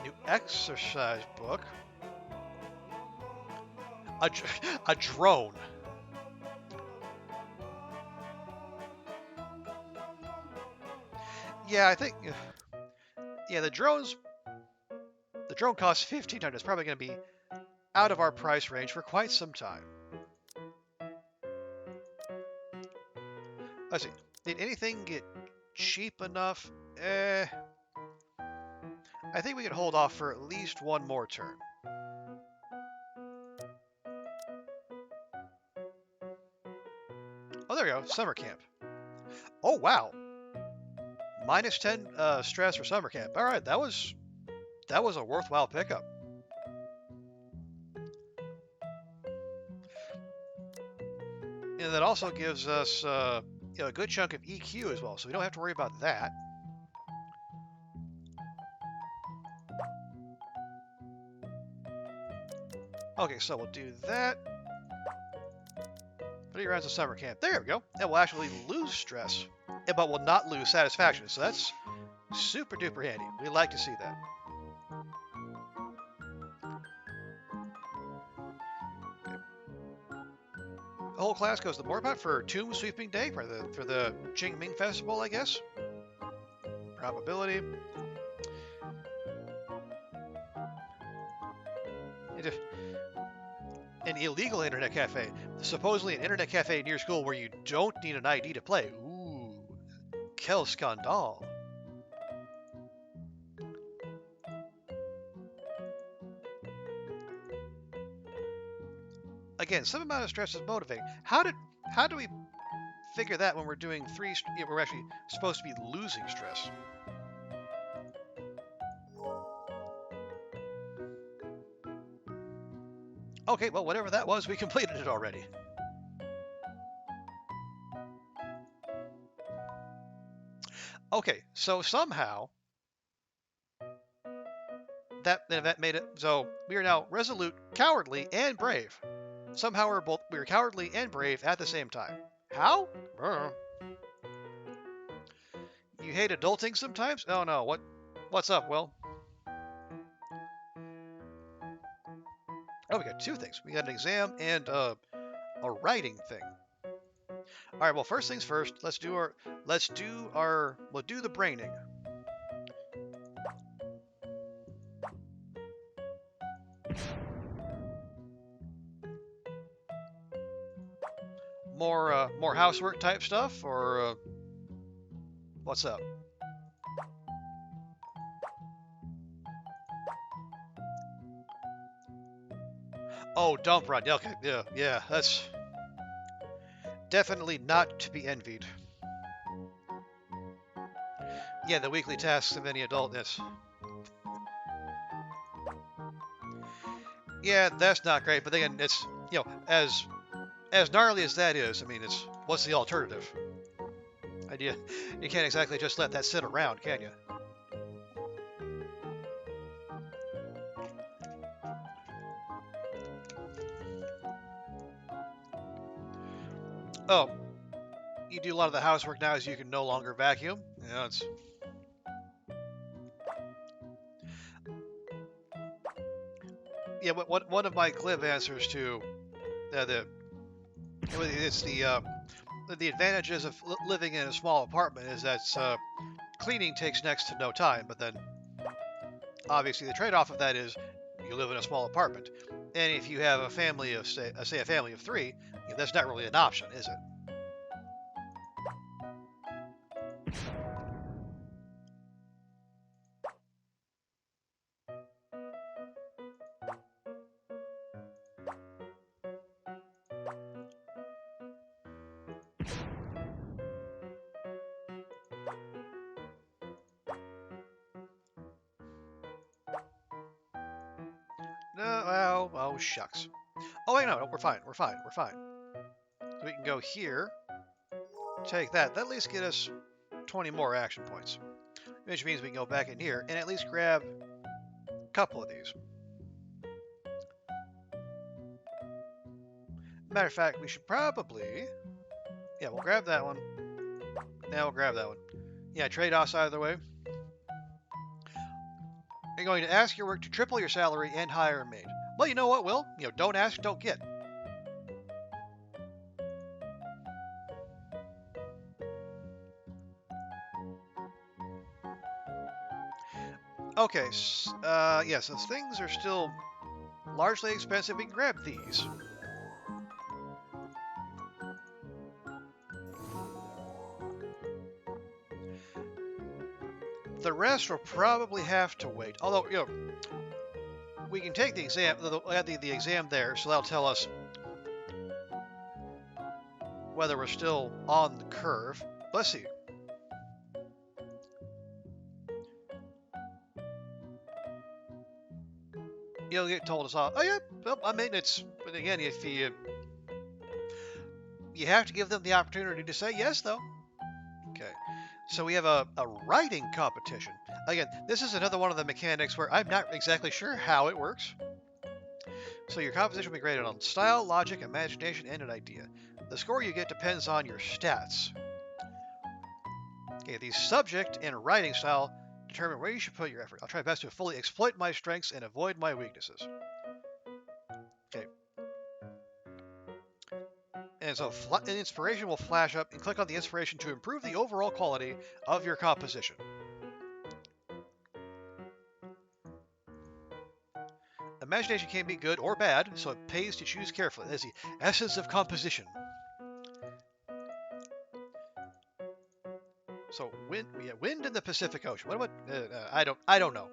new exercise book. A drone. Yeah, I think. Yeah, the drone costs 1,500. It's probably going to be out of our price range for quite some time. Let's see. Did anything get cheap enough? I think we can hold off for at least one more turn. Oh, there we go. Summer camp. Oh, wow. Minus 10 stress for summer camp. All right, that was a worthwhile pickup. And that also gives us a good chunk of EQ as well, so we don't have to worry about that. Okay, so we'll do that. 3 rounds of summer camp. There we go. And we'll actually lose stress, but we'll not lose satisfaction. So that's super duper handy. We like to see that. Okay. The whole class goes to the Morpot for Tomb Sweeping Day for the Qingming Festival, I guess. Probability. An illegal internet cafe. Supposedly an internet cafe near school where you don't need an ID to play. Ooh, quel scandale. Again, some amount of stress is motivating. How do we figure that when we're doing 3? We're actually supposed to be losing stress. Okay, well, whatever that was, we completed it already. Okay, so somehow that event made it so we are now resolute, cowardly, and brave. Somehow we're cowardly and brave at the same time. How? You hate adulting sometimes? Oh no, what's up, Will? Oh, we got 2 things. We got an exam and a writing thing. All right, well, first things first, we'll do the braining. More housework type stuff, or what's up? Oh, dump run. Okay, yeah, that's definitely not to be envied. Yeah, the weekly tasks of any adult, yes. Yeah, that's not great, but again, it's, as gnarly as that is, I mean, what's the alternative? You can't exactly just let that sit around, can you? Oh, you do a lot of the housework now as you can no longer vacuum. Yeah, it's... Yeah, one of my glib answers to it's the advantages of living in a small apartment is that cleaning takes next to no time, but then obviously the trade-off of that is you live in a small apartment. And if you have a family of, say a family of 3, that's not really an option, is it? No, well, oh, shucks. Oh, wait, no, we're fine, we're fine, we're fine. So we can go here, take that. That at least get us 20 more action points. Which means we can go back in here and at least grab a couple of these. Matter of fact, we should probably... Yeah, we'll grab that one. Now we'll grab that one. Yeah, trade-offs out of the way. You're going to ask your work to triple your salary and hire a maid. Well, you know what, Will? Don't ask, don't get. Okay, yeah, since things are still largely expensive, we can grab these. The rest will probably have to wait. Although, we can take the exam, the exam there, so that'll tell us whether we're still on the curve. Let's see. You'll get told us all. Oh yeah, well, I mean but again, if you have to give them the opportunity to say yes, though. Okay, so we have a writing competition. Again, this is another one of the mechanics where I'm not exactly sure how it works. So your composition will be graded on style, logic, imagination, and an idea. The score you get depends on your stats. Okay, the subject and writing style determine where you should put your effort. I'll try best to fully exploit my strengths and avoid my weaknesses. Okay. And so an inspiration will flash up, and click on the inspiration to improve the overall quality of your composition. Imagination can be good or bad, so it pays to choose carefully. That's the essence of composition. So wind in the Pacific Ocean. What about? I don't know.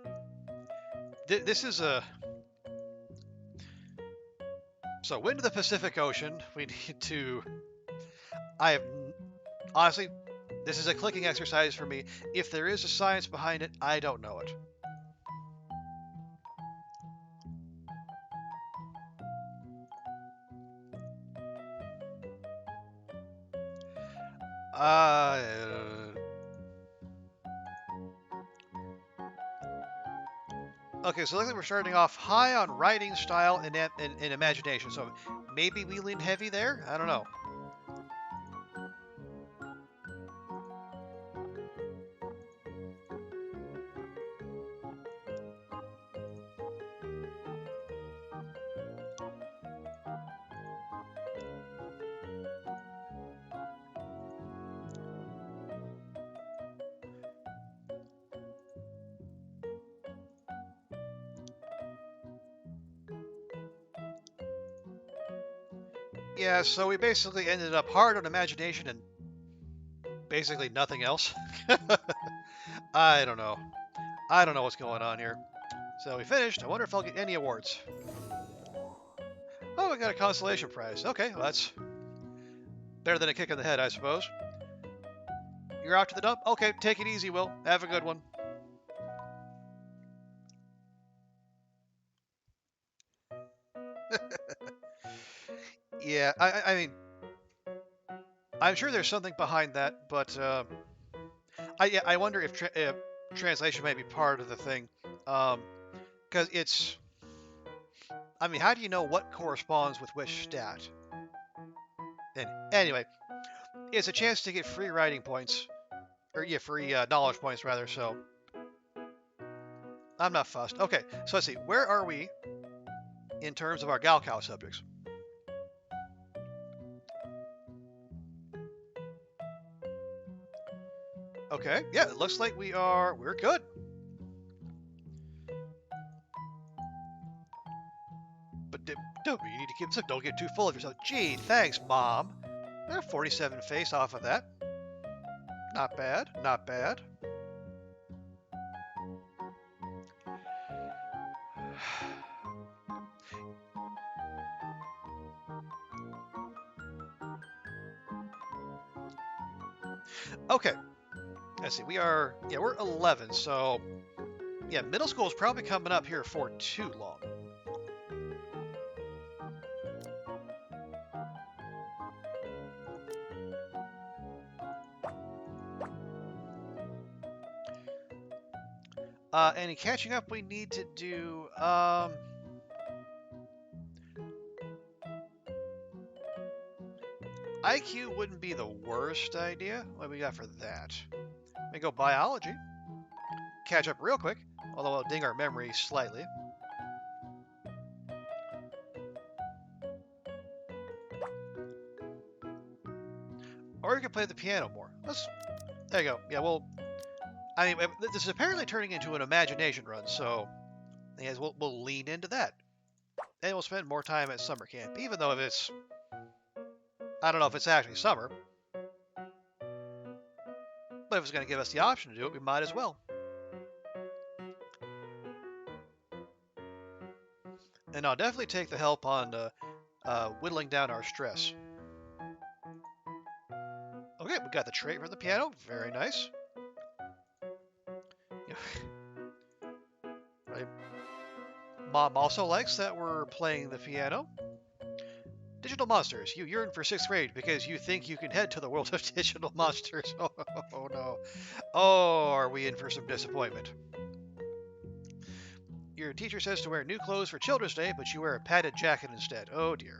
This is a. So wind in the Pacific Ocean. We need to. I have honestly, this is a clicking exercise for me. If there is a science behind it, I don't know it. Okay, so looks like we're starting off high on writing style and imagination. So maybe we lean heavy there? I don't know. Yeah, so we basically ended up hard on imagination and basically nothing else. I don't know. I don't know what's going on here. So we finished. I wonder if I'll get any awards. Oh, I got a consolation prize. Okay, well that's better than a kick in the head, I suppose. You're out to the dump? Okay, take it easy, Will. Have a good one. Yeah, I mean, I'm sure there's something behind that, but I wonder if translation may be part of the thing, because it's. I mean, how do you know what corresponds with which stat? And anyway, it's a chance to get free writing points, or yeah, free knowledge points rather. So I'm not fussed. Okay, so let's see. Where are we in terms of our Gaokao subjects? Okay, yeah, it looks like we're good. Don't get too full of yourself. Gee, thanks, Mom. 47 face off of that. Not bad, not bad. Okay, let's see. We're 11, so yeah, middle school is probably coming up here for too long. Any catching up we need to do? IQ wouldn't be the worst idea. What do we got for that? Let me go biology. Catch up real quick, although I'll ding our memory slightly. Or you can play the piano more. There you go. Yeah, well, I mean, this is apparently turning into an imagination run, so yes, we'll lean into that. And we'll spend more time at summer camp, even though I don't know if it's actually summer. But if it's going to give us the option to do it, we might as well. And I'll definitely take the help on whittling down our stress. Okay, we got the trait for the piano. Very nice. Right. Mom also likes that we're playing the piano. Digital monsters. You yearn for 6th grade because you think you can head to the world of digital monsters. Oh no. Oh, are we in for some disappointment? Your teacher says to wear new clothes for Children's Day, but you wear a padded jacket instead. Oh dear.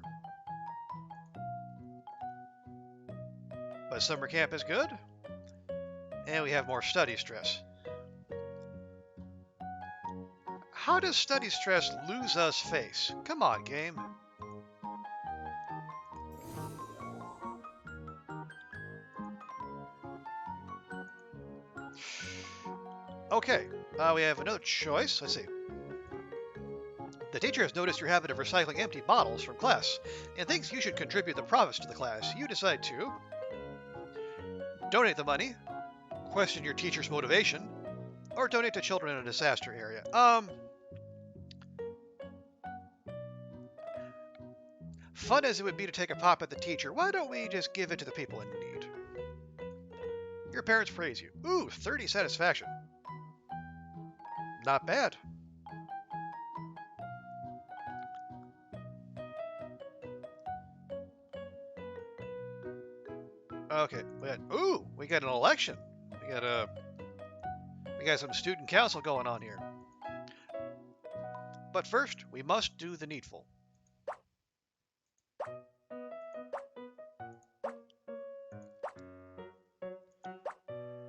But summer camp is good. And we have more study stress. How does study stress lose us face? Come on, game. Okay, we have another choice. Let's see. The teacher has noticed your habit of recycling empty bottles from class and thinks you should contribute the profits to the class. You decide to donate the money, question your teacher's motivation, or donate to children in a disaster area. Fun as it would be to take a pop at the teacher, why don't we just give it to the people in need? Your parents praise you. Ooh, 30 satisfaction. Not bad. Okay, we got an election. We got some student council going on here. But first, we must do the needful.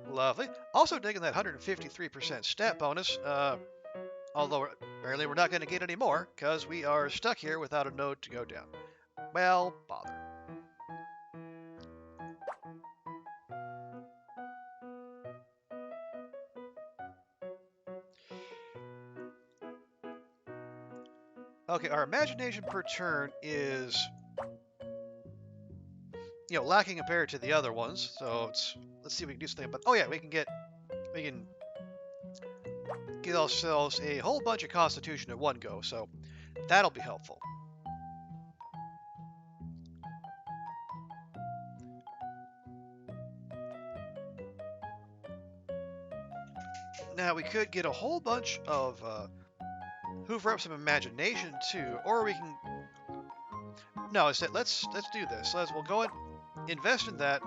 Lovely. Also digging that 153% stat bonus, although apparently we're not going to get any more, because we are stuck here without a node to go down. Well, bother. Okay, our imagination per turn is, lacking compared to the other ones. So let's see if we can do something. But oh yeah, we can get ourselves a whole bunch of Constitution at one go. So that'll be helpful. Now we could get a whole bunch of hoover up some imagination too, or we can. No, instead let's do this. We'll go and invest in that.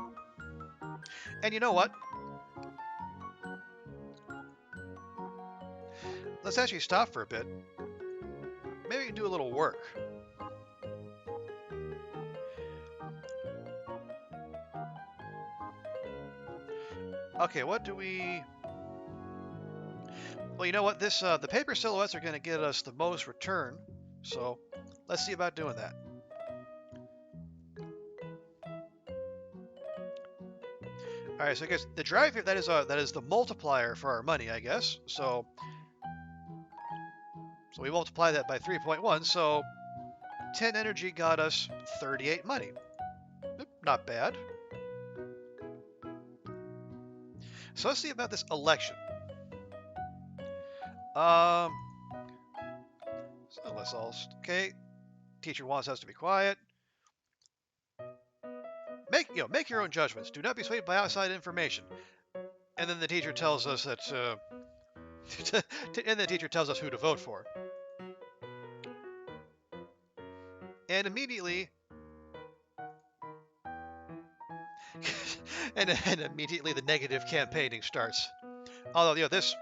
And you know what? Let's actually stop for a bit. Maybe we can do a little work. Okay, what do we... Well, you know what? The paper silhouettes are going to get us the most return, so let's see about doing that. All right, so I guess the drive here, that is the multiplier for our money, I guess. So we multiply that by 3.1. So 10 energy got us 38 money. Not bad. So let's see about this election. So let's all, okay. Teacher wants us to be quiet. Make your own judgments. Do not be swayed by outside information. And then the teacher tells us that, and the teacher tells us who to vote for. And immediately, and immediately the negative campaigning starts. Although, this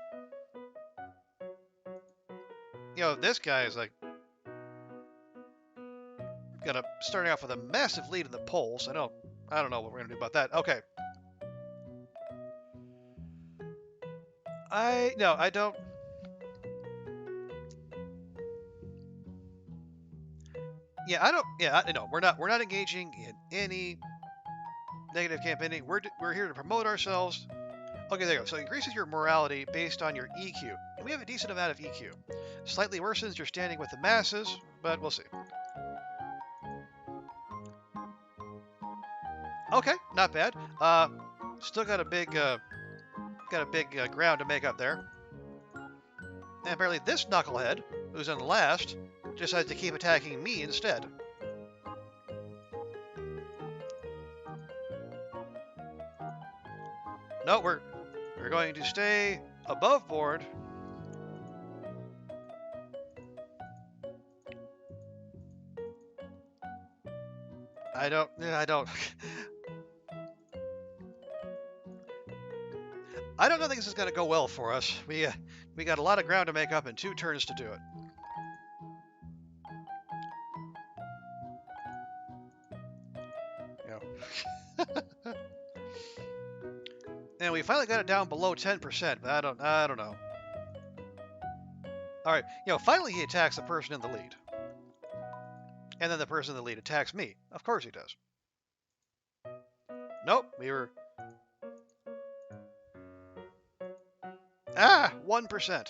guy is like, starting off with a massive lead in the polls. I don't know what we're gonna do about that. Okay. I don't. Yeah, I don't. Yeah, no, we're not engaging in any negative campaigning. We're here to promote ourselves. Okay, there you go. So it increases your morality based on your EQ. And we have a decent amount of EQ. Slightly worsens your standing with the masses, but we'll see. Okay, not bad. Still got a big ground to make up there. And apparently this knucklehead, who's in last, decides to keep attacking me instead. No, we're going to stay above board. I don't. I don't think this is going to go well for us. We got a lot of ground to make up and 2 turns to do it. And we finally got it down below 10%, but I don't know. All right, finally he attacks the person in the lead. And then the person in the lead attacks me. Of course he does. Nope, we were... 1%.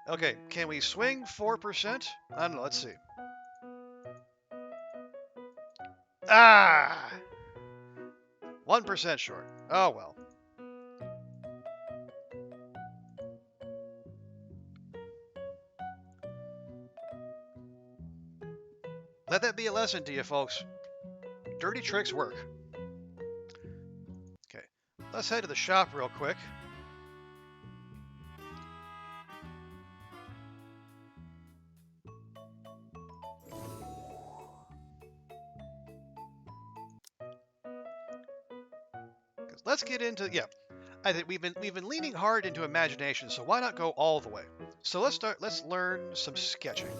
Okay, can we swing 4%? I don't know, let's see. 1% short. Oh well. Let that be a lesson to you, folks. Dirty tricks work. Okay, let's head to the shop real quick. Let's get into, I think we've been leaning hard into imagination, so why not go all the way? So let's learn some sketching.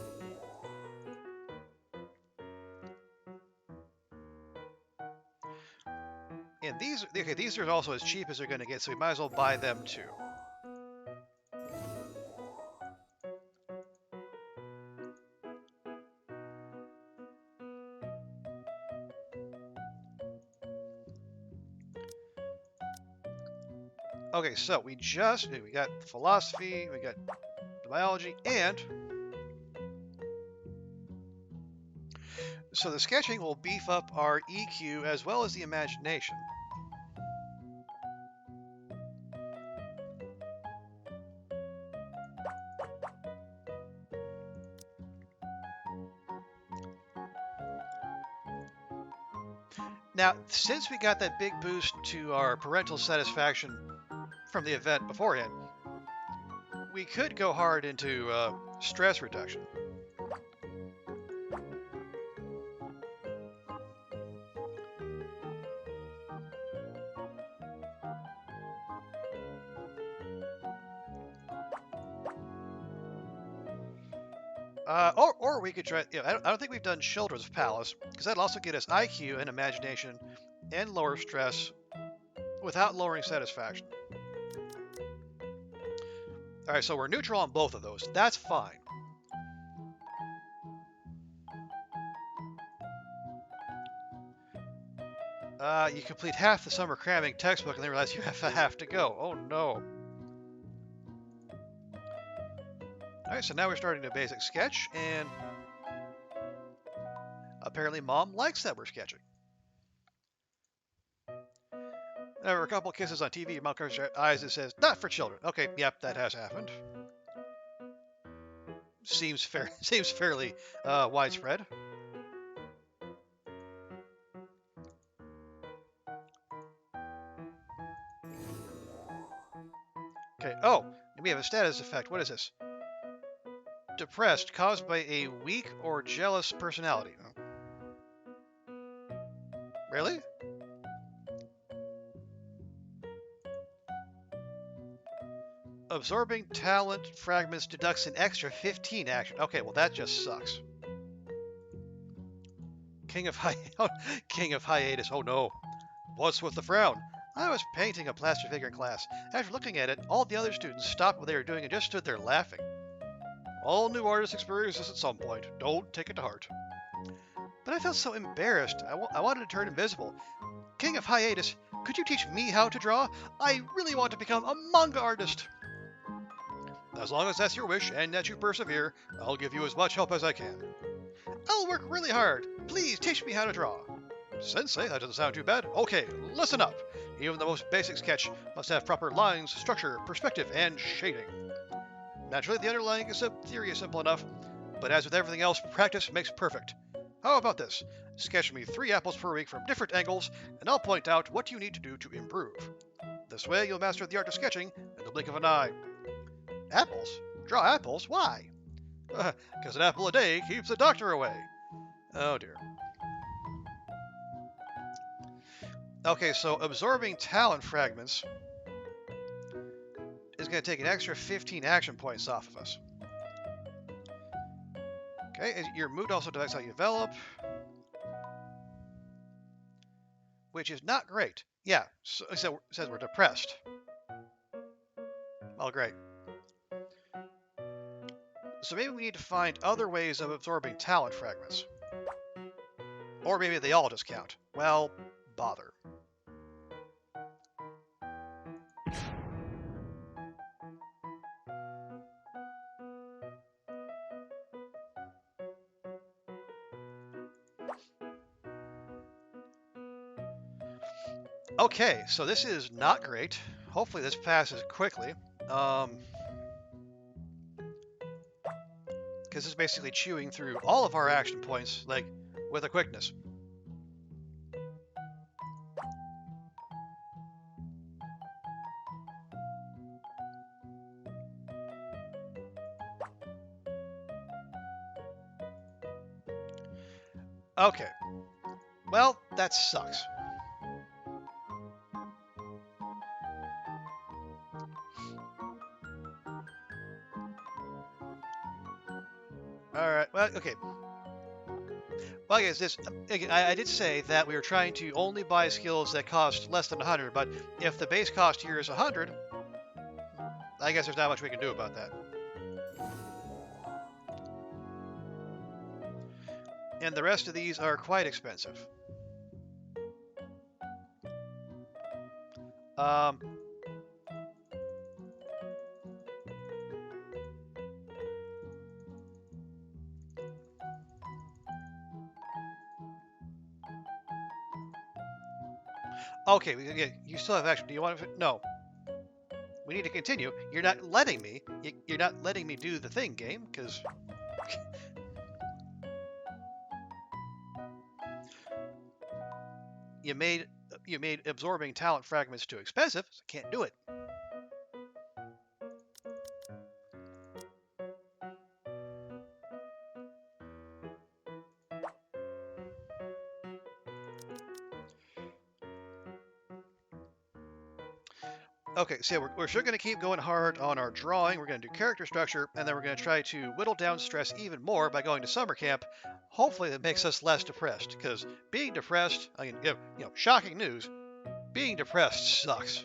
And these are also as cheap as they're going to get, so we might as well buy them too. Okay, so we got philosophy, we got biology, and so the sketching will beef up our EQ as well as the imagination. Now, since we got that big boost to our parental satisfaction from the event beforehand, we could go hard into stress reduction. Or we could try. I don't think we've done Children's Palace, because that'll also get us IQ and imagination and lower stress without lowering satisfaction. All right, so we're neutral on both of those. That's fine. You complete half the summer cramming textbook and then realize you have half to go. Oh no. Alright, so now we're starting a basic sketch, and apparently Mom likes that we're sketching. There were a couple kisses on TV. Mom covers her eyes and says, "Not for children." Okay, yep, that has happened. Seems fair. Seems fairly widespread. Okay. Oh, we have a status effect. What is this? Depressed, caused by a weak or jealous personality. Really? Absorbing talent fragments deducts an extra 15 action. Okay, well that just sucks. King of hiatus. Oh no. What's with the frown? I was painting a plaster figure in class. After looking at it, all the other students stopped what they were doing and just stood there laughing. All new artists experience this at some point. Don't take it to heart. But I felt so embarrassed. I wanted to turn invisible. King of hiatus, could you teach me how to draw? I really want to become a manga artist. As long as that's your wish and that you persevere, I'll give you as much help as I can. I'll work really hard. Please teach me how to draw. Sensei, that doesn't sound too bad. Okay, listen up. Even the most basic sketch must have proper lines, structure, perspective, and shading. Naturally, the underlying theory is simple enough, but as with everything else, practice makes perfect. How about this? Sketch me 3 apples per week from different angles, and I'll point out what you need to do to improve. This way, you'll master the art of sketching in the blink of an eye. Apples? Draw apples? Why? Because an apple a day keeps the doctor away. Oh dear. Okay, so absorbing talent fragments is going to take an extra 15 action points off of us. Okay, your mood also affects how you develop, which is not great. Yeah, so it says we're depressed. Well, great. So maybe we need to find other ways of absorbing talent fragments. Or maybe they all just count. Well, bother. Okay, so this is not great. Hopefully this passes quickly. Because it's basically chewing through all of our action points, like, with a quickness. Okay. Well, that sucks. Alright, well, okay. Well, I guess this, again, I did say that we were trying to only buy skills that cost less than 100, but if the base cost here is 100, I guess there's not much we can do about that. And the rest of these are quite expensive. Okay, you still have action. Do you want to? No. We need to continue. You're not letting me. You're not letting me do the thing, game, because you made absorbing talent fragments too expensive. So I can't do it. Okay, so we're sure going to keep going hard on our drawing. We're going to do character structure, and then we're going to try to whittle down stress even more by going to summer camp. Hopefully, that makes us less depressed. Because being depressed, I mean, shocking news. Being depressed sucks.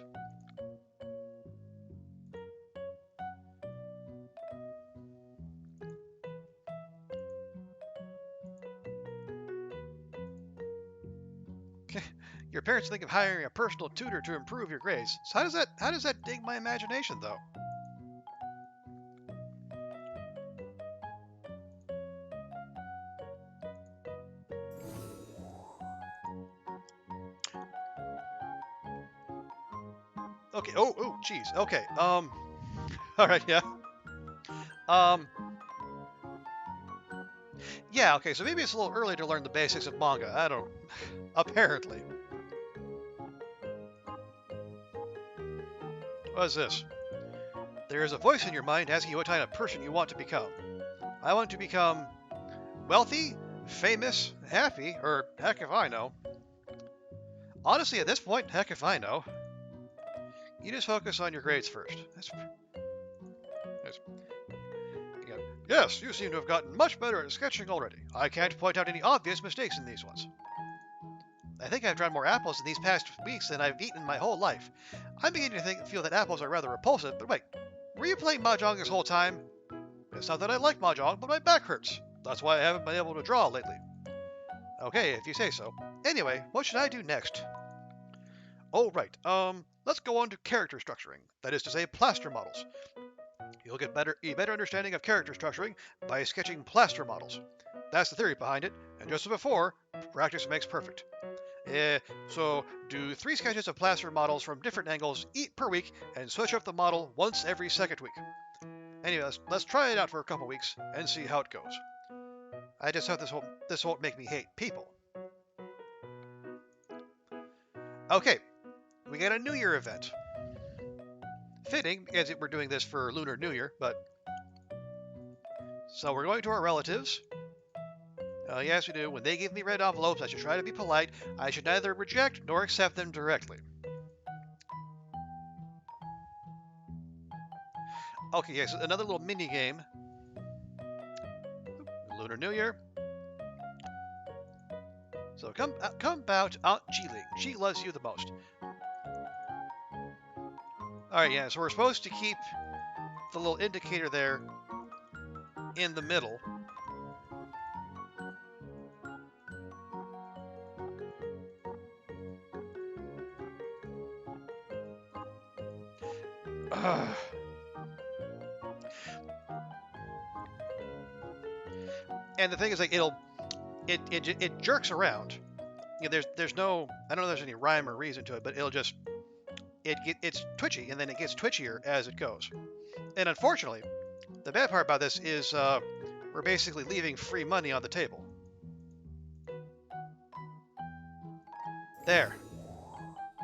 Your parents think of hiring a personal tutor to improve your grades. So how does that dig my imagination though? Okay. Oh, jeez. Okay. All right. Yeah. Um. Yeah. Okay. So maybe it's a little early to learn the basics of manga. I don't. Apparently. What is this? There is a voice in your mind asking you what kind of person you want to become. I want to become wealthy, famous, happy, or heck if I know. Honestly, at this point, heck if I know. You just focus on your grades first. That's yeah. Yes, you seem to have gotten much better at sketching already. I can't point out any obvious mistakes in these ones. I think I've drawn more apples in these past weeks than I've eaten in my whole life. I'm beginning to feel that apples are rather repulsive, but wait, were you playing Mahjong this whole time? It's not that I like Mahjong, but my back hurts. That's why I haven't been able to draw lately. Okay, if you say so. Anyway, what should I do next? Oh, right. Let's go on to character structuring. That is to say, plaster models. You'll get a better understanding of character structuring by sketching plaster models. That's the theory behind it, and just as before, practice makes perfect. So do 3 sketches of plaster models from different angles per week, and switch up the model once every second week. Anyway, let's try it out for a couple weeks and see how it goes. I just hope this won't make me hate people. Okay, we got a New Year event. Fitting, because we're doing this for Lunar New Year, but... So we're going to our relatives. Yes, we do. When they give me red envelopes, I should try to be polite. I should neither reject nor accept them directly. Okay, yes, another little mini game. Lunar New Year. So come bow to Aunt Jiling. She loves you the most. Alright, yeah, so we're supposed to keep the little indicator there in the middle. And the thing is, like, it jerks around. You know, there's no, I don't know if there's any rhyme or reason to it, but it's twitchy, and then it gets twitchier as it goes. And unfortunately, the bad part about this is we're basically leaving free money on the table. There.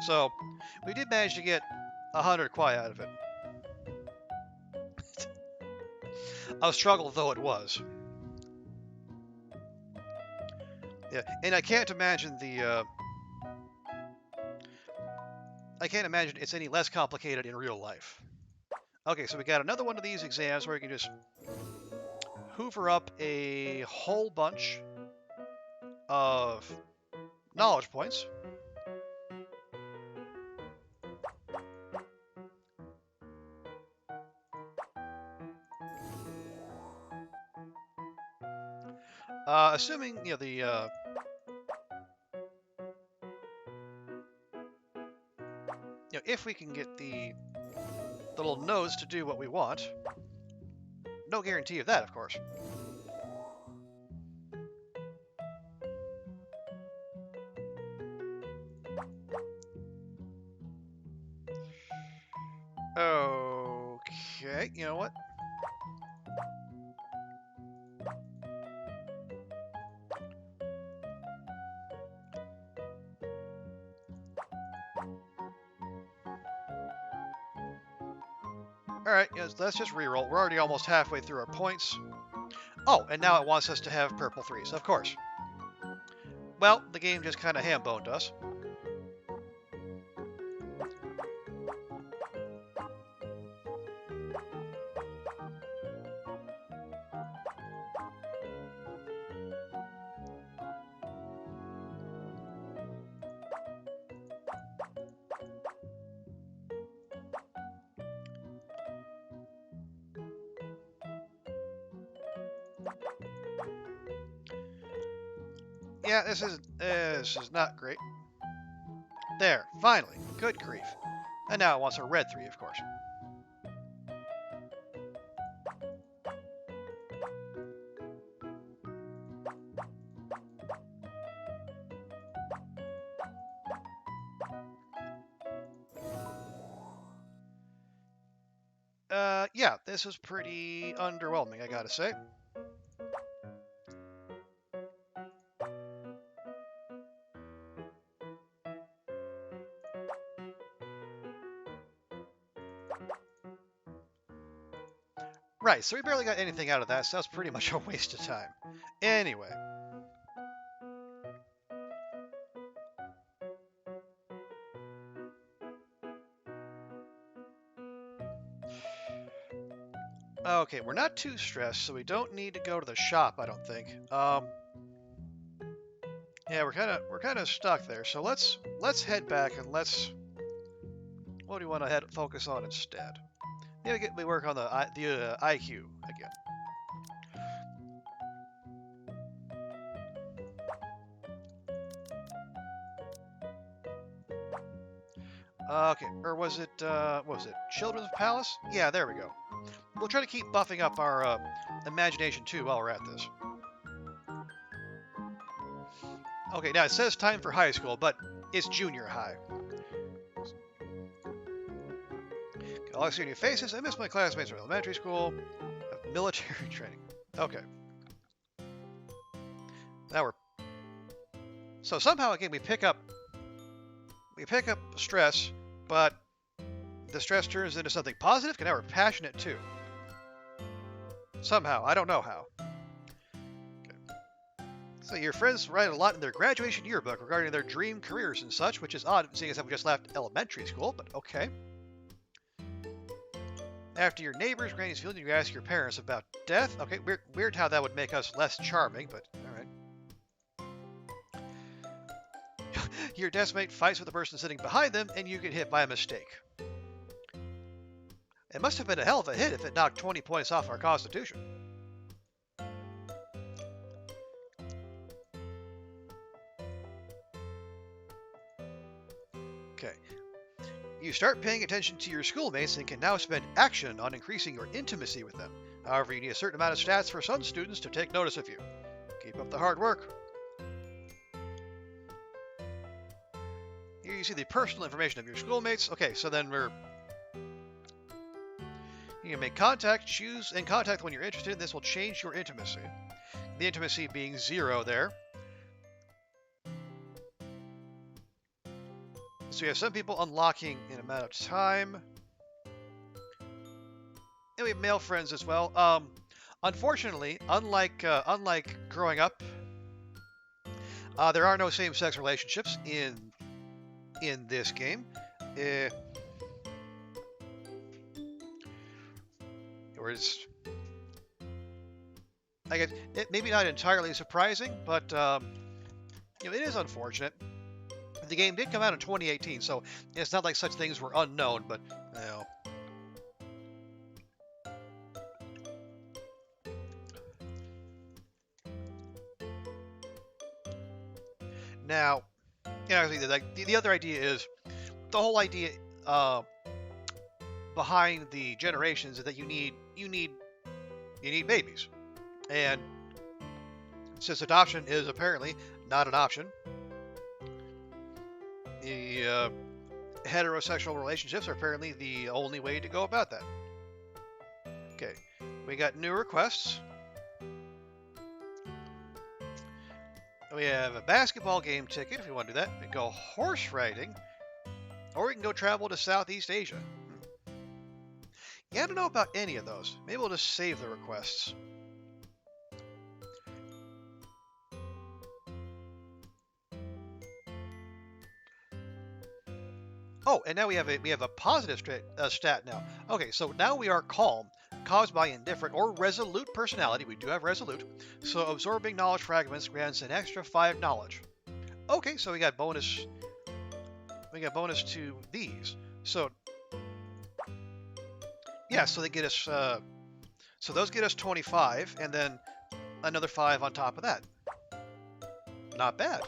So we did manage to get 100 kwai out of it. A struggle though it was. Yeah, and I can't imagine it's any less complicated in real life. Okay, so we got another one of these exams where you can just hoover up a whole bunch of knowledge points. Assuming, you know, if we can get the little nodes to do what we want. No guarantee of that, of course. Okay, you know what? Alright, let's just reroll. We're already almost halfway through our points. Oh, and now it wants us to have purple 3s, of course. Well, the game just kind of ham-boned us. Yeah, this is not great. There, finally. Good grief. And now it wants a red 3, of course. Yeah, this is pretty underwhelming, I gotta say. Right, so we barely got anything out of that, so that's pretty much a waste of time. Anyway. Okay, we're not too stressed, so we don't need to go to the shop, I don't think. Yeah, we're kind of stuck there. So let's head back and what do we want to focus on instead? Maybe we work on the IQ again. Okay, or was it what was it Children's Palace? Yeah, there we go. We'll try to keep buffing up our imagination too while we're at this. Okay, now it says time for high school, but it's junior high. All I see on your faces, I miss my classmates from elementary school, military training. Okay. Now we're... So somehow, again, we pick up stress, but the stress turns into something positive, and now we're passionate too. Somehow, I don't know how. Okay. So your friends write a lot in their graduation yearbook regarding their dream careers and such, which is odd, seeing as how we just left elementary school, but okay. After your neighbor's granny's funeral, you ask your parents about death. Okay, weird how that would make us less charming, but alright. Your deskmate fights with the person sitting behind them, and you get hit by a mistake. It must have been a hell of a hit if it knocked 20 points off our constitution. Okay. You start paying attention to your schoolmates and can now spend action on increasing your intimacy with them. However, you need a certain amount of stats for some students to take notice of you. Keep up the hard work. Here you see the personal information of your schoolmates. Okay, so then you can make contact, choose, and contact when you're interested. This will change your intimacy. The intimacy being 0 there. So we have some people unlocking in amount of time. And we have male friends as well. Unfortunately, unlike growing up, there are no same-sex relationships in this game. Whereas, I guess it maybe not entirely surprising, but it is unfortunate. The game did come out in 2018, so it's not like such things were unknown, but Now, the other idea is the whole idea behind the generations is that you need babies, and since adoption is apparently not an option, the heterosexual relationships are apparently the only way to go about that. Okay, we got new requests. We have a basketball game ticket if we want to do that. We can go horse riding, or we can go travel to Southeast Asia. Yeah, I don't know about any of those. Maybe we'll just save the requests. Oh, and now we have a positive stat now. Okay, so now we are calm, caused by indifferent or resolute personality. We do have resolute. So absorbing knowledge fragments grants an extra 5 knowledge. Okay, so we got bonus. We got bonus to these. So yeah, so they get us. So those get us 25, and then another 5 on top of that. Not bad.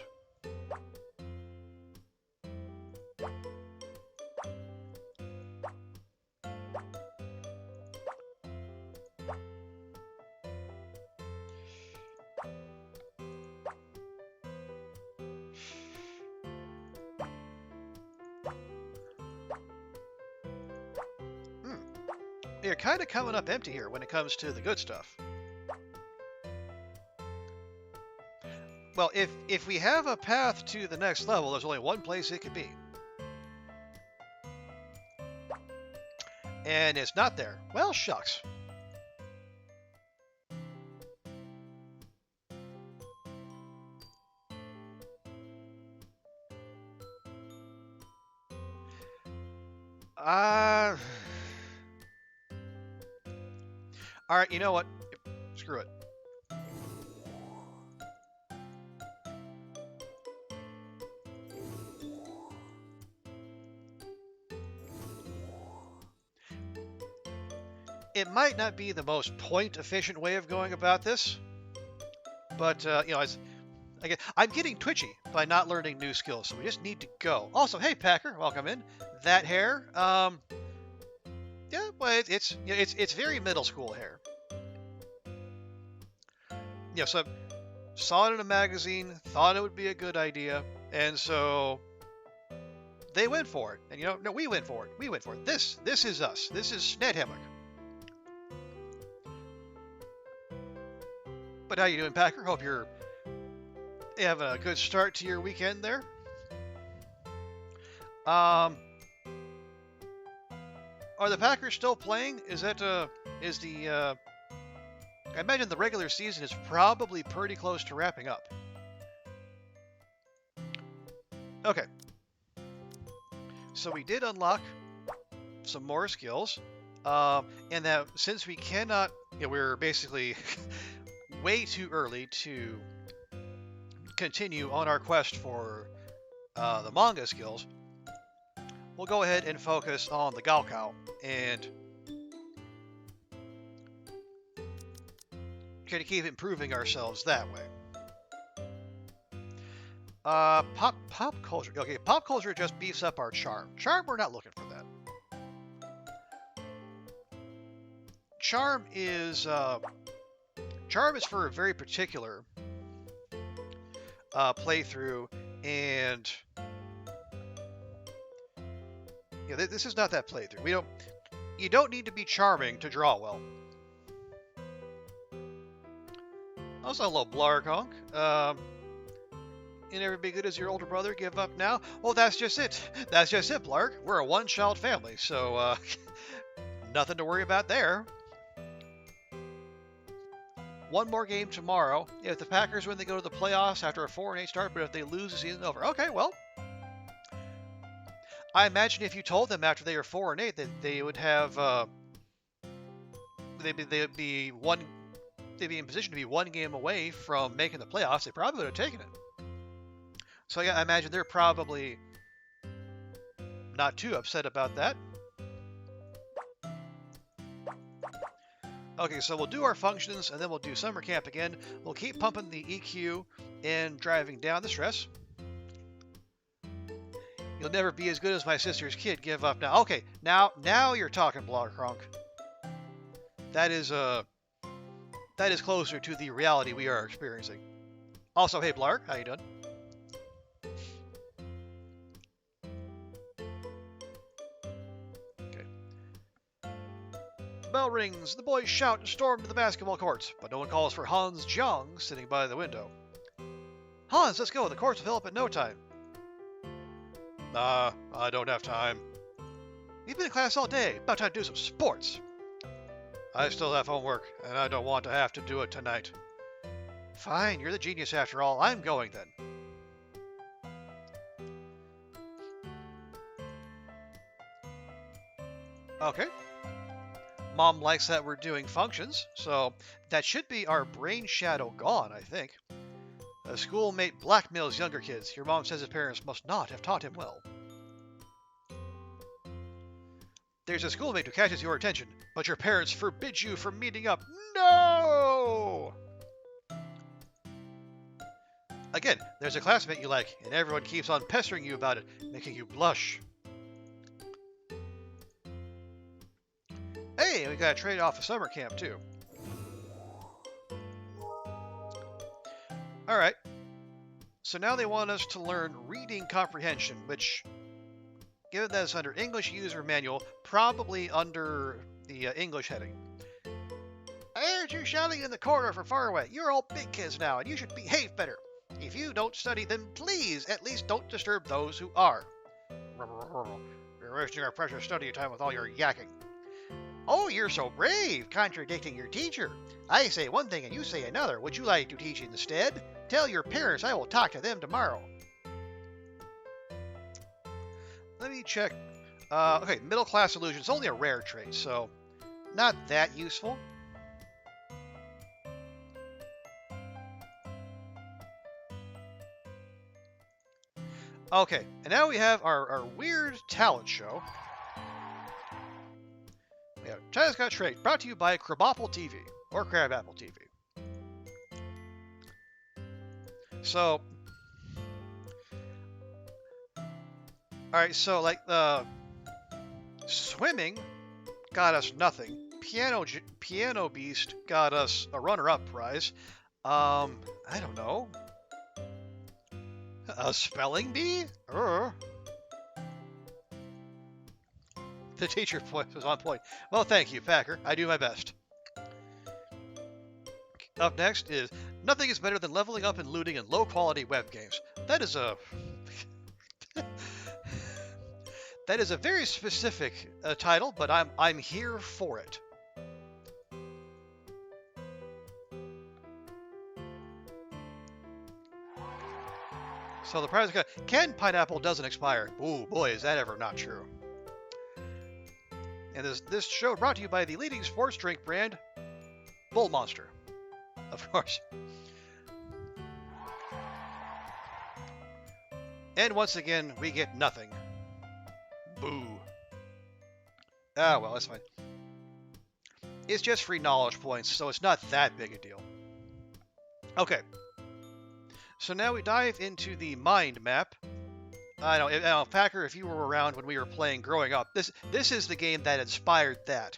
you're kind of coming up empty here when it comes to the good stuff. Well, if we have a path to the next level, there's only one place it could be. And it's not there. Well, shucks. Alright, you know what? Screw it. It might not be the most point-efficient way of going about this, but, you know, again, I'm getting twitchy by not learning new skills, so we just need to go. Also, hey, Packer, welcome in. That hair, yeah, well, it's very middle school hair. Yeah, so saw it in a magazine, thought it would be a good idea, and so they went for it. And, you know, no, we went for it. We went for it. This is us. This is Snedhammock. But how you doing, Packer? Hope you're having a good start to your weekend there. Are the Packers still playing? Is that I imagine the regular season is probably pretty close to wrapping up. Okay. So we did unlock some more skills, and that since we cannot, you know, we're basically way too early to continue on our quest for the manga skills, we'll go ahead and focus on the Gaokao and try to keep improving ourselves that way. Pop culture. Okay, pop culture just beefs up our charm. Charm, we're not looking for that. Charm is for a very particular playthrough, and yeah, this is not that playthrough. You don't need to be charming to draw well. Also, hello, Blarkonk. You never be good as your older brother. Give up now. Well, that's just it. That's just it, Blark. We're a one-child family, so nothing to worry about there. One more game tomorrow. If the Packers win, they go to the playoffs after a 4-8 start, but if they lose, the season's over. Okay, well, I imagine if you told them after they were 4-8 that they would have, they'd be in position to be one game away from making the playoffs, they probably would have taken it. So yeah, I imagine they're probably not too upset about that. Okay, so we'll do our functions, and then we'll do summer camp again. We'll keep pumping the EQ and driving down the stress. You'll never be as good as my sister's kid. Give up now. Okay, now you're talking, Blarkonk. That is closer to the reality we are experiencing. Also, hey, Blark, how you doing? Bell rings, the boys shout and storm to the basketball courts, but no one calls for Hans Jiang sitting by the window. Hans, let's go, the courts will fill up in no time. Nah, I don't have time. We've been in class all day, about time to do some sports. I still have homework, and I don't want to have to do it tonight. Fine, you're the genius after all, I'm going then. Okay. Mom likes that we're doing functions, so that should be our brain shadow gone, I think. A schoolmate blackmails younger kids. Your mom says his parents must not have taught him well. There's a schoolmate who catches your attention, but your parents forbid you from meeting up. No! Again, there's a classmate you like, and everyone keeps on pestering you about it, making you blush. Hey, we got to trade off a summer camp, too. Alright. So now they want us to learn reading comprehension, which, given that it's under English user manual, probably under the English heading. I heard you shouting in the corner from far away. You're all big kids now, and you should behave better. If you don't study, then please, at least don't disturb those who are. You're wasting our precious study time with all your yakking. Oh, you're so brave, contradicting your teacher. I say one thing and you say another. Would you like to teach instead? Tell your parents I will talk to them tomorrow. Let me check. Okay, middle class illusion. It's only a rare trait, so not that useful. Okay, and now we have our weird talent show. We have China's Got Trait, brought to you by Crabapple TV, or Crabapple TV. So, alright, so like, swimming got us nothing. Piano Beast got us a runner-up prize. I don't know. A spelling bee? The teacher voice was on point. Well, thank you, Packer. I do my best. Up next is nothing is better than leveling up and looting in low-quality web games. That is a that is a very specific title, but I'm here for it. So the prize is Ken Pineapple doesn't expire. Ooh, boy, is that ever not true. And this show brought to you by the leading sports drink brand, Bull Monster. Of course. And once again, we get nothing. Boo. Ah, well, that's fine. It's just free knowledge points, so it's not that big a deal. Okay. So now we dive into the mind map. I know, Packer, if you were around when we were playing growing up, this is the game that inspired that.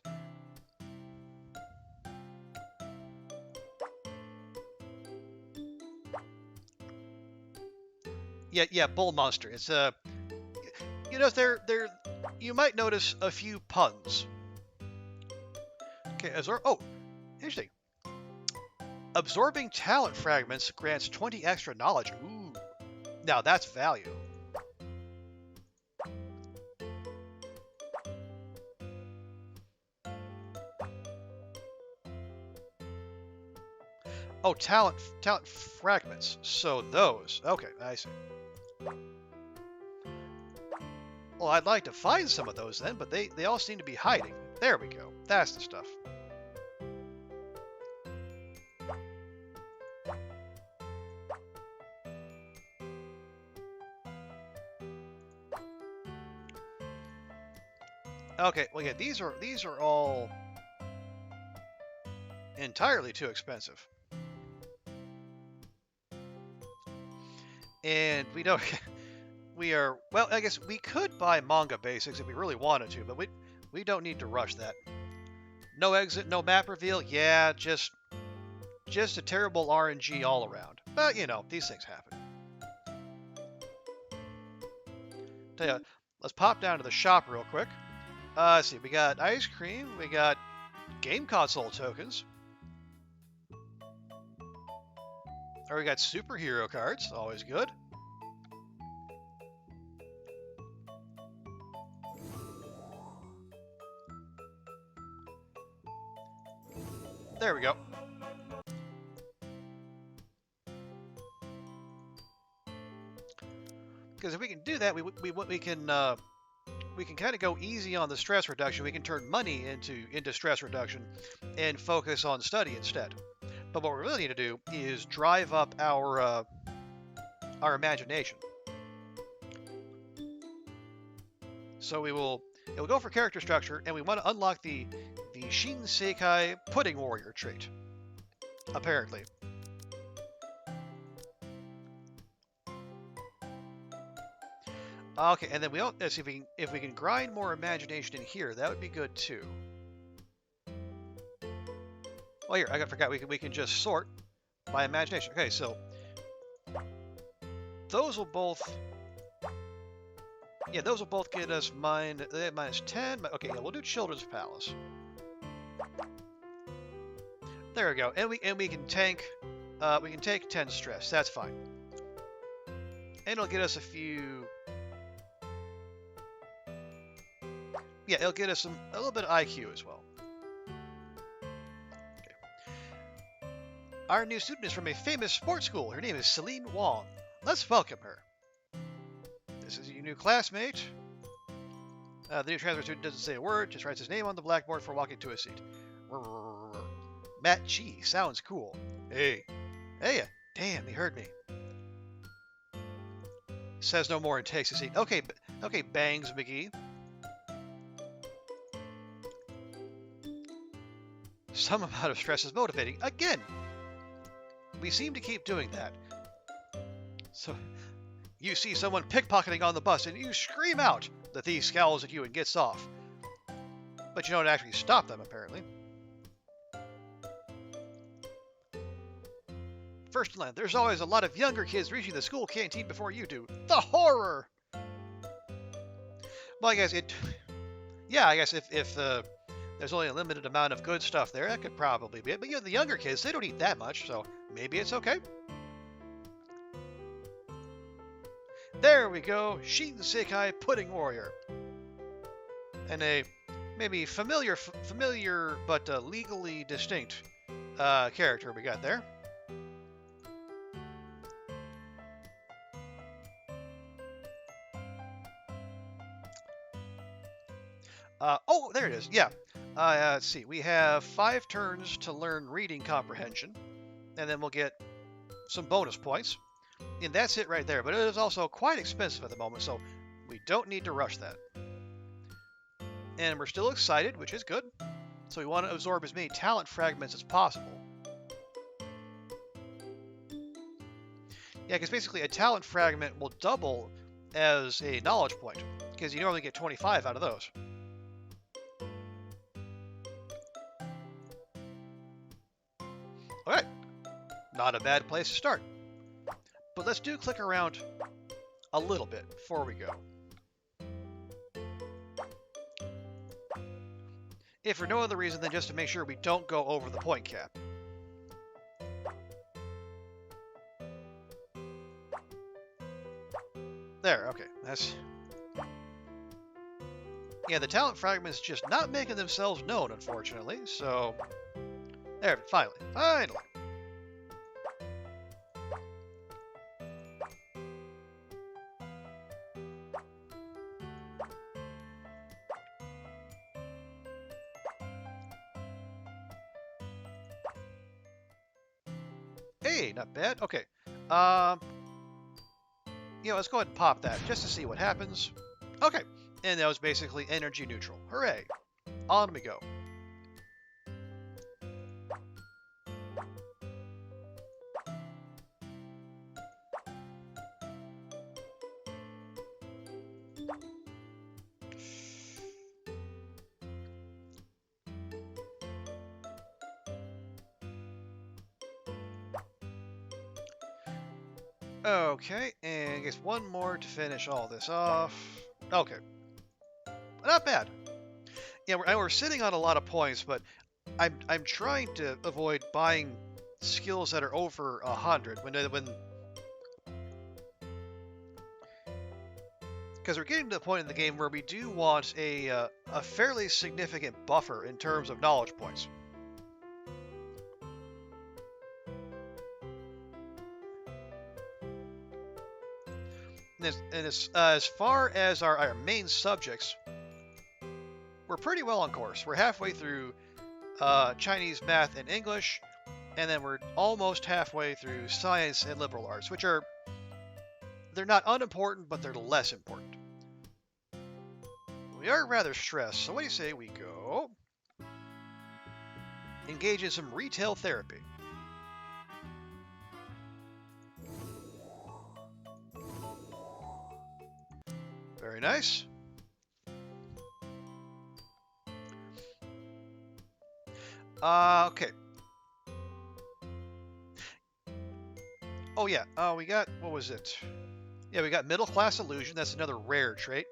Yeah, Bull Monster. It's you know, you might notice a few puns. Okay, interesting. Absorbing talent fragments grants 20 extra knowledge. Ooh, now that's value. Oh, talent fragments. So those. Okay, I see. Well, I'd like to find some of those then, but they all seem to be hiding. There we go. That's the stuff. Okay, well yeah, these are all entirely too expensive. And we don't well, I guess we could buy manga basics if we really wanted to, but we don't need to rush that. No exit, no map reveal. Yeah, just a terrible RNG all around. But you know, these things happen. Tell you, let's pop down to the shop real quick. Let's see, we got ice cream, we got game console tokens. Or we got superhero cards, always good. There we go. Because if we can do that, we can kind of go easy on the stress reduction. We can turn money into stress reduction and focus on study instead. But what we really need to do is drive up our imagination. So it'll go for character structure, and we want to unlock the Shinsekai Pudding Warrior trait. Apparently. Okay, and then let's see if we can grind more imagination in here. That would be good too. Well, here I forgot we can just sort by imagination. Okay, so those will both get us minus 10. Okay, yeah, we'll do Children's Palace. There we go. And we can tank. We can take 10 stress. That's fine. And it'll get us a few. Yeah, it'll get us a little bit of IQ as well. Okay. Our new student is from a famous sports school. Her name is Celine Wong. Let's welcome her. This is your new classmate. The new transfer student doesn't say a word, just writes his name on the blackboard for walking to a seat. Matt G. Sounds cool. Hey. Hey, damn, he heard me. Says no more and takes a seat. Okay, Bangs McGee. Some amount of stress is motivating. Again, we seem to keep doing that. So, you see someone pickpocketing on the bus and you scream out. The thief scowls at you and gets off. But you don't actually stop them, apparently. First in line, there's always a lot of younger kids reaching the school canteen before you do. The horror! Well, I guess if there's only a limited amount of good stuff there, that could probably be it. But the younger kids, they don't eat that much, so maybe it's okay. There we go, Shinsekai Pudding Warrior. And a maybe familiar but legally distinct character we got there. Oh, there it is. Yeah. Let's see. We have 5 turns to learn reading comprehension, and then we'll get some bonus points. And that's it right there. But it is also quite expensive at the moment, so we don't need to rush that. And we're still excited, which is good. So we want to absorb as many talent fragments as possible. Yeah, because basically a talent fragment will double as a knowledge point, because you normally get 25 out of those. Alright, not a bad place to start. But let's click around a little bit before we go. If for no other reason than just to make sure we don't go over the point cap. There, okay, that's... Yeah, the talent fragments just not making themselves known, unfortunately, so... There, finally. Hey, not bad. Okay. Let's go ahead and pop that just to see what happens. Okay. And that was basically energy neutral. Hooray. On we go. Okay, and I guess one more to finish all this off. Okay. Not bad. Yeah, we're sitting on a lot of points, but I'm trying to avoid buying skills that are over 100 because we're getting to the point in the game where we do want a fairly significant buffer in terms of knowledge points. And as far as our main subjects, we're pretty well on course. We're halfway through Chinese, math, and English, and then we're almost halfway through science and liberal arts, which they're not unimportant, but they're less important. We are rather stressed, so what do you say we go engage in some retail therapy? Very nice. Okay. Oh yeah, we got, what was it? Yeah, we got middle class illusion. That's another rare trait.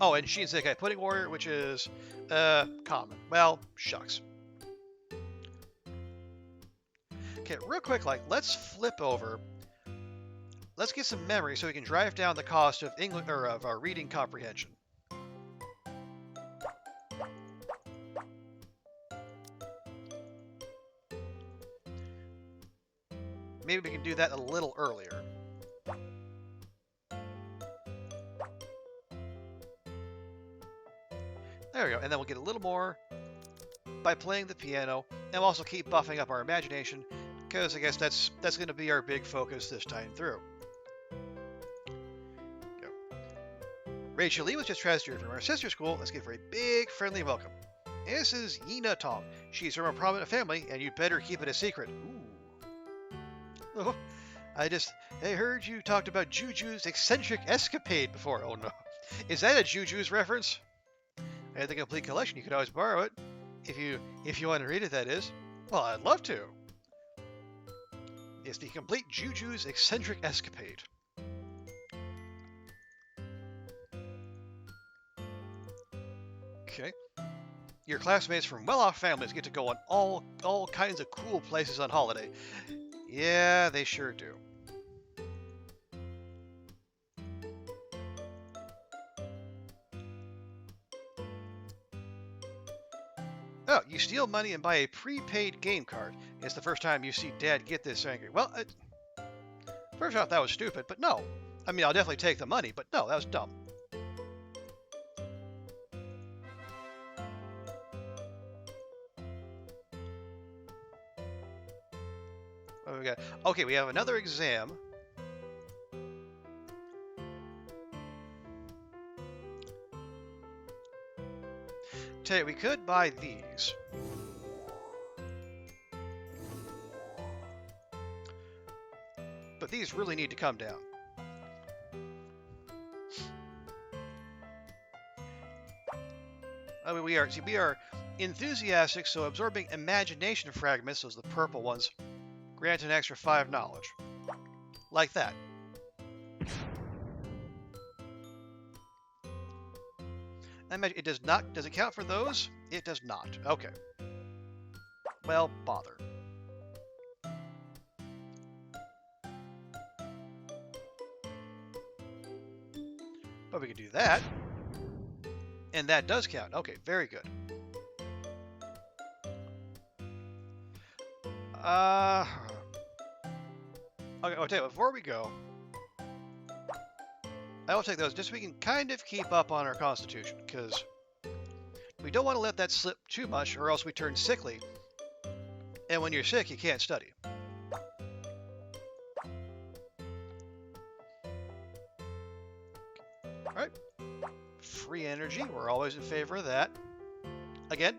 Oh, and Shinsekai Pudding Warrior, which is common. Well, shucks. Okay, real quick, let's flip over. Let's get some memory so we can drive down the cost of English or of our reading comprehension. Maybe we can do that a little earlier. There we go, and then we'll get a little more by playing the piano, and we'll also keep buffing up our imagination, because I guess that's going to be our big focus this time through. Go. Rachel Lee was just transferred from our sister school. Let's give her a big, friendly welcome. And this is Yina Tong. She's from a prominent family, and you'd better keep it a secret. Ooh. Oh, I heard you talked about Juju's eccentric escapade before. Oh no. Is that a Juju's reference? I had the complete collection. You could always borrow it. If you want to read it, that is. Well, I'd love to. It's the complete Juju's eccentric escapade. Okay. Your classmates from well-off families get to go on all kinds of cool places on holiday. Yeah, they sure do. Oh, you steal money and buy a prepaid game card. It's the first time you see Dad get this angry. Well, first I thought that was stupid, but no. I mean, I'll definitely take the money, but no, that was dumb. What do we got? Okay, we have another exam. Tell you, we could buy these. But these really need to come down. I mean, we are enthusiastic, so absorbing imagination fragments, those are the purple ones, grant an extra 5 knowledge. Like that. It does not. Does it count for those? It does not. Okay. Well, bother. But we can do that. And that does count. Okay, very good. Okay, I'll tell you, before we go, I will take those just so we can kind of keep up on our constitution, because we don't want to let that slip too much, or else we turn sickly. And when you're sick, you can't study. Alright. Free energy, we're always in favor of that. Again,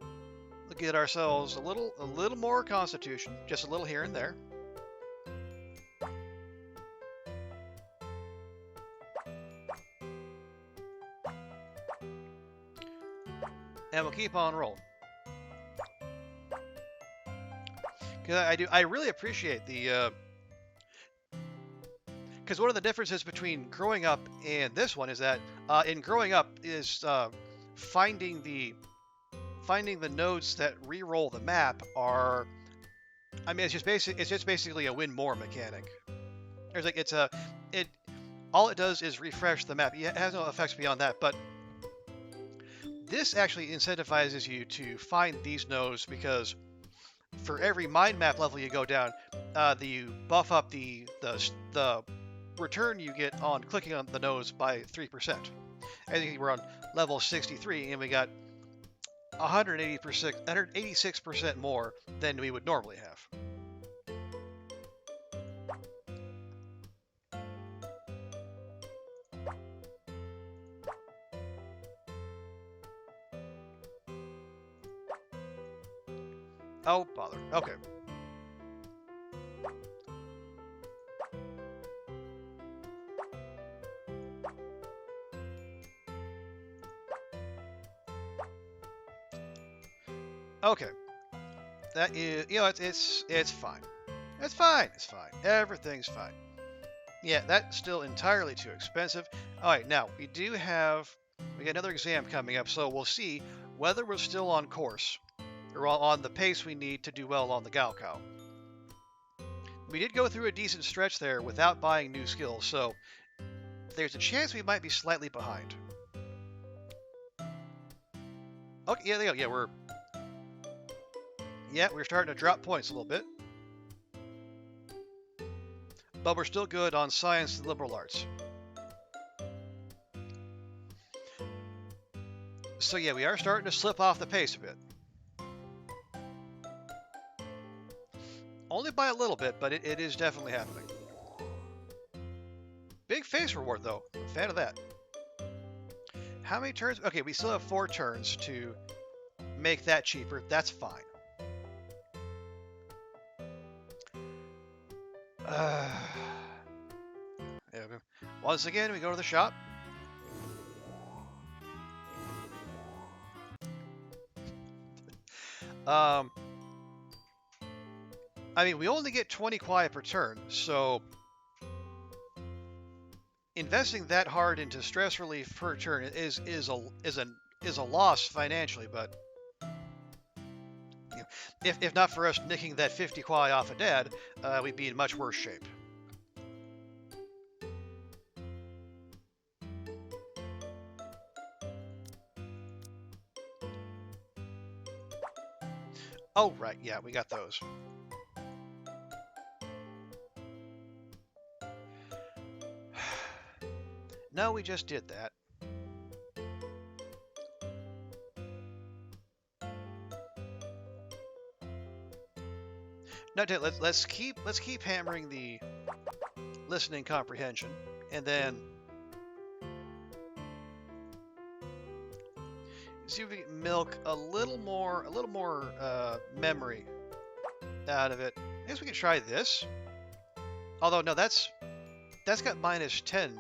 we'll get ourselves a little more constitution, just a little here and there. And we'll keep on rolling. Because I really appreciate the because one of the differences between growing up and this one is that in growing up is finding the nodes that re-roll the map are, I mean, it's just basically a win more mechanic. There's like all it does is refresh the map. It has no effects beyond that, but this actually incentivizes you to find these nodes, because for every mind map level you go down, you buff up the return you get on clicking on the nodes by 3%. As you can see, we're on level 63, and we got 186% more than we would normally have. Oh, bother. Okay. Okay. That is, it's fine. It's fine. It's fine. Everything's fine. Yeah, that's still entirely too expensive. All right, now we got another exam coming up, so we'll see whether we're still on course or on the pace we need to do well on the Gaokao. We did go through a decent stretch there without buying new skills, so there's a chance we might be slightly behind. Okay, yeah, there you go. We're starting to drop points a little bit, but we're still good on science and liberal arts. So yeah, we are starting to slip off the pace a bit. Only by a little bit, but it is definitely happening. Big face reward, though. I'm a fan of that. How many turns? Okay, we still have 4 turns to make that cheaper. That's fine. Once again, we go to the shop. I mean, we only get 20 quiet per turn, so investing that hard into stress relief per turn is a loss financially. But if not for us nicking that 50 kwai off of Dad, we'd be in much worse shape. Oh, right, yeah, we got those. No, we just did that. No, let's keep hammering the listening comprehension, and then see if we can milk a little more memory out of it. I guess we could try this. Although no, that's got minus 10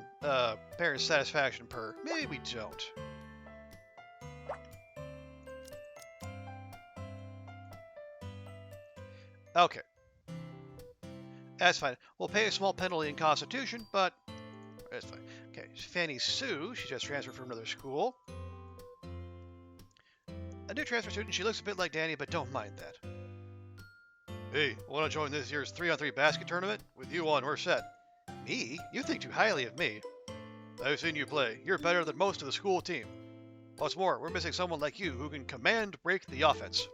parent satisfaction per. Maybe we don't. Okay. That's fine. We'll pay a small penalty in Constitution, but that's fine. Okay, Fanny Sue, she just transferred from another school. A new transfer student, she looks a bit like Danny, but don't mind that. Hey, want to join this year's 3-on-3 basket tournament? With you on, we're set. Me? You think too highly of me. I've seen you play. You're better than most of the school team. What's more, we're missing someone like you who can command break the offense.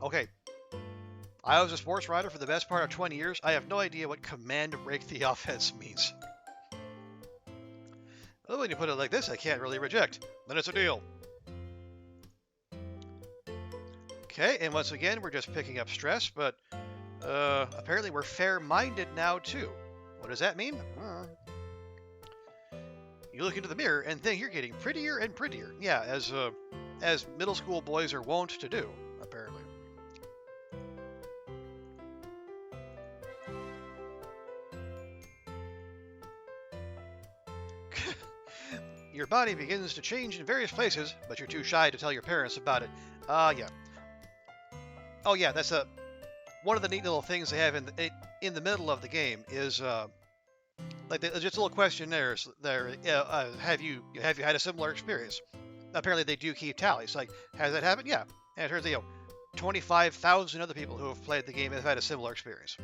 Okay. I was a sports writer for the best part of 20 years. I have no idea what command break the offense means. Well, when you put it like this, I can't really reject. Then it's a deal. Okay, and once again, we're just picking up stress, but apparently we're fair-minded now, too. What does that mean? You look into the mirror and think you're getting prettier and prettier. Yeah, as middle school boys are wont to do, apparently. Your body begins to change in various places, but you're too shy to tell your parents about it. Yeah. Oh yeah, that's one of the neat little things they have in the middle of the game is like just little questionnaires there. Have you had a similar experience? Apparently they do keep tallies. Like, has that happened? Yeah. And it turns out 25,000 other people who have played the game have had a similar experience.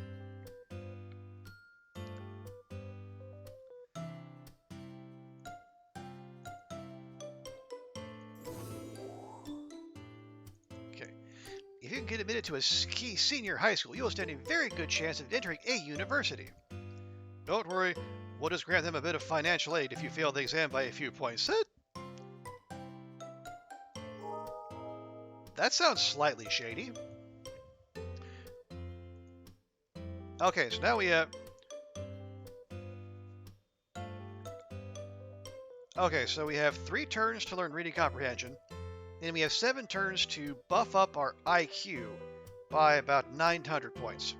If you can get admitted to a ski senior high school, you will stand a very good chance of entering a university. Don't worry, we'll just grant them a bit of financial aid if you fail the exam by a few points. That sounds slightly shady. Okay, so now we have... Okay, so we have 3 turns to learn reading comprehension. And we have 7 turns to buff up our IQ by about 900 points.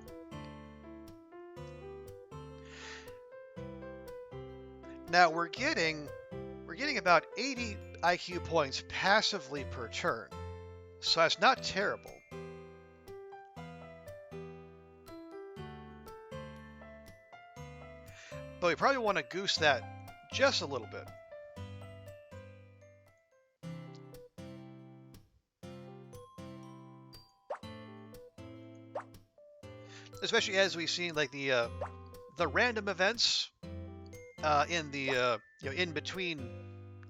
Now we're getting about 80 IQ points passively per turn, so that's not terrible. But we probably want to goose that just a little bit. Especially as we've seen like the random events in the in between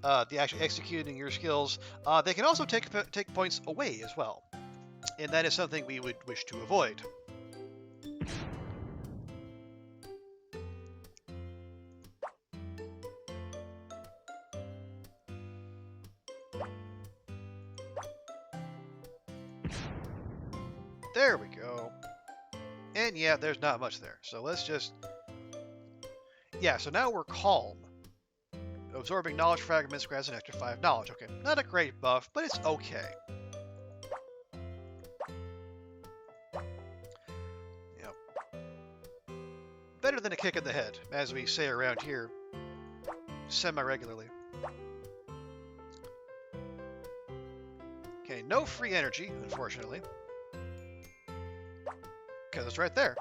the actually executing your skills, they can also take points away as well, and that is something we would wish to avoid. There we go. And yeah, there's not much there. So let's just... Yeah, so now we're calm. Absorbing knowledge fragments grants an extra 5 knowledge. Okay, not a great buff, but it's okay. Yep. Better than a kick in the head, as we say around here semi-regularly. Okay, no free energy, unfortunately. Because it's right there.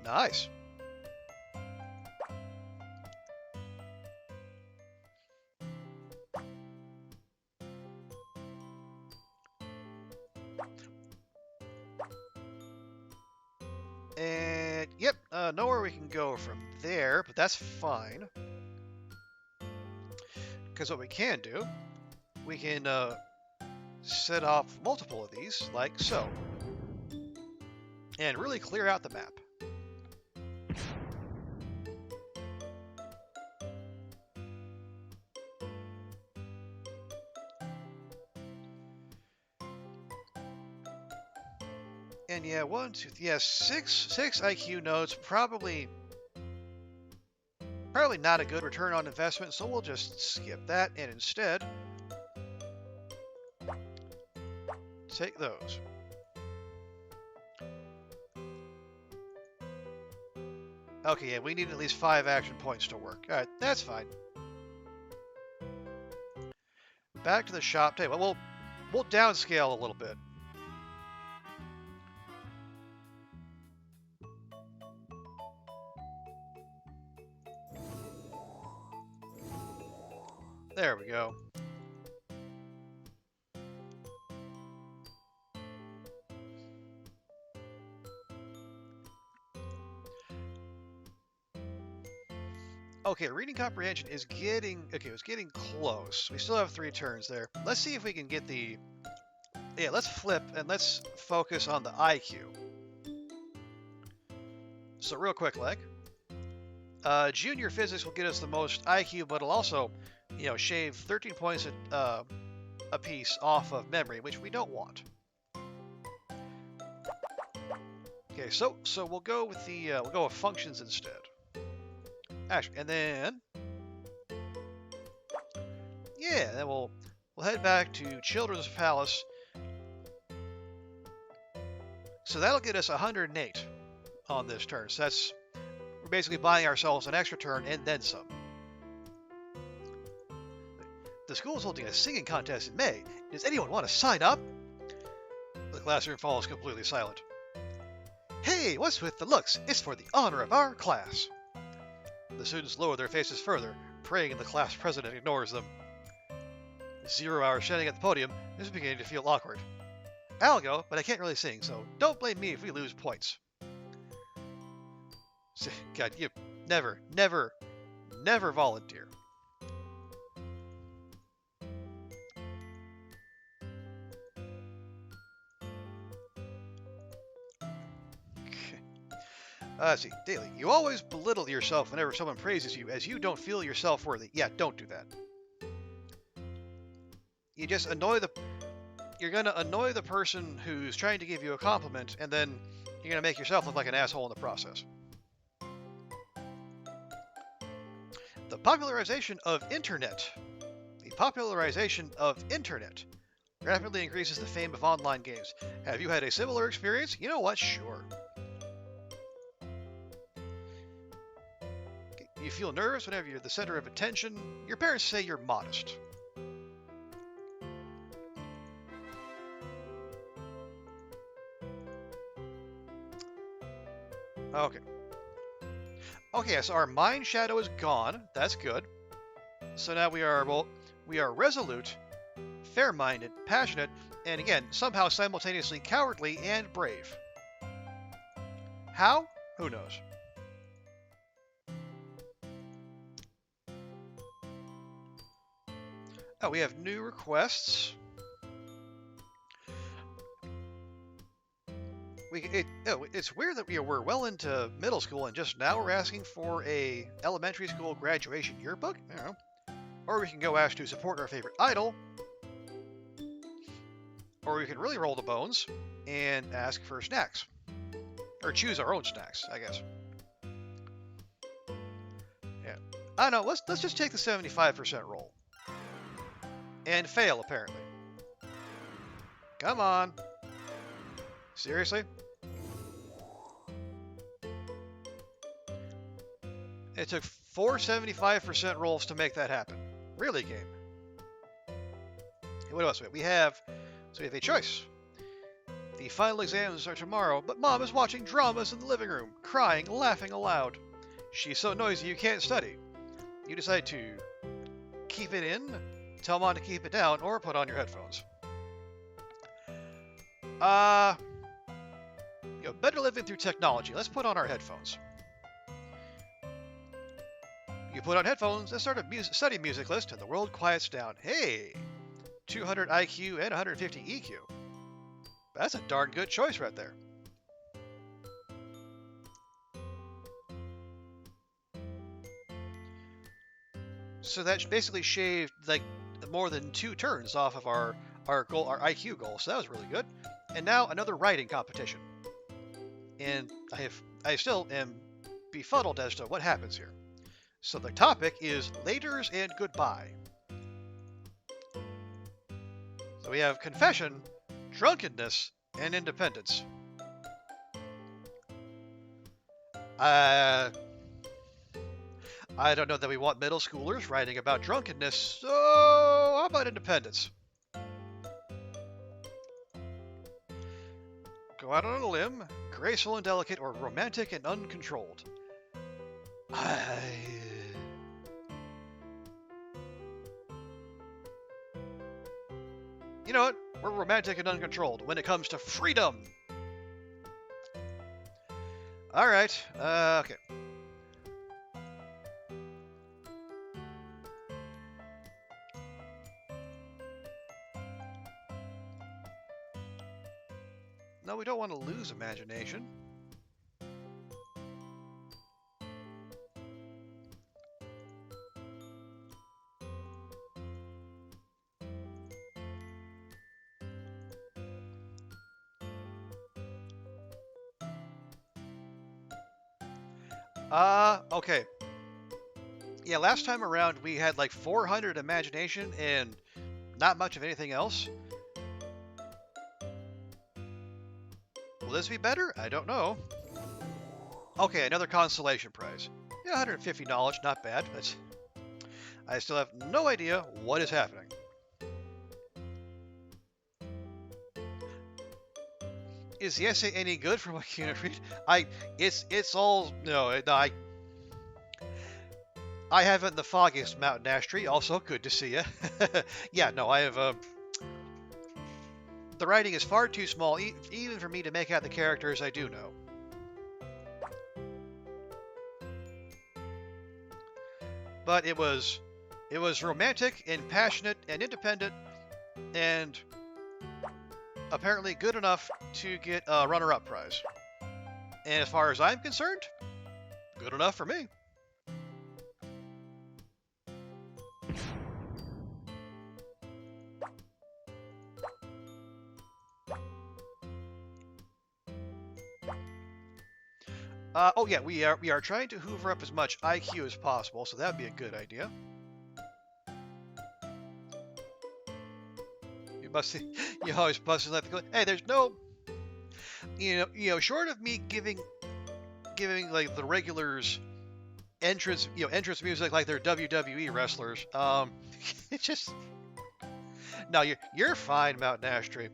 Nice. And, yep, nowhere we can go from there, but that's fine. Because what we can do, we can set off multiple of these, like so. And really clear out the map. And yeah, six IQ nodes, probably not a good return on investment, so we'll just skip that and instead take those. Okay, yeah, we need at least 5 action points to work. Alright, that's fine. Back to the shop table. We'll downscale a little bit. There we go. Okay, reading comprehension is getting... Okay, it was getting close. We still have 3 turns there. Let's see if we can get the... Yeah, let's flip and let's focus on the IQ. So real quick, leg. Junior physics will get us the most IQ, but it'll also, shave 13 points a piece off of memory, which we don't want. Okay, so we'll go with functions instead. Actually, and then yeah, then we'll head back to Children's Palace. So that'll get us 108 on this turn. So we're basically buying ourselves an extra turn and then some. The school is holding a singing contest in May. Does anyone want to sign up? The classroom falls completely silent. Hey, what's with the looks? It's for the honor of our class. The students lower their faces further, praying the class president ignores them. 0 hour standing at the podium is beginning to feel awkward. I'll go, but I can't really sing, so don't blame me if we lose points. God, you never volunteer. Let's see, Daily, you always belittle yourself whenever someone praises you, as you don't feel yourself worthy. Yeah, don't do that. You just you're gonna annoy the person who's trying to give you a compliment, and then you're gonna make yourself look like an asshole in the process. The popularization of internet. The popularization of internet rapidly increases the fame of online games. Have you had a similar experience? You know what? Sure. You feel nervous whenever you're the center of attention. Your parents say you're modest. Okay. Okay, so our mind shadow is gone. That's good. So now we are, well, we are resolute, fair-minded, passionate, and again, somehow simultaneously cowardly and brave. How? Who knows? Oh, we have new requests. It's weird that we're well into middle school and just now we're asking for a elementary school graduation yearbook. I don't know. Or we can go ask to support our favorite idol. Or we can really roll the bones and ask for snacks. Or choose our own snacks, I guess. Yeah. I don't know, let's just take the 75% roll. And fail, apparently. Come on. Seriously? It took 4 75% rolls to make that happen. Really, game. What else? We have a choice. The final exams are tomorrow, but Mom is watching dramas in the living room, crying, laughing aloud. She's so noisy you can't study. You decide to keep it in, tell Mom to keep it down, or put on your headphones. Better living through technology. Let's put on our headphones. You put on headphones and start a study music list, and the world quiets down. Hey, 200 IQ and 150 EQ. That's a darn good choice right there. So that basically shaved like more than 2 turns off of our IQ goal. So that was really good. And now another writing competition. And I still am befuddled as to what happens here. So the topic is laters and goodbye. So we have confession, drunkenness, and independence. I don't know that we want middle schoolers writing about drunkenness, so how about independence? Go out on a limb, graceful and delicate, or romantic and uncontrolled. You know what? We're romantic and uncontrolled when it comes to freedom. All right. Okay. No, we don't want to lose imagination. Okay. Yeah, last time around we had like 400 imagination and not much of anything else. Will this be better? I don't know. Okay, another consolation prize. Yeah, 150 knowledge, not bad. I still have no idea what is happening. Is the essay any good from what you read? It's all no. I haven't the foggiest mountain ash tree. Also, good to see you. Yeah, no, I have. The writing is far too small, even for me to make out the characters I do know. But it was romantic and passionate and independent, and apparently good enough to get a runner-up prize. And as far as I'm concerned, good enough for me. Oh yeah, we are trying to hoover up as much IQ as possible, so that would be a good idea. You always busting like the hey, there's no, short of me giving like the regulars entrance music like they're WWE wrestlers. It's just no, you're fine, Mountain Ash Tree.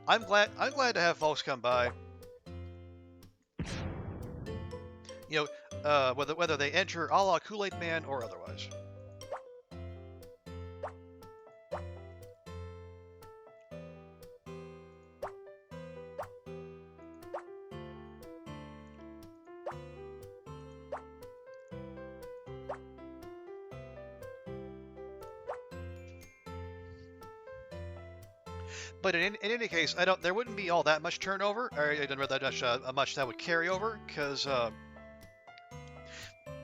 I'm glad to have folks come by. whether they enter a la Kool-Aid Man or otherwise. But in any case, there wouldn't be all that much turnover, or I don't know that much that would carry over, because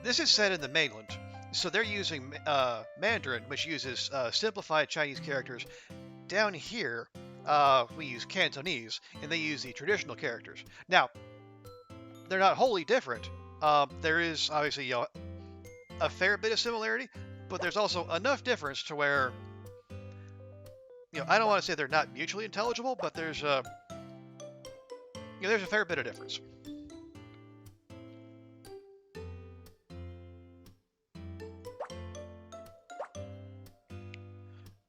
this is set in the mainland, so they're using Mandarin, which uses simplified Chinese characters. Down here, we use Cantonese, and they use the traditional characters. Now, they're not wholly different. There is obviously a fair bit of similarity, but there's also enough difference to where I don't want to say they're not mutually intelligible, but there's there's a fair bit of difference.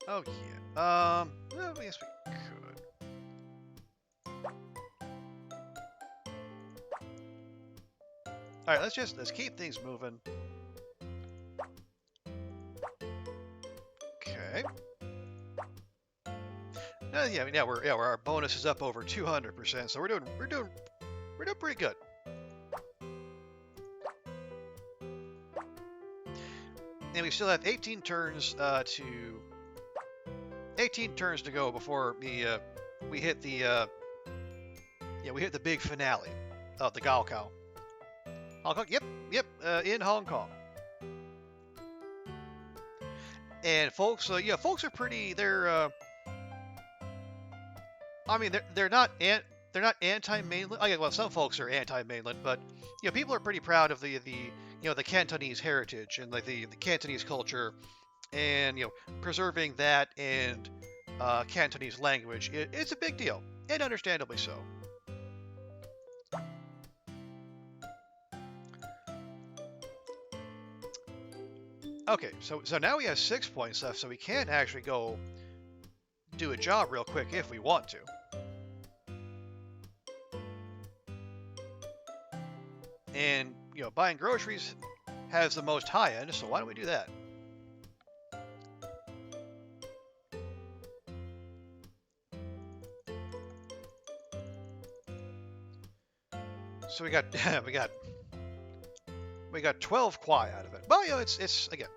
Oh yeah. Well, I guess we could. All right, let's keep things moving. Okay. Yeah, our bonus is up over 200%, so we're doing pretty good. And we still have 18 turns to go before we hit the big finale of the Gaokao. Hong Kong, yep, in Hong Kong. And folks, folks are pretty. They're not anti-mainland. Okay, well, some folks are anti-mainland, but people are pretty proud of the Cantonese heritage and like the Cantonese culture, and preserving that and Cantonese language. It's a big deal, and understandably so. Okay, so now we have 6 points left, so we can actually go do a job real quick if we want to. And buying groceries has the most high end, so why don't we do that? So we got we got 12 kwai out of it. Well, it's again,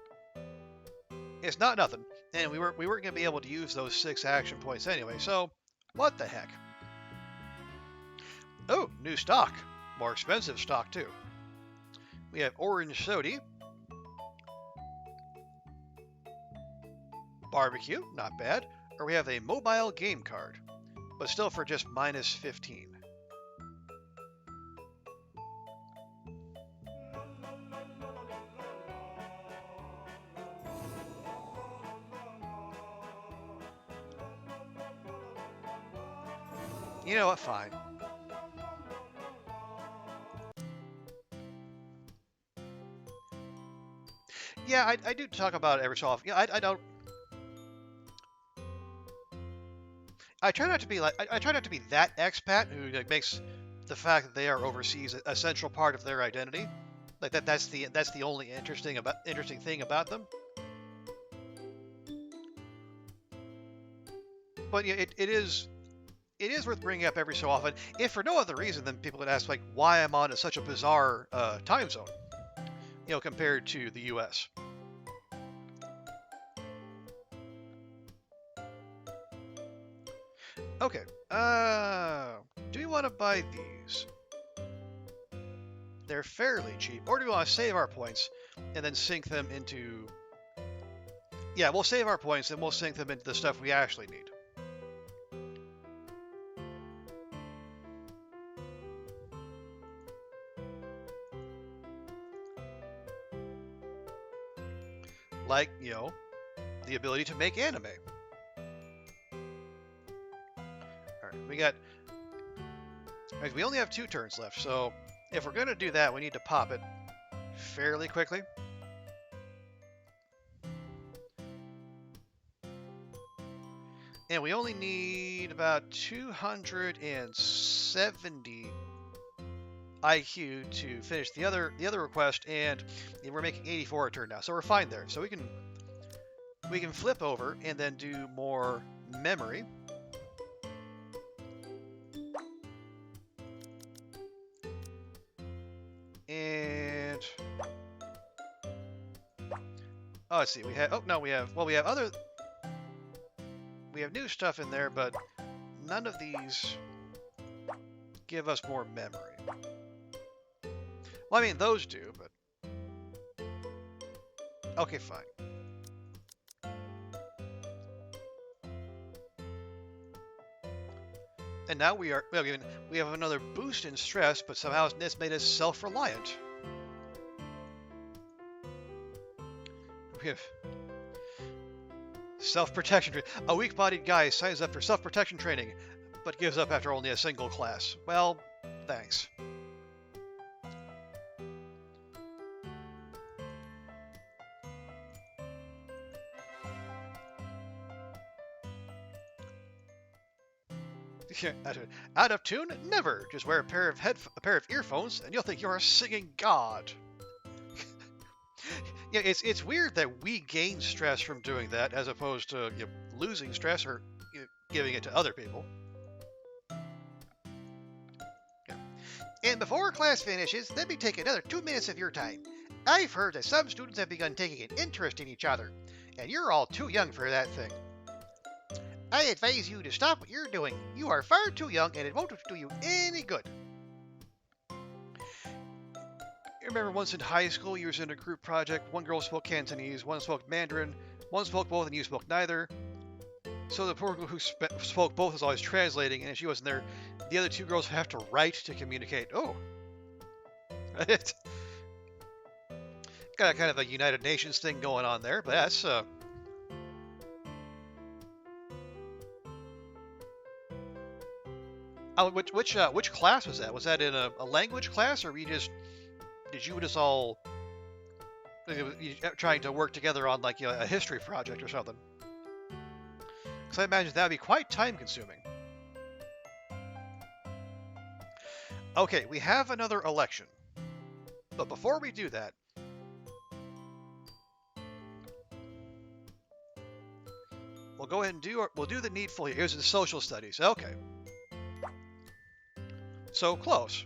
it's not nothing, and we weren't going to be able to use those 6 action points anyway. So what the heck? Oh, new stock, more expensive stock too. We have orange sody, barbecue, not bad. Or we have a mobile game card, but still for just minus 15. You know what? Fine. Yeah, I do talk about it every so often. Yeah, I don't. I try not to be like I try not to be that expat who makes the fact that they are overseas a central part of their identity. Like that's the only interesting thing about them. But yeah, it is worth bringing up every so often, if for no other reason than people would ask like why I'm on such a bizarre time zone, compared to the U.S. Okay. Do we want to buy these? They're fairly cheap. Or do we want to save our points and then sink them into... Yeah, we'll save our points and we'll sink them into the stuff we actually need. Like, the ability to make anime. Alright, we only have 2 turns left, so if we're going to do that, we need to pop it fairly quickly. And we only need about 270 IQ to finish the other request, and we're making 84 a turn now, so we're fine there. So we can flip over and then do more memory. And oh, let's see. We have we have new stuff in there, but none of these give us more memory. Well, I mean, those do, but okay, fine. And now we have another boost in stress, but somehow it's made us self-reliant. We have self-protection. A weak-bodied guy signs up for self-protection training, but gives up after only a single class. Well, thanks. Out of tune? Never. Just wear a pair of earphones, and you'll think you're a singing god. Yeah, it's weird that we gain stress from doing that, as opposed to losing stress or giving it to other people. Yeah. And before class finishes, let me take another 2 minutes of your time. I've heard that some students have begun taking an interest in each other, and you're all too young for that thing. I advise you to stop what you're doing. You are far too young, and it won't do you any good. I remember once in high school, you were in a group project. One girl spoke Cantonese, one spoke Mandarin, one spoke both, and you spoke neither. So the poor girl who spoke both was always translating, and if she wasn't there, the other two girls have to write to communicate. Oh. Right? Got a kind of a United Nations thing going on there, but that's... Oh, which class was that? Was that in a language class, or did you just all trying to work together on like a history project or something? Because I imagine that would be quite time consuming. Okay, we have another election, but before we do that, we'll go ahead and we'll do the needful here. Here's the social studies. Okay. So close.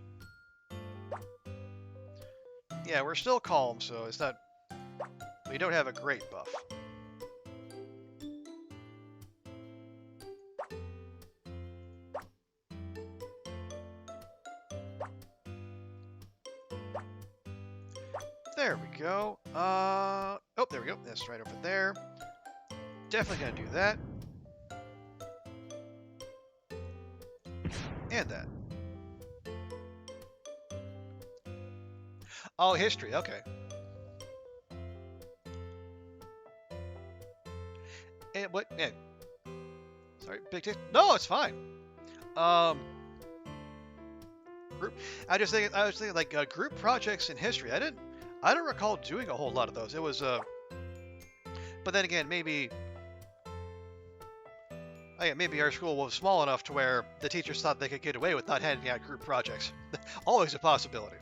Yeah, we're still calm, so it's not... We don't have a great buff. There we go. Oh, there we go. That's right over there. Definitely gonna do that. And that. Oh, history, okay. And what? Yeah. Sorry, big text. No, it's fine. Group. I was thinking like group projects in history. I don't recall doing a whole lot of those. It was but then again, maybe our school was small enough to where the teachers thought they could get away with not handing out group projects. Always a possibility.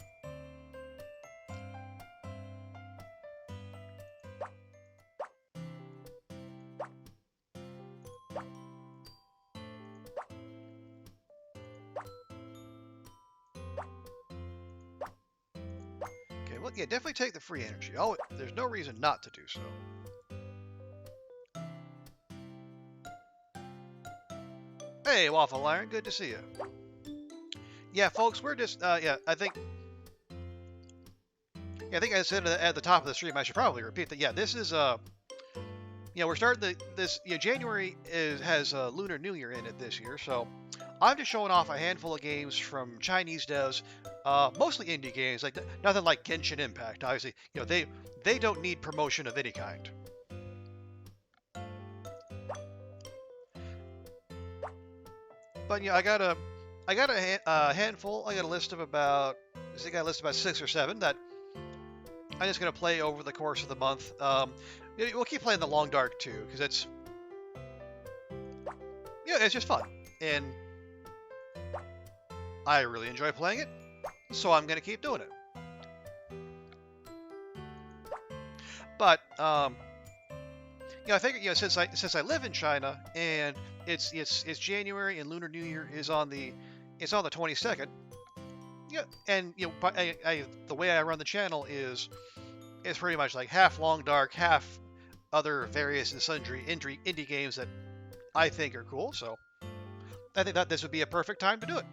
Yeah, definitely take the free energy. There's no reason not to do so. Hey, Waffle Iron, good to see you. Yeah, folks, we're just, I think I said at the top of the stream, I should probably repeat that. Yeah, this is, we're starting this, January has Lunar New Year in it this year, so I'm just showing off a handful of games from Chinese devs, mostly indie games, like nothing like Genshin Impact. Obviously, they don't need promotion of any kind. But yeah, I got a handful. I got a list of about 6 or 7 that I'm just gonna play over the course of the month. We'll keep playing the Long Dark too, because it's just fun, and I really enjoy playing it. so I'm going to keep doing it. But I think since I live in China and it's January and Lunar New Year is on the 22nd. Yeah, and the way I run the channel is it's pretty much like half Long Dark, half other various and sundry indie games that I think are cool. So I think that this would be a perfect time to do it.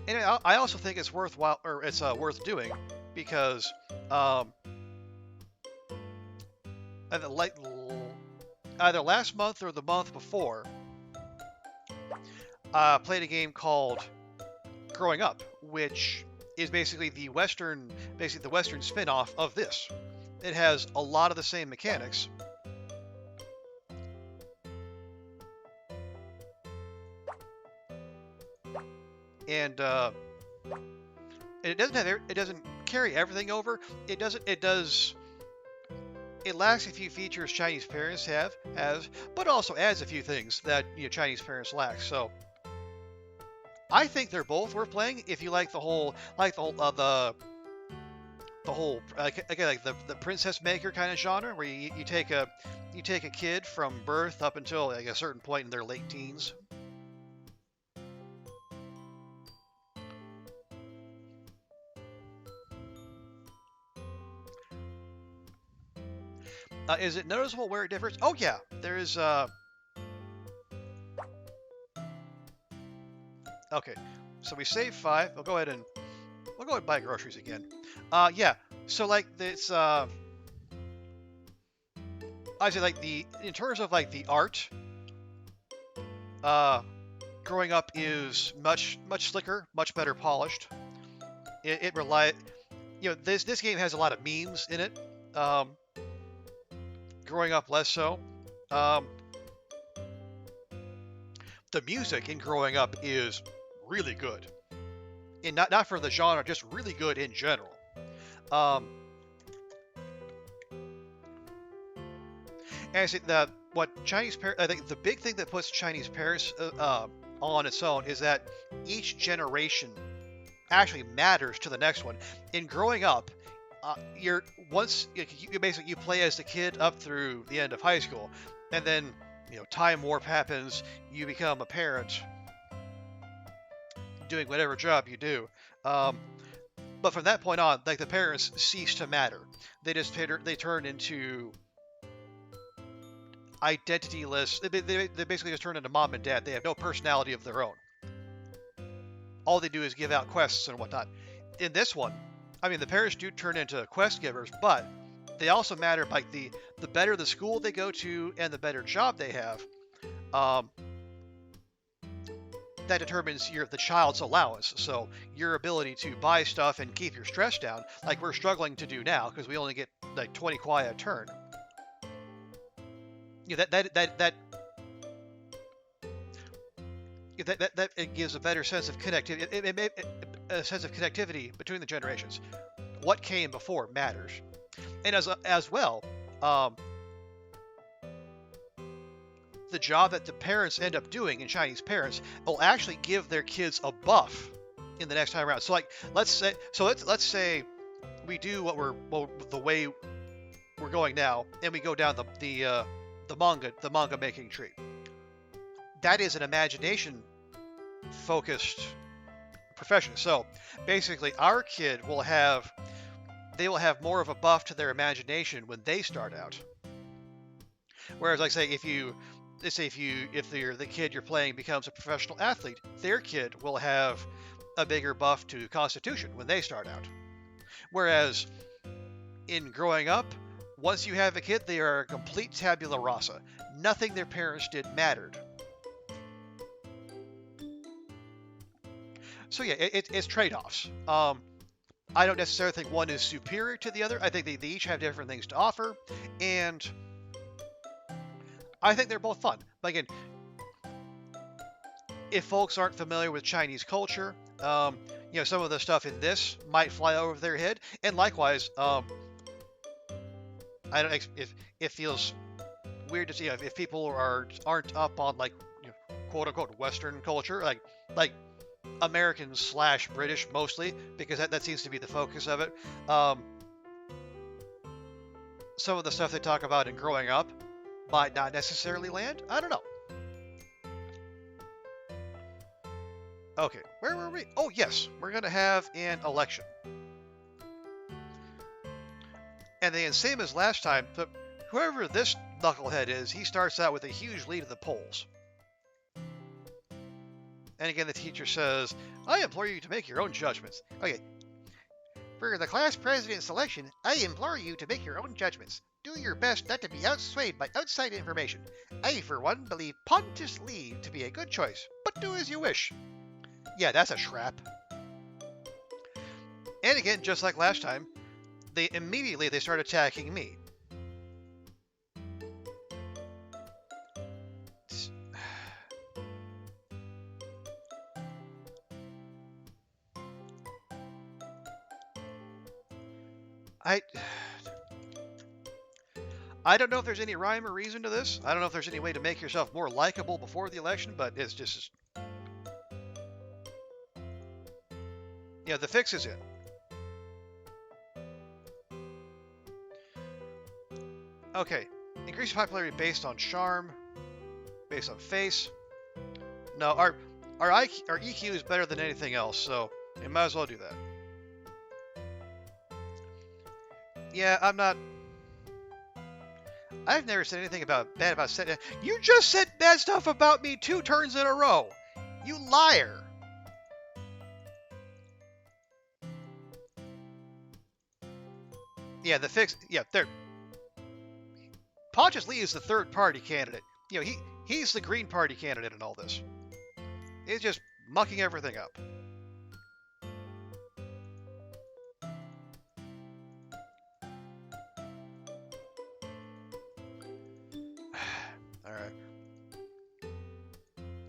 And I also think it's worthwhile, or it's worth doing, because either last month or the month before, played a game called Growing Up, which is basically the Western spin-off of this. It has a lot of the same mechanics. And it doesn't carry everything over. It lacks a few features Chinese parents has, but also adds a few things that Chinese parents lack. So I think they're both worth playing if you like the whole again, like the princess maker kind of genre, where you take a kid from birth up until like a certain point in their late teens. Is it noticeable where it differs? Oh yeah, there's okay. So we save 5. We'll go ahead and buy groceries again. Yeah. So like this, I say like in terms of like the art, Growing Up is much slicker, much better polished. It relied, this game has a lot of memes in it. Growing Up less so. The music in Growing Up is really good, and not for the genre, just really good in general. And I think that I think the big thing that puts Chinese parents on its own is that each generation actually matters to the next one. In Growing Up, you play as the kid up through the end of high school, and then time warp happens. You become a parent, doing whatever job you do. But from that point on, like the parents cease to matter. They turn into identityless. They basically just turn into mom and dad. They have no personality of their own. All they do is give out quests and whatnot. In this one, I mean, the parents do turn into quest givers, but they also matter by the better the school they go to and the better job they have. That determines the child's allowance. So your ability to buy stuff and keep your stress down, like we're struggling to do now because we only get like 20 kuai a turn. That it gives a better sense of connectivity. A sense of connectivity between the generations. What came before matters, and as well, the job that the parents end up doing in Chinese parents will actually give their kids a buff in the next time around. So like let's say we do the way we're going now, and we go down the manga making tree. That is an imagination focused profession. So basically our kid will have more of a buff to their imagination when they start out. Whereas like say if the kid you're playing becomes a professional athlete, their kid will have a bigger buff to constitution when they start out. Whereas in Growing Up, once you have a kid, they are a complete tabula rasa. Nothing their parents did mattered. So yeah, it's trade-offs. I don't necessarily think one is superior to the other. I think they each have different things to offer, and I think they're both fun. But again, if folks aren't familiar with Chinese culture, some of the stuff in this might fly over their head, and likewise, I don't if it feels weird to see if people aren't up on like quote unquote Western culture, like American slash British mostly, because that seems to be the focus of it. Some of the stuff they talk about in growing up might not necessarily land. I don't know. Okay, where were we? Oh yes, we're gonna have an election. And then same as last time, whoever this knucklehead is, he starts out with a huge lead at the polls. And again, the teacher says, I implore you to make your own judgments. Okay. For the class president selection, I implore you to make your own judgments. Do your best not to be outswayed by outside information. I, for one, believe Pontus Lee to be a good choice, but do as you wish. Yeah, that's a trap. And again, just like last time, they start attacking me. I don't know if there's any rhyme or reason to this. I don't know if there's any way to make yourself more likable before the election, but it's just... Yeah, the fix is in. Okay, increase popularity based on charm, based on face. No, our EQ is better than anything else, so we might as well do that. Yeah, I've never said anything bad about setting. You just said bad stuff about me 2 turns in a row. You liar. Yeah, the fix. Yeah, there. Pontius Lee is the third party candidate. You know, he's the Green Party candidate in all this. He's just mucking everything up. All right.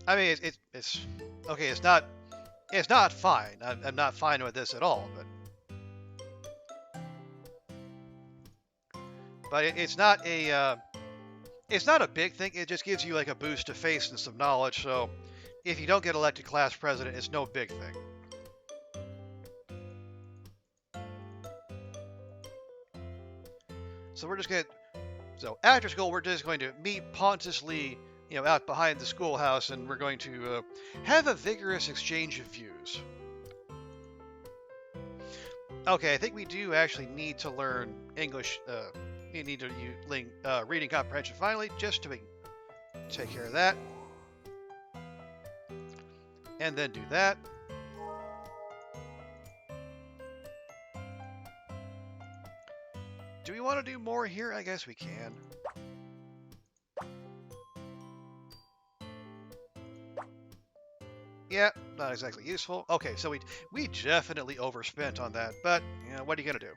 I mean, it's okay. It's not fine. I'm not fine with this at all. But it's not a big thing. It just gives you like a boost of face and some knowledge. So if you don't get elected class president, it's no big thing. So after school, we're just going to meet Pontus Lee, out behind the schoolhouse, and we're going to have a vigorous exchange of views. Okay, I think we do actually need to learn English. We need to use reading comprehension finally, just to take care of that. And then do that. Do we want to do more here? I guess we can. Yeah, not exactly useful. Okay, so we definitely overspent on that, but what are you gonna do?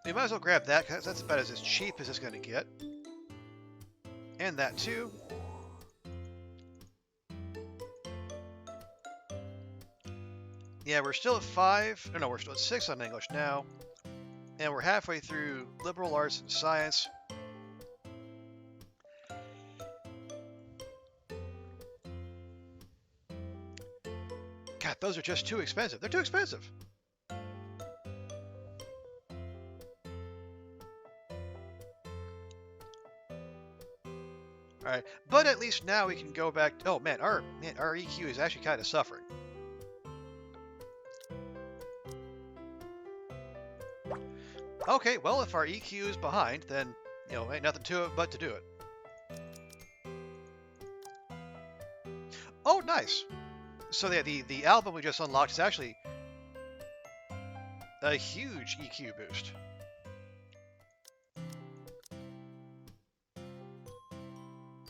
We might as well grab that, because that's about as cheap as it's gonna get. And that too. Yeah, we're still at 5. No, we're still at 6 on English now. And we're halfway through liberal arts and science. God, those are just too expensive. They're too expensive. Alright, but at least now we can go back. Oh man, our EQ is actually kind of suffering. Okay, well, if our EQ is behind, then, ain't nothing to it but to do it. Oh, nice. So the album we just unlocked is actually a huge EQ boost.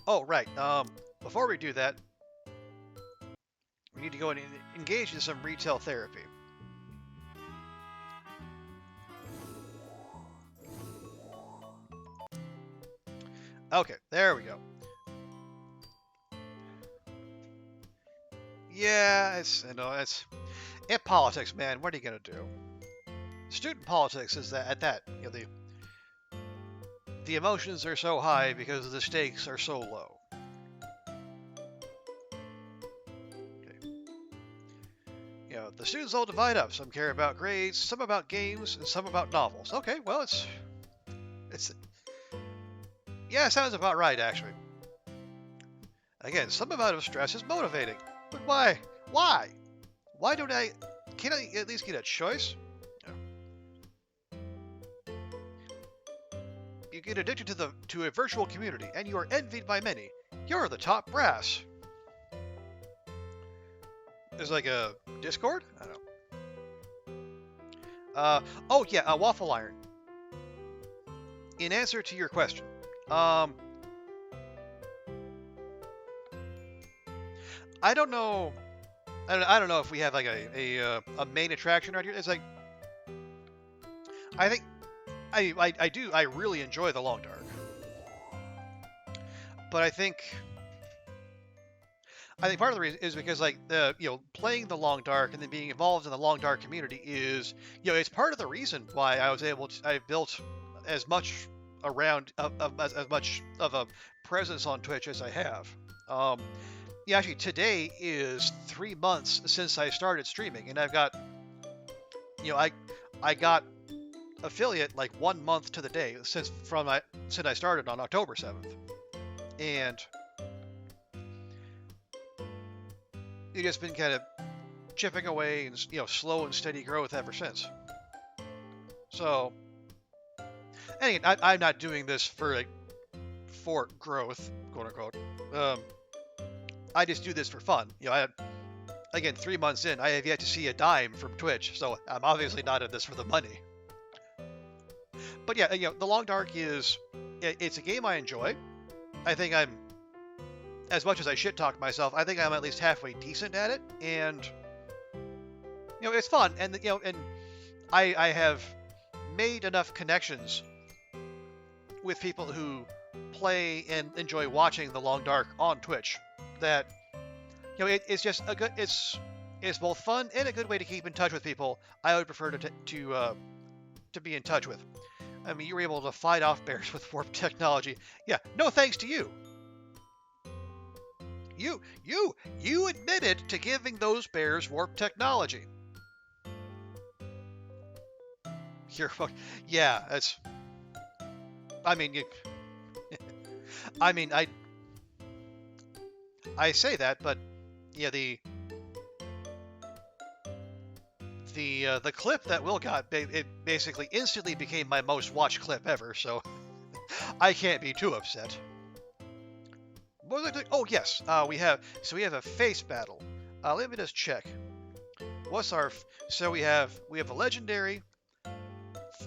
Oh, right. Before we do that, we need to go and engage in some retail therapy. Okay, there we go. Yeah, it's in politics, man. What are you gonna do? student politics is that at that the emotions are so high because the stakes are so low. The students all divide up. Some care about grades, some about games, and some about novels. Okay, well, it's yeah, sounds about right actually. Again, some amount of stress is motivating, but why? Why? Why don't I? Can't I at least get a choice? You get addicted to a virtual community, and you are envied by many. You're the top brass. There's like a Discord? I don't know. Oh yeah, a waffle iron. In answer to your question, I don't know. I don't know if we have like a main attraction right here. It's like I think I really enjoy the Long Dark, but I think part of the reason is because like the playing the Long Dark and then being involved in the Long Dark community is it's part of the reason why I built as much around as much of a presence on Twitch as I have. Yeah, actually today is 3 months since I started streaming, and I've got I got affiliate like 1 month to the day since I started on October 7th, and it's just been kind of chipping away and slow and steady growth ever since. So, anyway, I'm not doing this for growth, quote unquote. I just do this for fun. Again, 3 months in, I have yet to see a dime from Twitch, so I'm obviously not in this for the money. But yeah, the Long Dark it's a game I enjoy. I think I'm, as much as I shit talk myself, I think I'm at least halfway decent at it, and it's fun, and and I have made enough connections with people who play and enjoy watching the Long Dark on Twitch that it's just a good it's both fun and a good way to keep in touch with people I would prefer to be in touch with. I mean, you were able to fight off bears with warp technology. Yeah, no thanks to you. You admitted to giving those bears warp technology. Yeah, that's. I mean, I say that, but yeah, the clip that Will got, it basically instantly became my most watched clip ever, so I can't be too upset. What was I doing? Oh yes, we have a face battle. Let me just check. What's our? So we have a legendary,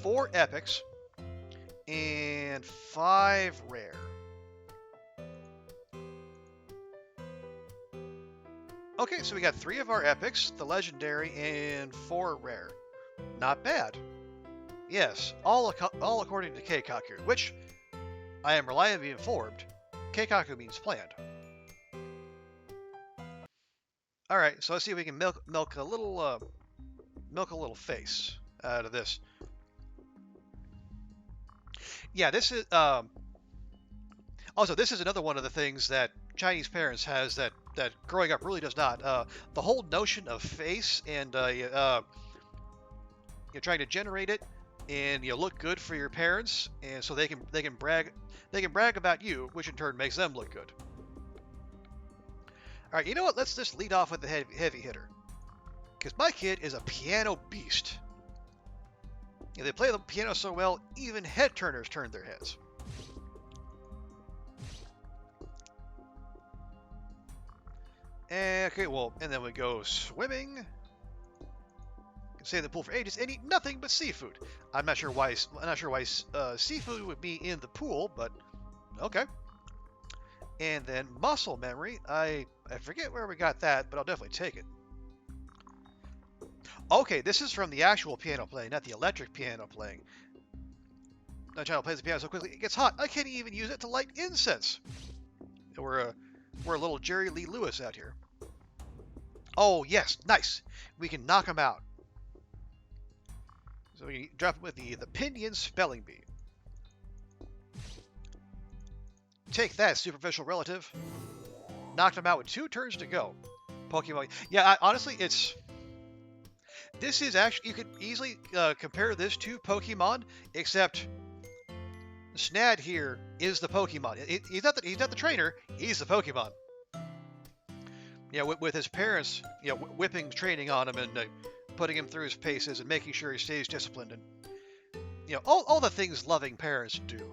4 epics, and 5 rare. Okay, so we got 3 of our epics, the legendary, and 4 rare. Not bad. Yes, all according to Keikaku, which I am reliably informed. Keikaku means planned. All right, so let's see if we can milk a little face out of this. Yeah, this is also this is another one of the things that Chinese parents has that growing up really does not. The whole notion of face and you're trying to generate it and look good for your parents, and so they can brag about you, which in turn makes them look good. All right, you know what? Let's just lead off with the heavy hitter, because my kid is a piano beast. They play the piano so well, even head turners turn their heads. Okay, well, and then we go swimming. Stay in the pool for ages and eat nothing but seafood. I'm not sure why seafood would be in the pool, but okay. And then muscle memory. I forget where we got that, but I'll definitely take it. Okay, this is from the actual piano playing, not the electric piano playing. My child plays the piano so quickly it gets hot. I can't even use it to light incense. We're a little Jerry Lee Lewis out here. Oh yes, nice. We can knock him out. So you drop him with the Pinion Spelling Bee. Take that, superficial relative. Knocked him out with 2 turns to go. Pokemon. Yeah, honestly, this is actually, you could easily compare this to Pokemon, except Snad here is the Pokemon. He's not the trainer. He's the Pokemon. Yeah, with his parents, whipping training on him and putting him through his paces and making sure he stays disciplined and all the things loving parents do.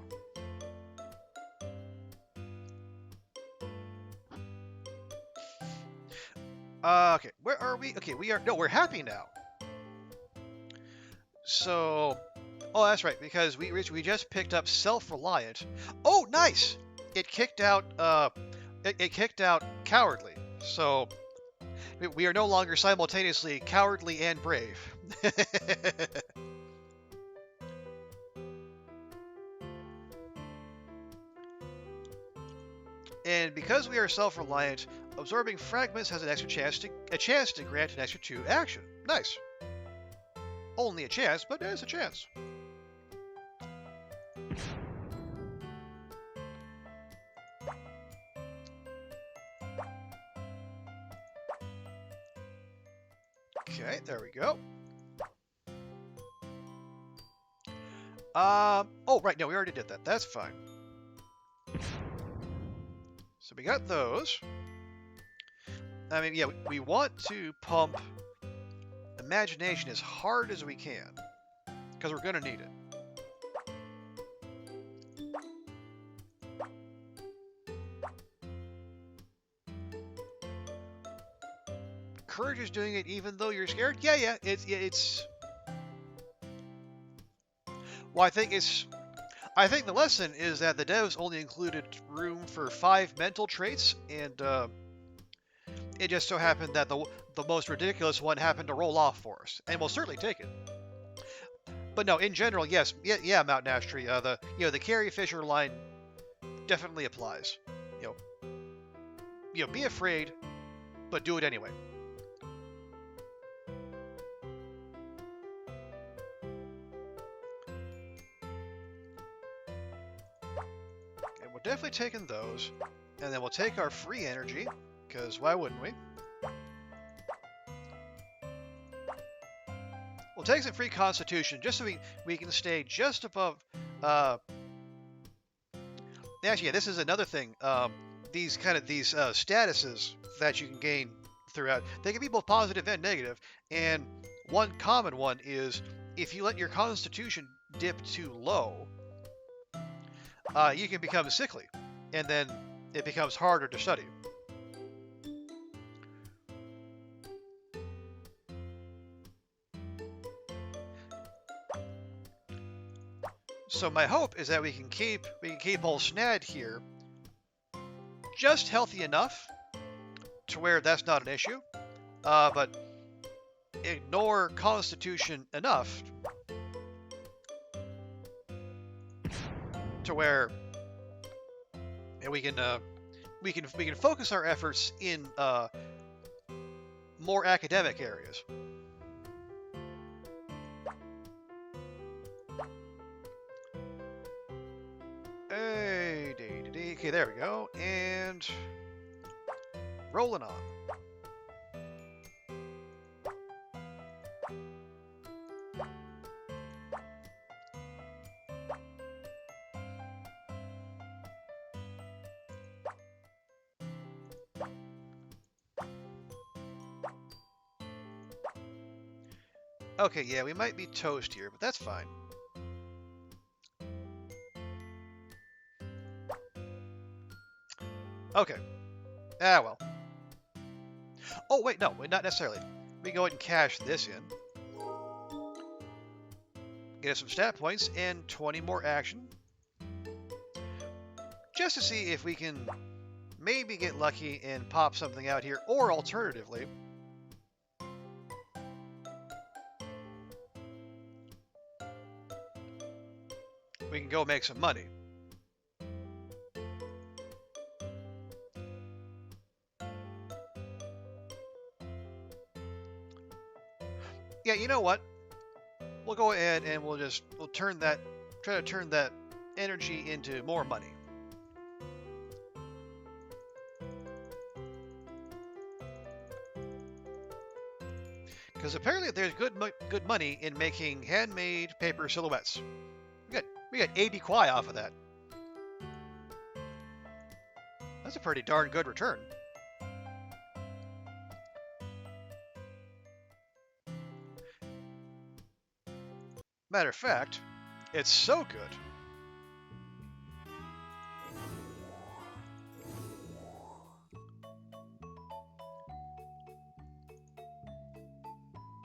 Okay, where are we? Okay, we're happy now. So, oh, that's right, because we just picked up self-reliant. Oh, nice! It kicked out it kicked out cowardly. So we are no longer simultaneously cowardly and brave. And because we are self-reliant, absorbing fragments has an extra chance to grant an extra 2 action. Nice. Only a chance, but there's a chance. Okay, there we go. Oh, right, no, we already did that. That's fine. So we got those. I mean, yeah, we want to pump imagination as hard as we can, because we're going to need it. Courage is doing it even though you're scared? Yeah, it's... Well, I think the lesson is that the devs only included room for 5 mental traits, and it just so happened that the most ridiculous one happened to roll off for us, and we'll certainly take it. But no, in general, yes, yeah, Mountain Ash Tree, the Carrie Fisher line definitely applies. Be afraid, but do it anyway. Okay, we're definitely taking those, and then we'll take our free energy, because why wouldn't we? We'll take some free constitution just so we can stay just above. Actually, yeah, this is another thing. These statuses that you can gain throughout, they can be both positive and negative. And one common one is if you let your constitution dip too low, you can become sickly, and then it becomes harder to study. So my hope is that we can keep old Snad here just healthy enough to where that's not an issue, but ignore Constitution enough to where we can focus our efforts in more academic areas. Okay, there we go, and rolling on. Okay, yeah, we might be toast here, but that's fine. Okay. Ah, well. Oh, wait, no, not necessarily. We can go ahead and cash this in. Get us some stat points and 20 more action. Just to see if we can maybe get lucky and pop something out here, or alternatively, we can go make some money. Yeah, you know what? we'll go ahead and we'll try to turn that energy into more money. Because apparently there's good money in making handmade paper silhouettes. We got 80 kwai off of that. That's a pretty darn good return. Matter of fact, it's so good.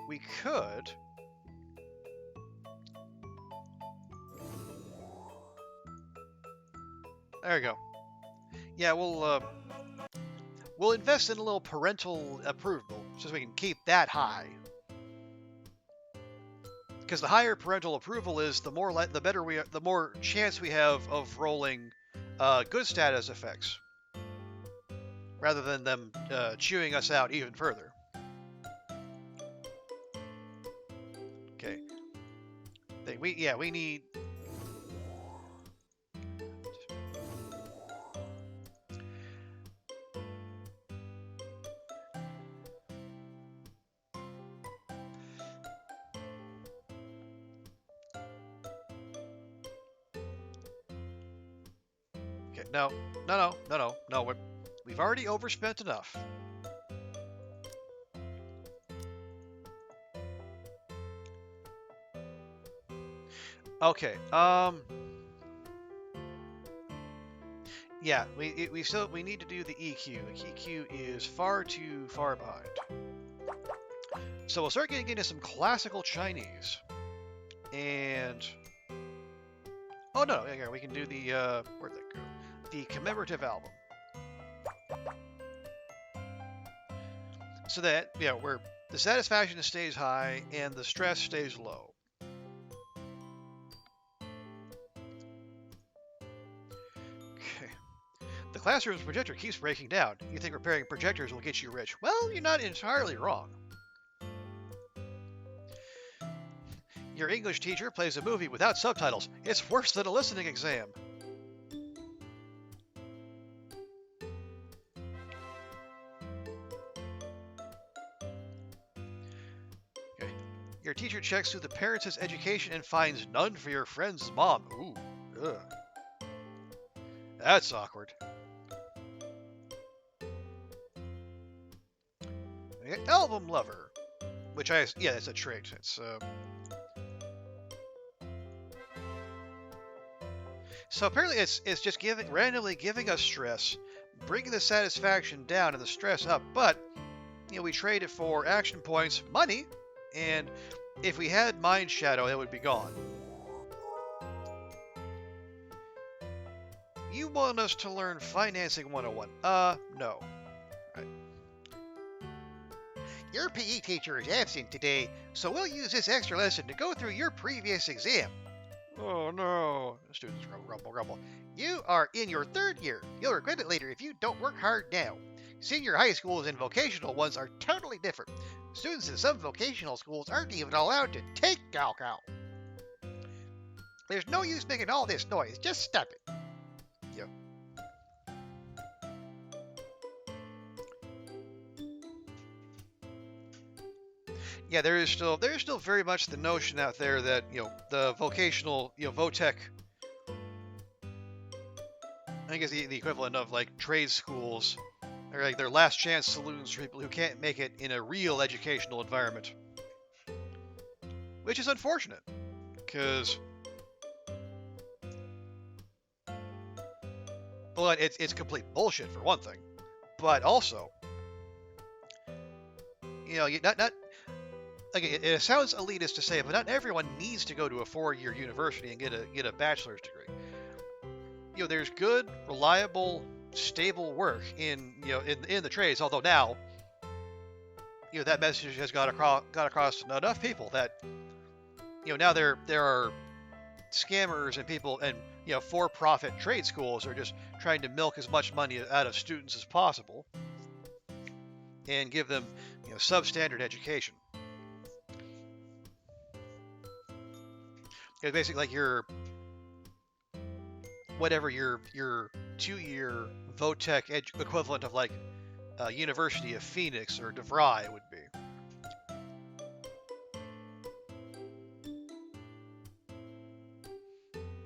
We could. There we go. Yeah, we'll invest in a little parental approval so we can keep that high. Because the higher parental approval is, the more chance we have of rolling good status effects, rather than them chewing us out even further. Okay. We need. Okay, no. We've already overspent enough. Okay. Yeah, we need to do the EQ. The EQ is far too far behind. So we'll start getting into some classical Chinese. And oh no, yeah, we can do the where'd that go? The commemorative album. So that where the satisfaction stays high and the stress stays low. Okay. The classroom's projector keeps breaking down. You think repairing projectors will get you rich. Well, you're not entirely wrong. Your English teacher plays a movie without subtitles. It's worse than a listening exam. Okay. Your teacher checks through the parents' education and finds none for your friend's mom. Ooh, ugh. That's awkward. Okay. Album lover, which that's a trait. It's So apparently it's just randomly giving us stress, bringing the satisfaction down and the stress up. But we trade it for action points, money, and if we had Mind Shadow, it would be gone. You want us to learn Financing 101? No. Right. Your PE teacher is absent today, so we'll use this extra lesson to go through your previous exam. Oh no, students grumble. You are in your third year. You'll regret it later if you don't work hard now. Senior high schools and vocational ones are totally different. Students in some vocational schools aren't even allowed to take Gaokao. There's no use making all this noise. Just stop it. Yep. Yeah, there's still very much the notion out there that the vocational votech, I guess the equivalent of like trade schools, are like their last chance saloons for people who can't make it in a real educational environment, which is unfortunate because it's complete bullshit for one thing, but also not. Like it sounds elitist to say, but not everyone needs to go to a 4-year university and get a bachelor's degree. There's good, reliable, stable work in the trades. Although now, that message has got across to enough people that now there are scammers and people and for-profit trade schools are just trying to milk as much money out of students as possible and give them substandard education. It's basically like your whatever your 2-year VOTEC equivalent of like University of Phoenix or DeVry would be.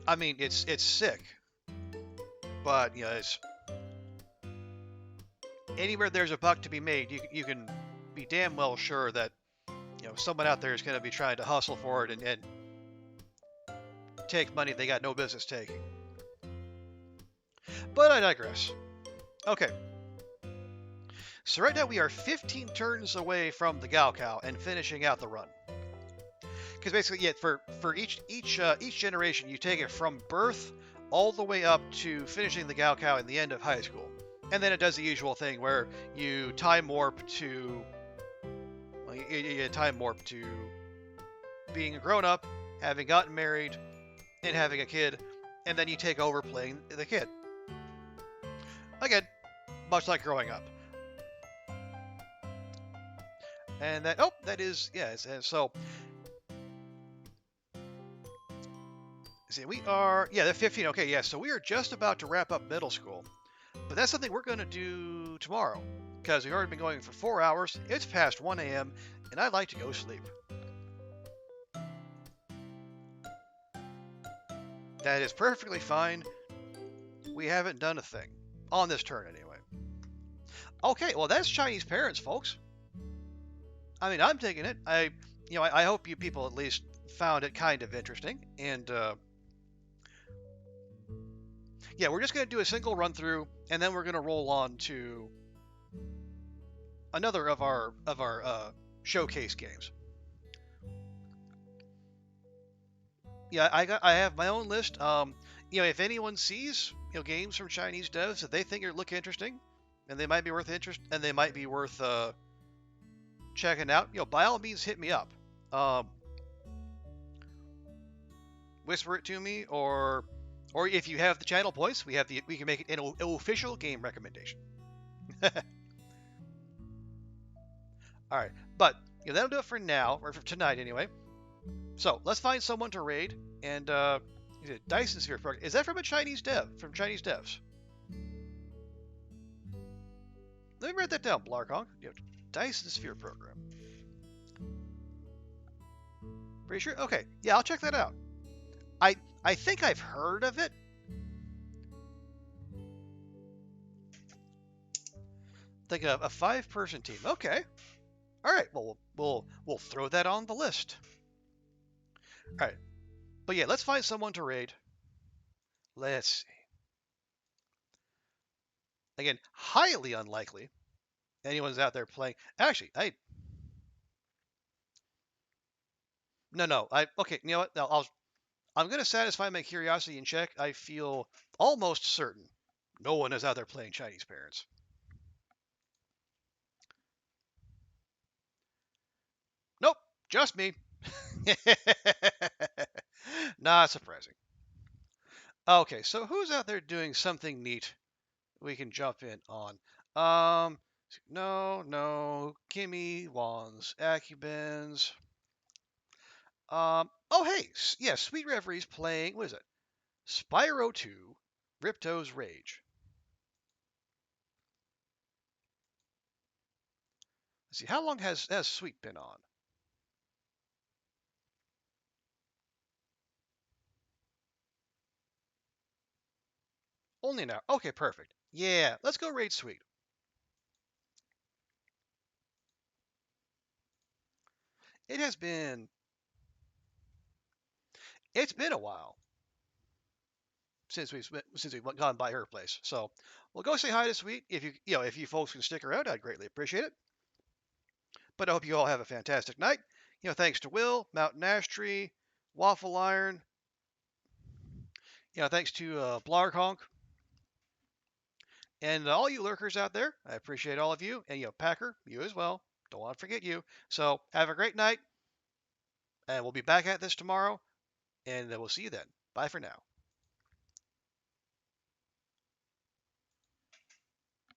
I mean, it's sick, but it's anywhere there's a buck to be made, you can be damn well sure that someone out there is going to be trying to hustle for it and take money they got no business taking. But I digress. Okay, so right now we are 15 turns away from the Gaokao and finishing out the run. Because basically, yeah, for each generation, you take it from birth all the way up to finishing the Gaokao in the end of high school, and then it does the usual thing where you time warp to you time warp to being a grown up, having gotten married, and having a kid, and then you take over playing the kid. Again, much like growing up. And that is, yeah, so, see, we are, yeah, they're 15, okay, yeah, so we are just about to wrap up middle school. But that's something we're going to do tomorrow, because we've already been going for 4 hours, it's past 1 a.m., and I'd like to go sleep. That is perfectly fine. We haven't done a thing. On this turn, anyway. Okay, well, that's Chinese parents, folks. I mean, I'm taking it. I hope you people at least found it kind of interesting. And, yeah, we're just going to do a single run through, and then we're going to roll on to another of our showcase games. Yeah, I have my own list. If anyone sees games from Chinese devs that they think look interesting, and they might be worth checking out, by all means hit me up. Whisper it to me, or if you have the channel points, we can make it an official game recommendation. All right, but that'll do it for now, or for tonight anyway. So let's find someone to raid, and Dyson Sphere program. Is that from a Chinese dev? From Chinese devs? Let me write that down, Blarkong. Dyson Sphere program. Pretty sure? Okay, yeah, I'll check that out. I think I've heard of it. Like a 5-person team. Okay. All right. Well, we'll throw that on the list. All right. But yeah, let's find someone to raid. Let's see. Again, highly unlikely anyone's out there playing. Actually, no. Okay. You know what? I'm gonna satisfy my curiosity and check. I feel almost certain no one is out there playing Chinese parents. Nope, just me. Not surprising. Okay, so who's out there doing something neat we can jump in on? No, Kimmy, Wands, Acubens. Oh hey, yeah, Sweet Reverie's playing, what is it? Spyro 2, Ripto's Rage. Let's see, how long has Sweet been on? Only an hour. Okay, perfect. Yeah, let's go raid Sweet. It has been. It's been a while since we've gone by her place. So we'll go say hi to Sweet. If you folks can stick around, I'd greatly appreciate it. But I hope you all have a fantastic night. Thanks to Will, Mountain Ash Tree, Waffle Iron. Thanks to Blark and all you lurkers out there. I appreciate all of you, and Packer, you as well. Don't want to forget you. So have a great night, and we'll be back at this tomorrow, and we'll see you then. Bye for now.